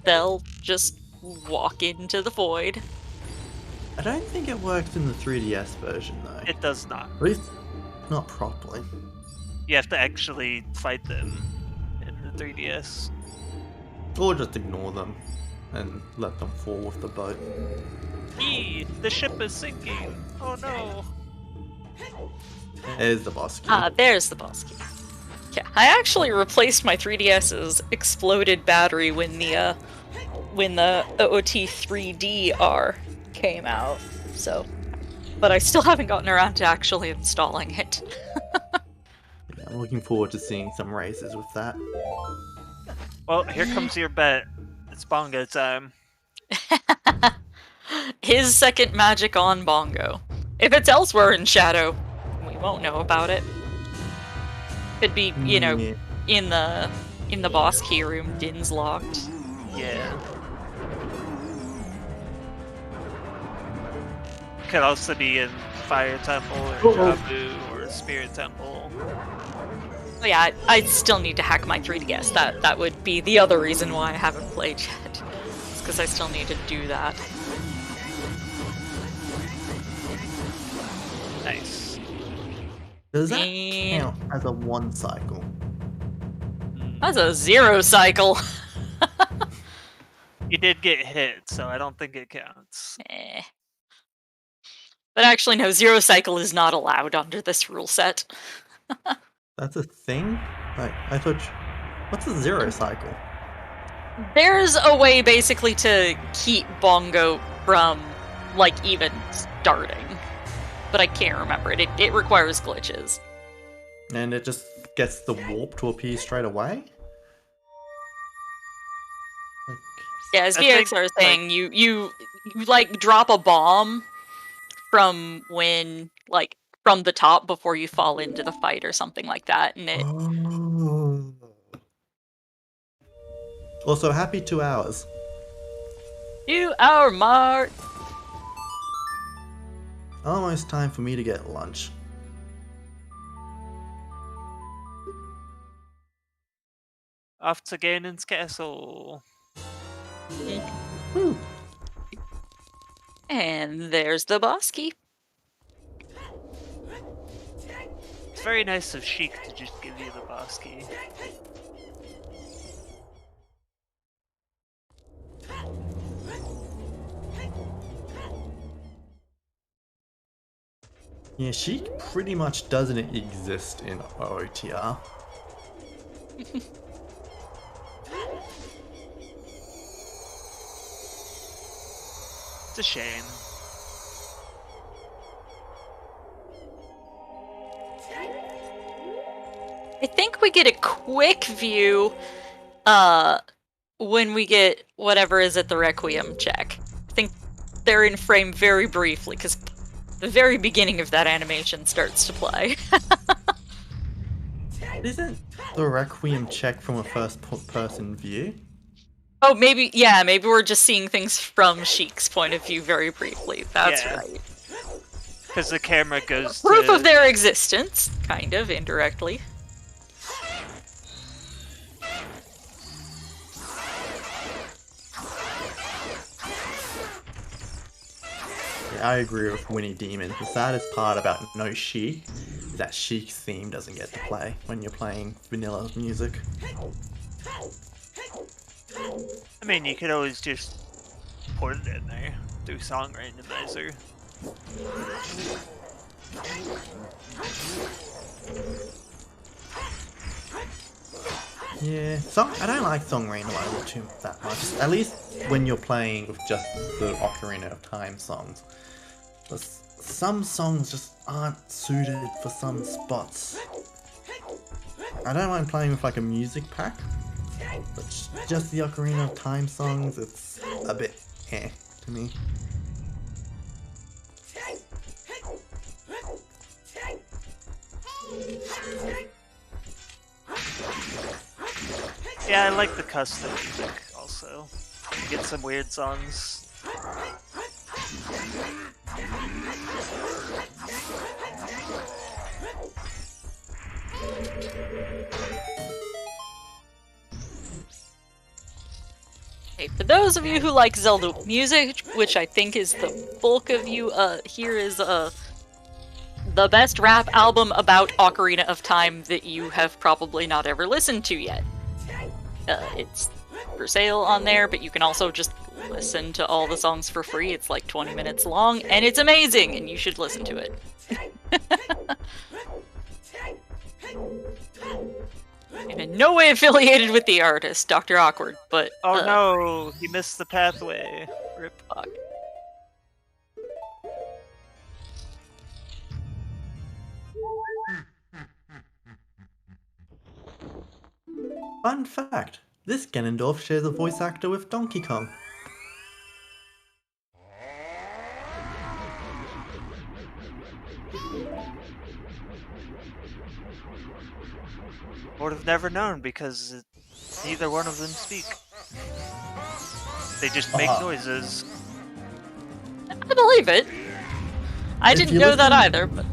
Speaker 1: they'll just walk into the void.
Speaker 2: I don't think it worked in the 3DS version though.
Speaker 3: It does not.
Speaker 2: At least not properly.
Speaker 3: You have to actually fight them in the 3DS.
Speaker 2: Or just ignore them and let them fall with the boat.
Speaker 3: The ship is sinking! Oh no!
Speaker 2: There's the boss key.
Speaker 1: Ah, there's the boss key. Yeah, I actually replaced my 3DS's exploded battery when the OoT 3DR came out, so but I still haven't gotten around to actually installing it.
Speaker 2: Yeah, I'm looking forward to seeing some races with that.
Speaker 3: Well, here comes your bet. It's bongo time.
Speaker 1: His second magic on bongo. If it's elsewhere in Shadow, we won't know about it. Could be, you know,
Speaker 2: Yeah.
Speaker 1: in the boss key room, Din's locked.
Speaker 3: Yeah. Could also be in Fire Temple or Jabu or Spirit Temple.
Speaker 1: Oh yeah, I still need to hack my 3DS. That would be the other reason why I haven't played yet. It's because I still need to do that.
Speaker 3: Nice.
Speaker 2: Does that
Speaker 1: And-
Speaker 2: count as a 1 cycle?
Speaker 1: That's a 0 cycle.
Speaker 3: You did get hit, so I don't think it counts.
Speaker 1: Eh. But actually, no, 0 cycle is not allowed under this rule set.
Speaker 2: That's a thing? Like, I thought... What's a 0 cycle?
Speaker 1: There's a way basically to keep bongo from, like, even starting. But I can't remember it. It requires glitches.
Speaker 2: And it just gets the warp to appear straight away? Like,
Speaker 1: Yeah, as
Speaker 3: I think,
Speaker 1: VXR is saying, you like drop a bomb from when, like, from the top before you fall into the fight or something like that, and it...
Speaker 2: oh. Also, happy 2 hours.
Speaker 1: 2-hour mark!
Speaker 2: Almost time for me to get lunch.
Speaker 3: Off to Ganon's castle.
Speaker 2: Woo.
Speaker 1: And there's the boss key.
Speaker 3: It's very nice of Sheik to just give you the boss key.
Speaker 2: Yeah, she pretty much doesn't exist in OOTR.
Speaker 3: It's a shame.
Speaker 1: I think we get a quick view when we get whatever is at the Requiem check. I think they're in frame very briefly, because the very beginning of that animation starts to play.
Speaker 2: Isn't the Requiem check from a first-person view?
Speaker 1: Oh, maybe, yeah, maybe we're just seeing things from Sheik's point of view very briefly. That's
Speaker 3: Yeah.
Speaker 1: right.
Speaker 3: Because the camera goes
Speaker 1: Proof
Speaker 3: to...
Speaker 1: of their existence, kind of, indirectly.
Speaker 2: Yeah, I agree with Winnie Demon. The saddest part about no Sheik is that Sheik's theme doesn't get to play when you're playing vanilla music.
Speaker 3: I mean, you could always just put it in there through Song Randomizer.
Speaker 2: Yeah, I don't like Song Randomizer that much. At least when you're playing with just the Ocarina of Time songs. But some songs just aren't suited for some spots. I don't mind playing with like a music pack, but just the Ocarina of Time songs, it's a bit to me.
Speaker 3: Yeah, I like the custom music also. You get some weird songs.
Speaker 1: Okay, for those of you who like Zelda music, which I think is the bulk of you, here is the best rap album about Ocarina of Time that you have probably not ever listened to yet. It's for sale on there, but you can also just listen to all the songs for free. It's like 20 minutes long, and it's amazing, and you should listen to it. I'm in no way affiliated with the artist, Dr. Awkward, but...
Speaker 3: Oh no, he missed the pathway. Rip.
Speaker 1: Fuck.
Speaker 2: Fun fact, this Ganondorf shares a voice actor with Donkey Kong.
Speaker 3: Would have never known because neither one of them speak. They just make noises.
Speaker 1: I believe it. I
Speaker 2: If
Speaker 1: didn't
Speaker 2: you
Speaker 1: know that
Speaker 2: listen
Speaker 1: either, but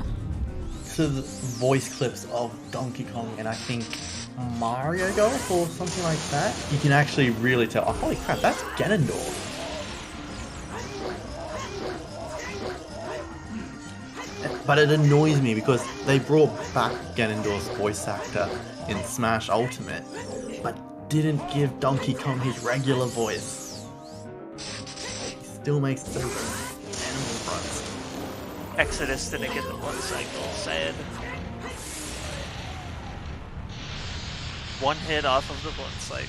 Speaker 2: to the voice clips of Donkey Kong and I think Mario Golf or something like that, you can actually really tell, oh, holy crap, that's Ganondorf. But it annoys me because they brought back Ganondorf's voice actor in Smash Ultimate, but didn't give Donkey Kong his regular voice. He still makes those animal grunts.
Speaker 3: Exodus didn't get the one cycle, sad. One hit off of the one cycle.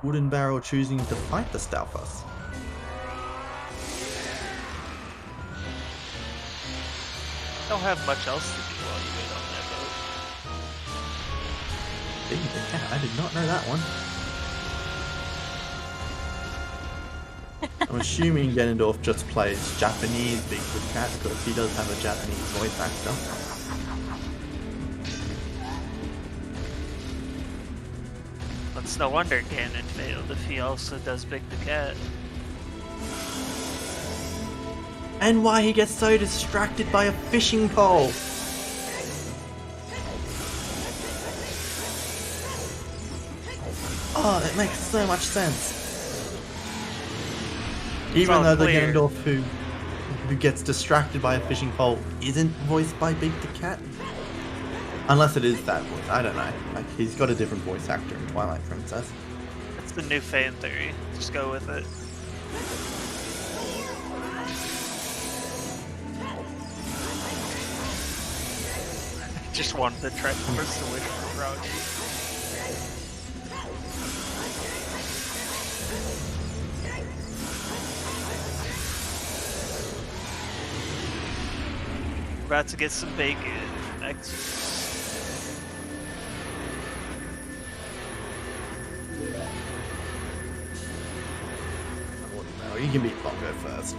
Speaker 2: Wooden Barrel choosing to fight the Stalfos.
Speaker 3: Don't have much else to do while you wait on that boat.
Speaker 2: Big the cat, I did not know that one. I'm assuming Ganondorf just plays Japanese Big the Cat because he does have a Japanese voice actor.
Speaker 3: It's no wonder Ganon failed if he also does Big the Cat.
Speaker 2: And why he gets so distracted by a fishing pole. Oh, that makes so much sense. Even though the Ganondorf who gets distracted by a fishing pole isn't voiced by Big the Cat. Unless it is that voice, I don't know. Like, he's got a different voice actor in Twilight Princess.
Speaker 3: That's the new fan theory. Just go with it. Just wanted to try to force the wish for Rocky. About to get some bacon next.
Speaker 2: Oh, you can beat Bongo first.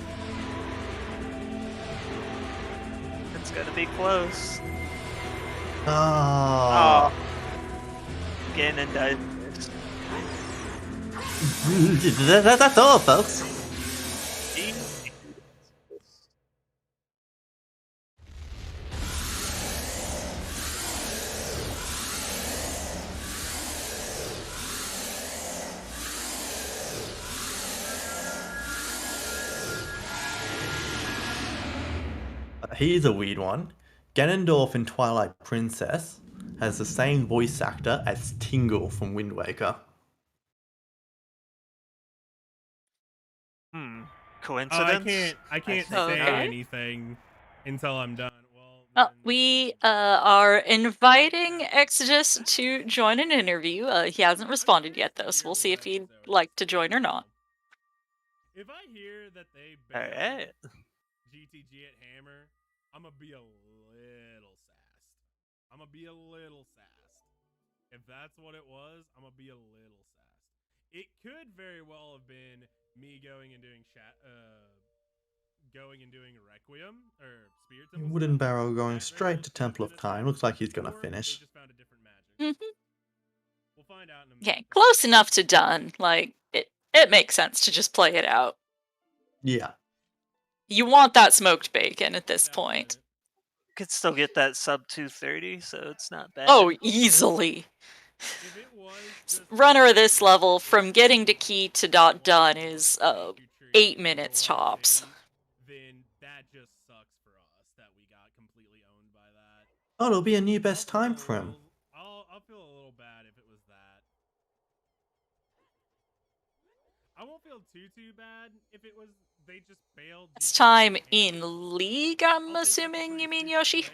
Speaker 3: It's gonna be close.
Speaker 2: Oh.
Speaker 3: Ganon died.
Speaker 2: That's all, folks. Here's a weird one. Ganondorf in Twilight Princess has the same voice actor as Tingle from Wind Waker.
Speaker 3: Coincidence?
Speaker 4: I can't say anything until I'm done.
Speaker 1: Well, we are inviting Exodus to join an interview. He hasn't responded yet, though, so we'll see if he'd like to join or not.
Speaker 4: If I hear that they
Speaker 3: Alright.
Speaker 4: GTG at Hammer, I'm gonna be a little sassed. I'm gonna be a little sassed. If that's what it was, I'm gonna be a little sassed. It could very well have been me going and doing Requiem or Spirit Temple.
Speaker 2: Wooden Barrel going straight to Temple of Time. Looks like he's gonna finish.
Speaker 4: Just found a different magic. We'll find out in a minute.
Speaker 1: Okay, close enough to done. Like, it makes sense to just play it out.
Speaker 2: Yeah.
Speaker 1: You want that smoked bacon at this point.
Speaker 3: Could still get that sub 230, so it's not bad.
Speaker 1: Oh, easily. Runner of this level, from getting to key to done is 8 minutes tops.
Speaker 4: Then that just sucks for us that we got completely owned by that.
Speaker 2: Oh, it'll be a new best time for him.
Speaker 4: I'll feel a little bad if it was that. I won't feel too bad if it was they just failed.
Speaker 1: Best time in League, I'm assuming you mean, Yoshi?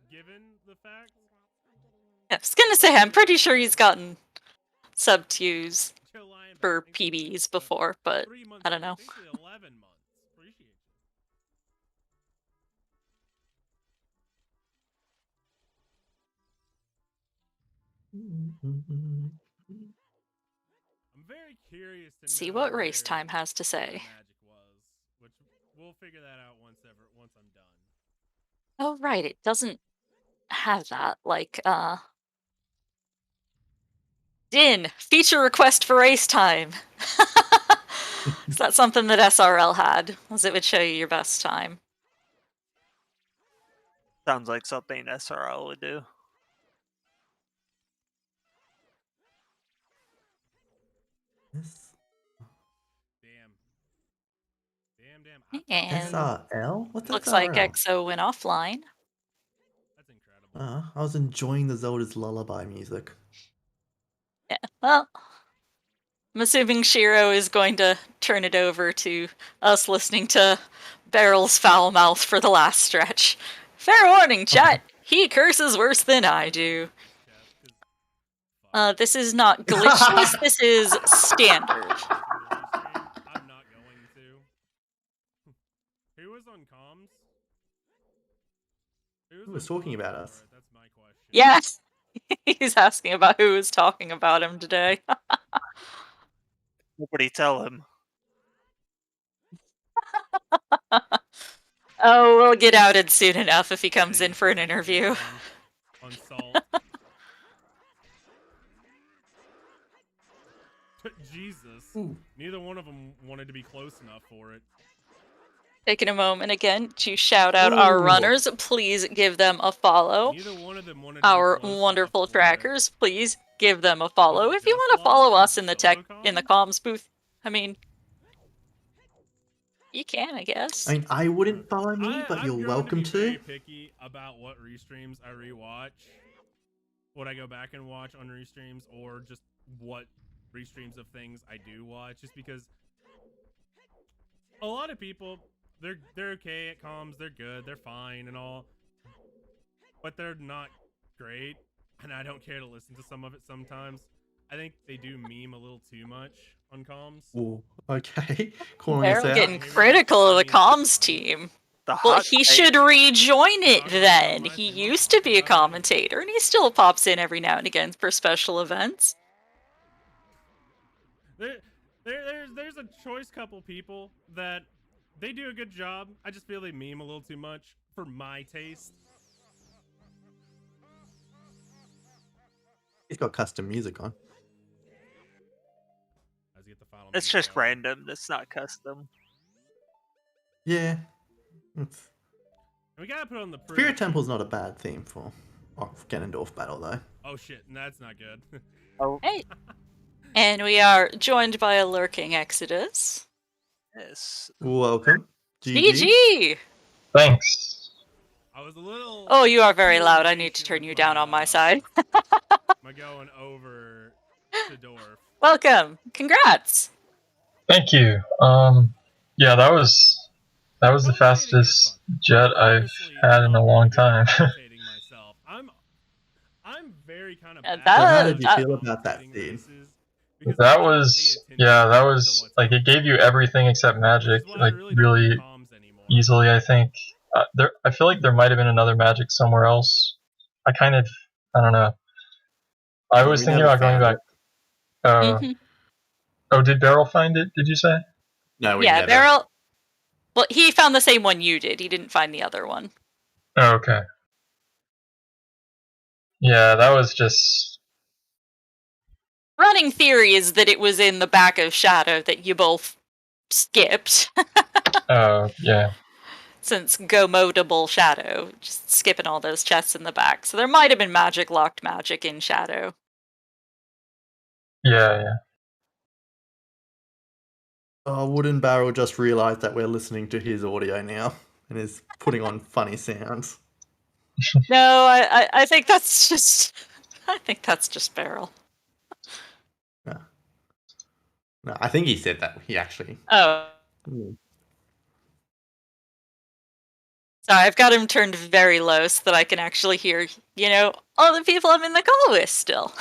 Speaker 4: given the fact.
Speaker 1: I was gonna say, I'm pretty sure he's gotten sub twos
Speaker 4: Chill Lion
Speaker 1: for
Speaker 4: back, thanks for
Speaker 1: PBs
Speaker 4: the
Speaker 1: before, but
Speaker 4: 3 months
Speaker 1: I don't
Speaker 4: sub.
Speaker 1: know.
Speaker 4: Thanks for the 11 months. Appreciate you. I'm very curious to
Speaker 1: See
Speaker 4: know
Speaker 1: what race
Speaker 4: where
Speaker 1: time has to
Speaker 4: the
Speaker 1: say.
Speaker 4: magic was, which we'll figure that out once I'm done.
Speaker 1: Oh, right, it doesn't have that. Like, Din, feature request for race time. Is that something that SRL had? As it would show you your best time.
Speaker 3: Sounds like something SRL would do.
Speaker 2: Yes.
Speaker 4: Damn.
Speaker 1: And
Speaker 2: SRL? What's
Speaker 1: looks like
Speaker 2: SRL?
Speaker 1: EXO went offline.
Speaker 4: That's incredible.
Speaker 2: I was enjoying the Zelda's lullaby music.
Speaker 1: Yeah, well, I'm assuming Shiro is going to turn it over to us listening to Barrel's foul mouth for the last stretch. Fair warning, chat. He curses worse than I do. This is not glitchless, this is standard.
Speaker 4: I'm not going to. Who was on comms?
Speaker 2: Who was talking about us?
Speaker 4: That's my question.
Speaker 1: Yes! He's asking about who was talking about him today.
Speaker 3: Nobody tell him.
Speaker 1: Oh, we'll get outed soon enough if he comes in for an interview.
Speaker 4: On salt. Jesus.
Speaker 2: Ooh.
Speaker 4: Neither one of them wanted to be close enough for it.
Speaker 1: Taking a moment again to shout out our runners. Please give them a follow.
Speaker 4: Neither one of them wanted
Speaker 1: Our
Speaker 4: to be close
Speaker 1: wonderful
Speaker 4: enough for
Speaker 1: trackers, please give them a follow.
Speaker 4: Was it
Speaker 1: If you
Speaker 4: just
Speaker 1: want to
Speaker 4: Lost
Speaker 1: follow
Speaker 4: and
Speaker 1: us in the
Speaker 4: solo
Speaker 1: comms booth, I mean, you can, I guess.
Speaker 2: I mean, I wouldn't follow me, but you're welcome
Speaker 4: to. I'm
Speaker 2: to.
Speaker 4: very picky about what restreams I rewatch. What I go back and watch on restreams, or just what restreams of things I do watch, just because a lot of people, they're okay at comms, they're good, they're fine and all, but they're not great, and I don't care to listen to some of it sometimes. I think they do meme a little too much on comms.
Speaker 2: Ooh, okay. Calling us
Speaker 1: They're
Speaker 2: out.
Speaker 1: getting critical of the comms team. Well, he should rejoin it then. He used to be a commentator, and he still pops in every now and again for special events.
Speaker 4: There's a choice couple people that they do a good job. I just feel they meme a little too much for my taste.
Speaker 2: He's got custom music on.
Speaker 3: It's just random. It's not custom.
Speaker 2: Yeah.
Speaker 4: We gotta put on the
Speaker 2: Spirit Temple's not a bad theme for Ganondorf battle, though.
Speaker 4: Oh shit, that's not good.
Speaker 3: Oh.
Speaker 1: Hey. And we are joined by a lurking Exodus.
Speaker 3: Yes.
Speaker 2: Welcome.
Speaker 1: GG!
Speaker 5: Thanks.
Speaker 4: I was a little...
Speaker 1: Oh, you are very loud. I need to turn you down on my side.
Speaker 4: Am I going over to Dorf?
Speaker 1: Welcome. Congrats.
Speaker 5: Thank you. Yeah, that was the fastest jet I've had in a long time.
Speaker 4: I'm very kind of
Speaker 1: So
Speaker 2: how did you feel about that scene?
Speaker 5: That was like, it gave you everything except magic, like, really easily, I think. I feel like there might have been another magic somewhere else. I don't know. I was thinking about going back. Oh, did Beryl find it, did you say?
Speaker 2: No,
Speaker 1: yeah, never. Beryl. Well, he found the same one you did. He didn't find the other one.
Speaker 5: Oh, okay. Yeah, that was just...
Speaker 1: Running theory is that it was in the back of Shadow that you both skipped.
Speaker 5: Oh, yeah.
Speaker 1: Since go-modable Shadow, just skipping all those chests in the back. So there might have been locked magic in Shadow.
Speaker 5: Yeah.
Speaker 2: Oh, Wooden Barrel just realized that we're listening to his audio now and is putting on funny sounds.
Speaker 1: No, I think that's just... I think that's just Beryl.
Speaker 2: No, I think he said that. He actually...
Speaker 1: Oh. So I've got him turned very low so that I can actually hear, all the people I'm in the call with still.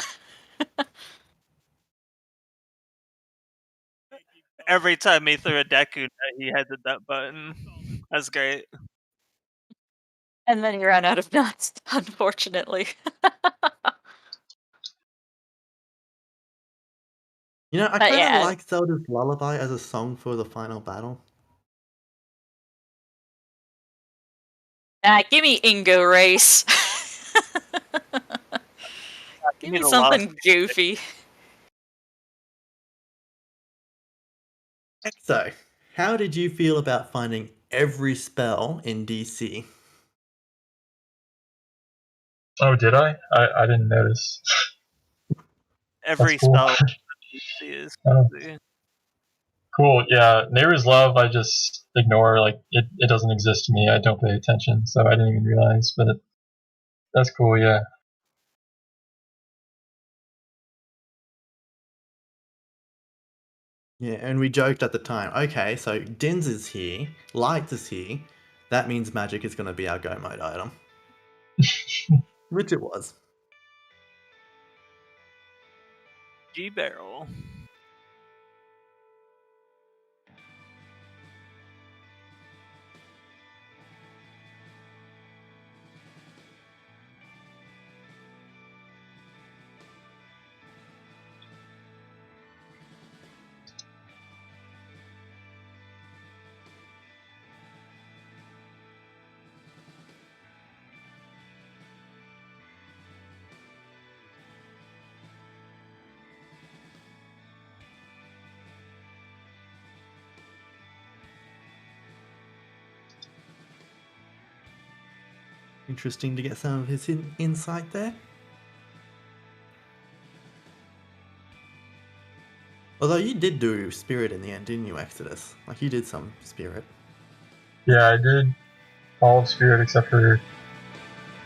Speaker 3: Every time he threw a Deku, he had that button. That's great.
Speaker 1: And then he ran out of nuts, unfortunately.
Speaker 2: I
Speaker 1: But
Speaker 2: kind of
Speaker 1: yeah.
Speaker 2: like Zelda's Lullaby as a song for the final battle.
Speaker 1: Give me Ingo Race. Give me something goofy.
Speaker 2: So, how did you feel about finding every spell in DC?
Speaker 5: Oh, did I? I didn't notice.
Speaker 3: Every
Speaker 5: cool.
Speaker 3: spell is crazy.
Speaker 5: Cool, yeah. Neighbor's Love, I just ignore, like, it doesn't exist to me. I don't pay attention, so I didn't even realize, but that's cool, yeah.
Speaker 2: Yeah, and we joked at the time, okay, so Dins is here, Lights is here, that means Magic is going to be our go mode item. Which it was.
Speaker 3: G-Barrel.
Speaker 2: Interesting to get some of his insight there. Although you did do Spirit in the end, didn't you, Exodus? Like, you did some Spirit.
Speaker 5: Yeah, I did all of Spirit except for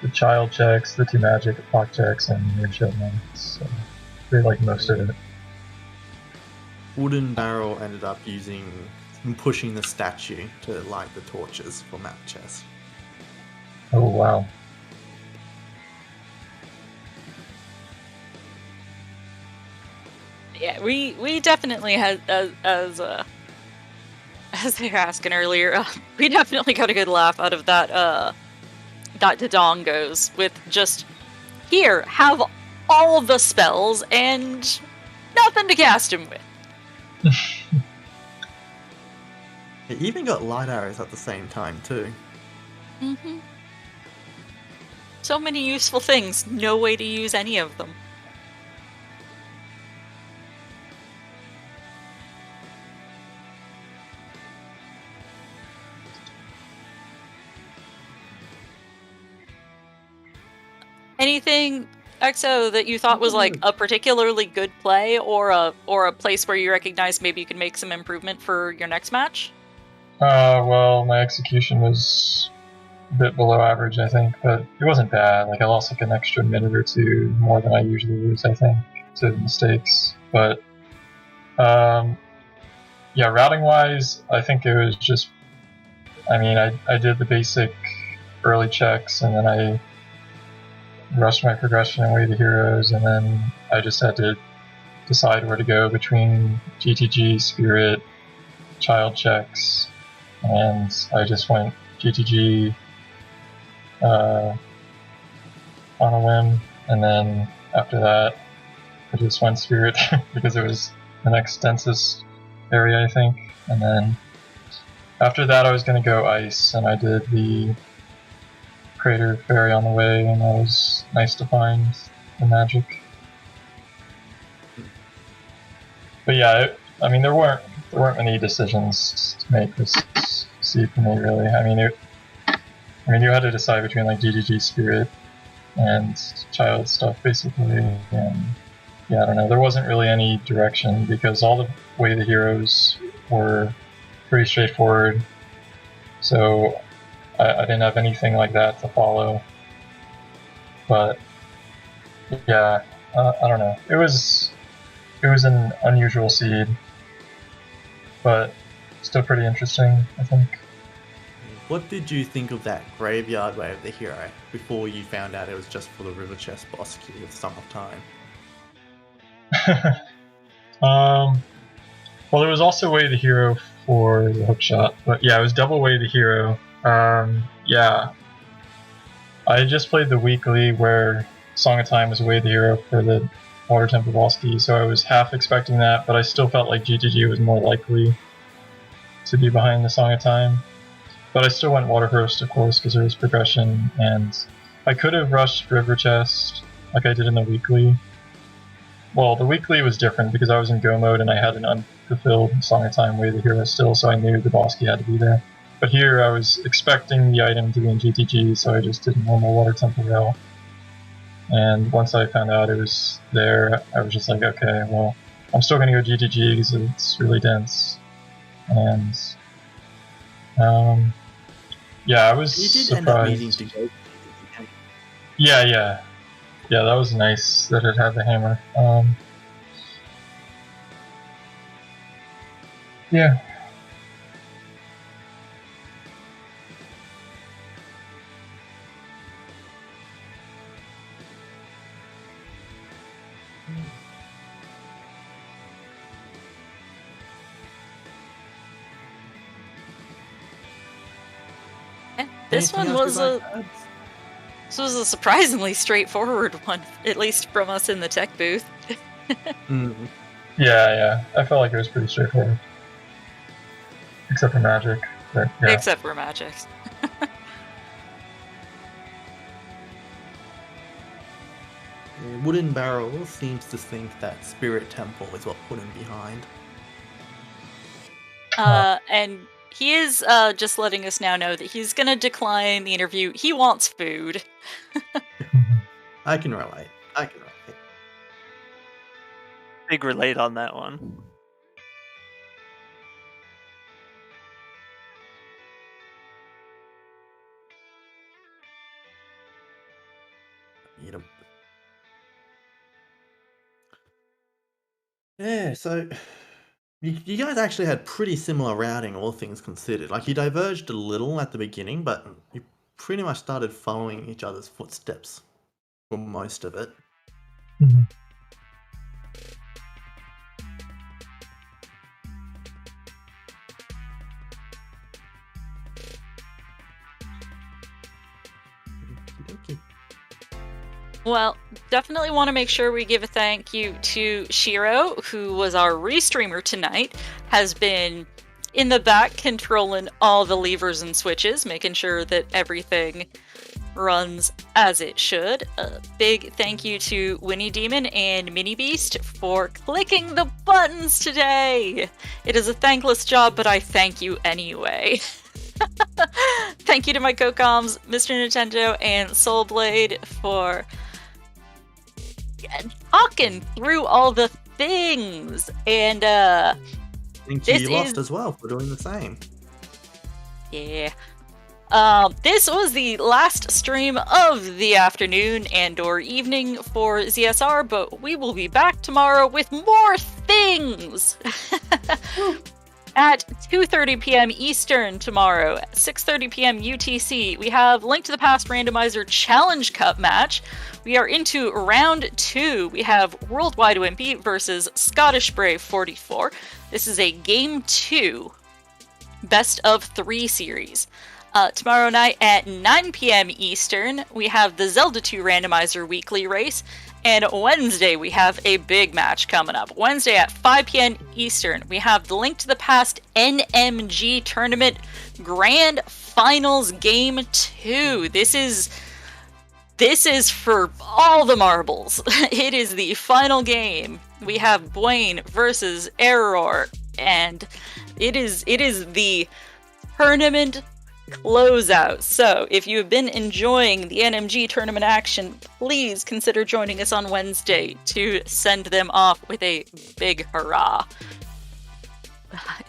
Speaker 5: the child checks, the 2 magic, the clock checks, and the shield ones. So I did like most of it.
Speaker 2: Wooden Barrel ended up pushing the statue to light the torches for map chest.
Speaker 5: Oh, wow.
Speaker 1: Yeah, we definitely had, as they were asking earlier, we definitely got a good laugh out of that Dodongos with just, here, have all the spells and nothing to cast him with.
Speaker 2: It even got light arrows at the same time too.
Speaker 1: Mm-hmm. So many useful things, no way to use any of them. Anything, XO, that you thought was like a particularly good play, or a place where you recognize maybe you can make some improvement for your next match?
Speaker 5: Well, my execution was a bit below average, I think, but it wasn't bad. Like, I lost like an extra minute or two more than I usually lose, I think, to mistakes. But, yeah, routing-wise, I think it was just, I mean, I did the basic early checks, and then I rushed my progression and waited the heroes, and then I just had to decide where to go between GTG, Spirit, child checks, and I just went GTG on a whim, and then after that I just went Spirit because it was the next densest area, I think, and then after that I was going to go Ice, and I did the Crater Fairy on the way, and that was nice to find the magic. But yeah, I mean, there weren't many decisions to make this seed for me, really. I mean, you had to decide between like GGG Spirit and child stuff, basically, and yeah, I don't know. There wasn't really any direction because all the way the heroes were pretty straightforward. So I didn't have anything like that to follow. But yeah, I don't know. It was an unusual seed, but still pretty interesting, I think.
Speaker 2: What did you think of that graveyard way of the hero before you found out it was just for the river chest boss key of Song of Time?
Speaker 5: Well, there was also Way of the Hero for the hookshot, but yeah, it was double Way of the Hero. Yeah. I just played the weekly where Song of Time was Way of the Hero for the Water Temple boss key, so I was half expecting that, but I still felt like GTG was more likely to be behind the Song of Time. But I still went Water First, of course, because there was progression, and I could have rushed River Chest like I did in the weekly. Well, the weekly was different because I was in Go mode and I had an unfulfilled Song of Time Way of the Hero still, so I knew the boss key had to be there. But here I was expecting the item to be in GTG, so I just did a normal Water Temple rail. And once I found out it was there, I was just like, okay, well, I'm still going to go GTG because it's really dense. And, yeah, I was
Speaker 2: You did
Speaker 5: surprised.
Speaker 2: end up needing to go.
Speaker 5: Yeah, that was nice that it had the hammer. Yeah.
Speaker 1: This
Speaker 2: Anything
Speaker 1: one
Speaker 2: else
Speaker 1: was
Speaker 2: you'd like
Speaker 1: a
Speaker 2: to add?
Speaker 1: this was a surprisingly straightforward one, at least from us in the tech booth.
Speaker 5: Yeah. I felt like it was pretty straightforward. Except for magic. But, yeah.
Speaker 1: Except for magic.
Speaker 2: Wooden Barrel seems to think that Spirit Temple is what put him behind.
Speaker 1: And he is just letting us now know that he's gonna decline the interview. He wants food.
Speaker 2: I can relate.
Speaker 3: Big relate on that one.
Speaker 2: Eat 'em. Yeah, so you guys actually had pretty similar routing, all things considered. Like, you diverged a little at the beginning, but you pretty much started following each other's footsteps for most of it.
Speaker 5: Mhm.
Speaker 2: Okey-dokey.
Speaker 1: Well, definitely want to make sure we give a thank you to Shiro, who was our restreamer tonight, has been in the back controlling all the levers and switches, making sure that everything runs as it should. A big thank you to Winnie Demon and Mini Beast for clicking the buttons today. It is a thankless job, but I thank you anyway. Thank you to my co-coms, Mr. Nintendo and Soulblade, for talking through all the things. And
Speaker 2: Thank
Speaker 1: This
Speaker 2: you, Lost,
Speaker 1: is-
Speaker 2: as well, for doing the same.
Speaker 1: yeah. This was the last stream of the afternoon and or evening for ZSR, but we will be back tomorrow with more things. At 2:30 p.m. Eastern tomorrow, 6:30 p.m. UTC, we have Link to the Past Randomizer Challenge Cup match. We are into round 2. We have Worldwide Wimpy versus Scottish Brave 44. This is a game 2, best of 3 series. Tomorrow night at 9 p.m. Eastern, we have the Zelda 2 Randomizer Weekly Race. And Wednesday, we have a big match coming up. Wednesday at 5 p.m. Eastern, we have the Link to the Past NMG Tournament Grand Finals Game 2. This is for all the marbles. It is the final game. We have Bwayne versus Error, and it is the tournament closeout. So if you have been enjoying the NMG tournament action, please consider joining us on Wednesday to send them off with a big hurrah.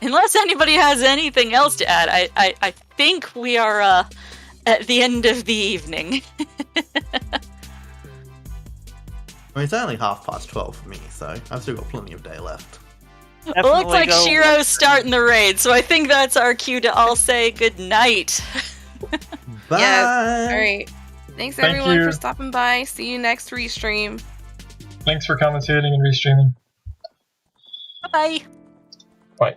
Speaker 1: Unless anybody has anything else to add, I think we are at the end of the evening.
Speaker 2: I mean, it's only 12:30 for me, so I've still got plenty of day left.
Speaker 1: It looks like
Speaker 3: go
Speaker 1: Shiro's starting the raid, so I think that's our cue to all say good night.
Speaker 2: Bye.
Speaker 6: Yes. All right. Thanks
Speaker 5: Thank
Speaker 6: everyone
Speaker 5: you.
Speaker 6: for stopping by. See you next restream.
Speaker 5: Thanks for commentating and restreaming.
Speaker 1: Bye.
Speaker 5: Bye.